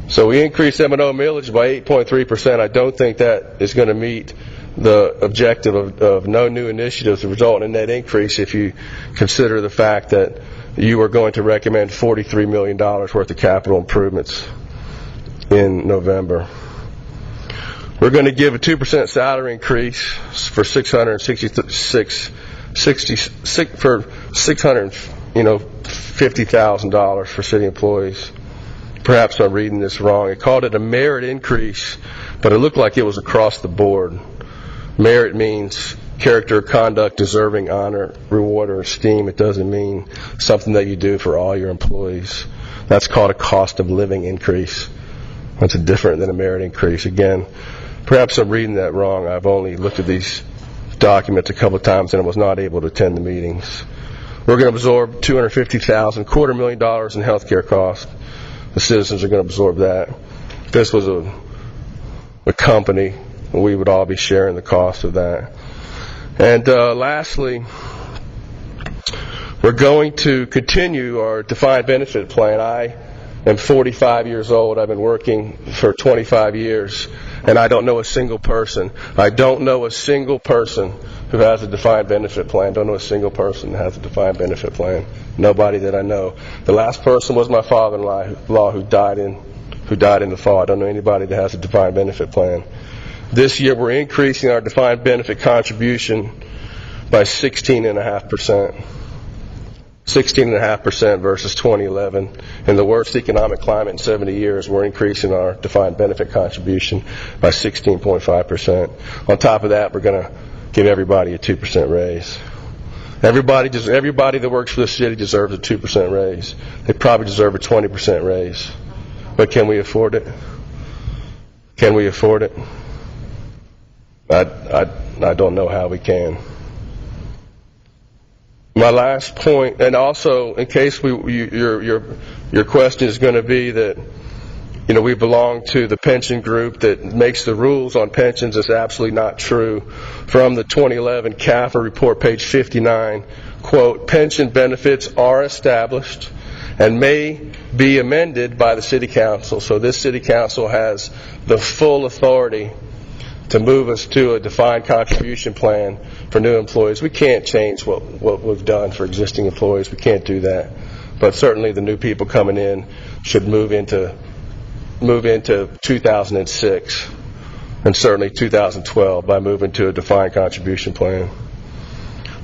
O: So we increased M&O millage by 8.3%. I don't think that is going to meet the objective of no new initiatives result in a net increase if you consider the fact that you are going to recommend $43 million worth of capital improvements in November. We're going to give a 2% salary increase for $650,000 for city employees. perhaps I'm reading this wrong. It called it a merit increase, but it looked like it was across the board. Merit means character or conduct deserving honor, reward, or esteem. It doesn't mean something that you do for all your employees. That's called a cost of living increase. That's different than a merit increase. Again, perhaps I'm reading that wrong. I've only looked at these documents a couple of times and I was not able to attend the meetings. We're going to absorb $250,000, $250,000 in health care costs. The citizens are going to absorb that. If this was a company, we would all be sharing the cost of that. And lastly, we're going to continue our defined benefit plan. I am 45 years old. I've been working for 25 years, and I don't know a single person. I don't know a single person who has a defined benefit plan. Don't know a single person who has a defined benefit plan. Nobody that I know. The last person was my father-in-law who died in the fall. I don't know anybody that has a defined benefit plan. This year we're increasing our defined benefit contribution by 16.5%. 16.5% versus 2011. In the worst economic climate in 70 years, we're increasing our defined benefit contribution by 16.5%. On top of that, we're going to give everybody a 2% raise. Everybody that works for the city deserves a 2% raise. They probably deserve a 20% raise. But can we afford it? Can we afford it? I don't know how we can. My last point, and also in case your question is going to be that, we belong to the pension group that makes the rules on pensions, is absolutely not true. From the 2011 CAFR report, page 59, quote, pension benefits are established and may be amended by the City Council. So this City Council has the full authority to move us to a defined contribution plan for new employees. We can't change what we've done for existing employees. We can't do that. But certainly the new people coming in should move into 2006 and certainly 2012 by moving to a defined contribution plan.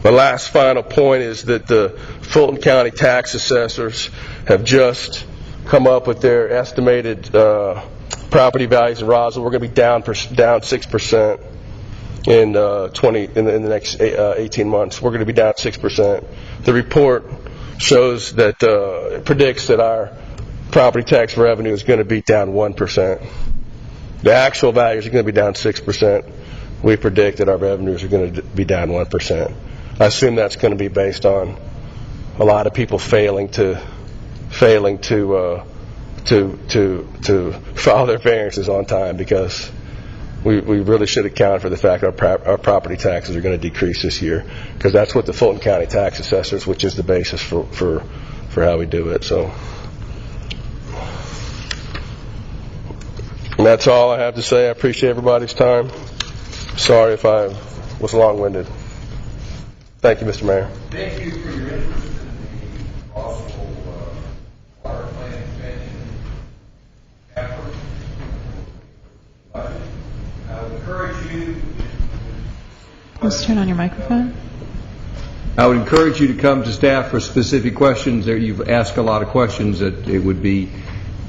O: The last final point is that the Fulton County tax assessors have just come up with their estimated property values in Roswell. We're going to be down 6% in the next 18 months. We're going to be down 6%. The report shows that predicts that our property tax revenue is going to be down 1%. The actual values are going to be down 6%. We predict that our revenues are going to be down 1%. I assume that's going to be based on a lot of people failing to file their variances on time, because we really should account for the fact that our property taxes are going to decrease this year, because that's what the Fulton County tax assessors, which is the basis for how we do it. So, and that's all I have to say. I appreciate everybody's time. Sorry if I was long-winded. Thank you, Mr. Mayor.
A: Thank you for your interest in the Roswell water plant expansion effort. I would encourage you.
E: Let's turn on your microphone.
A: I would encourage you to come to staff for specific questions. There, you've asked a lot of questions that it would be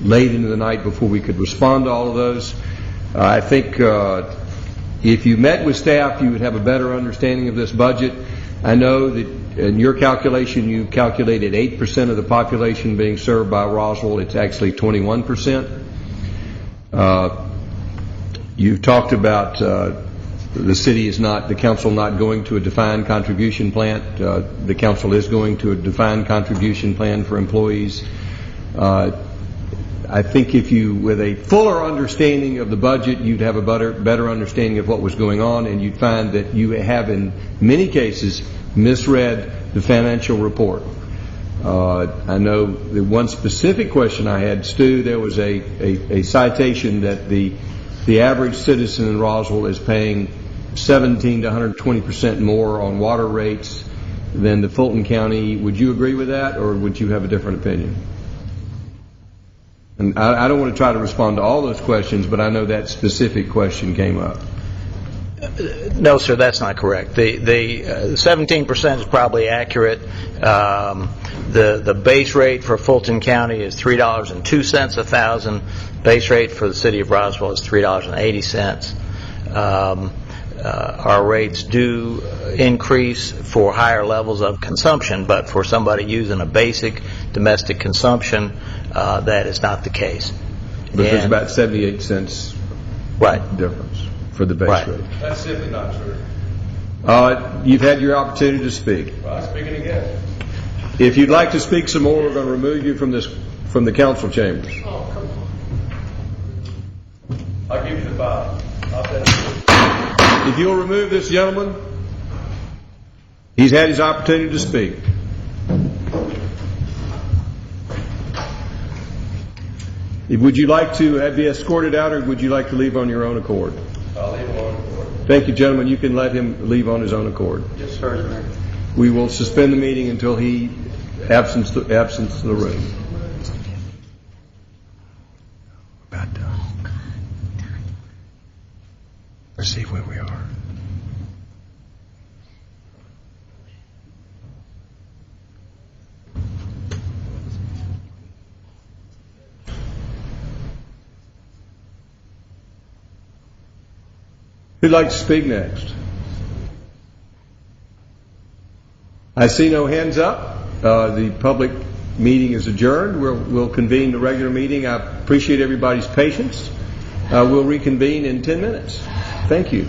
A: late into the night before we could respond to all of those. I think if you met with staff, you would have a better understanding of this budget. I know that in your calculation, you calculated 8% of the population being served by Roswell. It's actually 21%. You've talked about the council not going to a defined contribution plan. The council is going to a defined contribution plan for employees. I think if you, with a fuller understanding of the budget, you'd have a better understanding of what was going on, and you'd find that you have, in many cases, misread the financial report. I know the one specific question I had, Stu, there was a citation that the average citizen in Roswell is paying 17 to 120% more on water rates than the Fulton County. Would you agree with that, or would you have a different opinion? And I don't want to try to respond to all those questions, but I know that specific question came up.
P: No, sir, that's not correct. The 17% is probably accurate. The base rate for Fulton County is $3.02 a thousand. Base rate for the city of Roswell is $3.80. Our rates do increase for higher levels of consumption, but for somebody using a basic domestic consumption, that is not the case.
A: But there's about 78 cents difference for the base rate.
O: That's simply not true.
A: You've had your opportunity to speak.
O: Well, I'm speaking again.
A: If you'd like to speak some more, we're going to remove you from the council chambers.
O: Oh, come on. I'll give you the file. I'll send it to you.
A: If you'll remove this gentleman, he's had his opportunity to speak. Would you like to be escorted out, or would you like to leave on your own accord?
O: I'll leave him on board.
A: Thank you, gentlemen. You can let him leave on his own accord.
O: Yes, sir.
A: We will suspend the meeting until he absence the room.
J: About done. Let's see where we are.
A: Who'd like to speak next? I see no hands up. The public meeting is adjourned. We'll convene the regular meeting. I appreciate everybody's patience. We'll reconvene in 10 minutes. Thank you.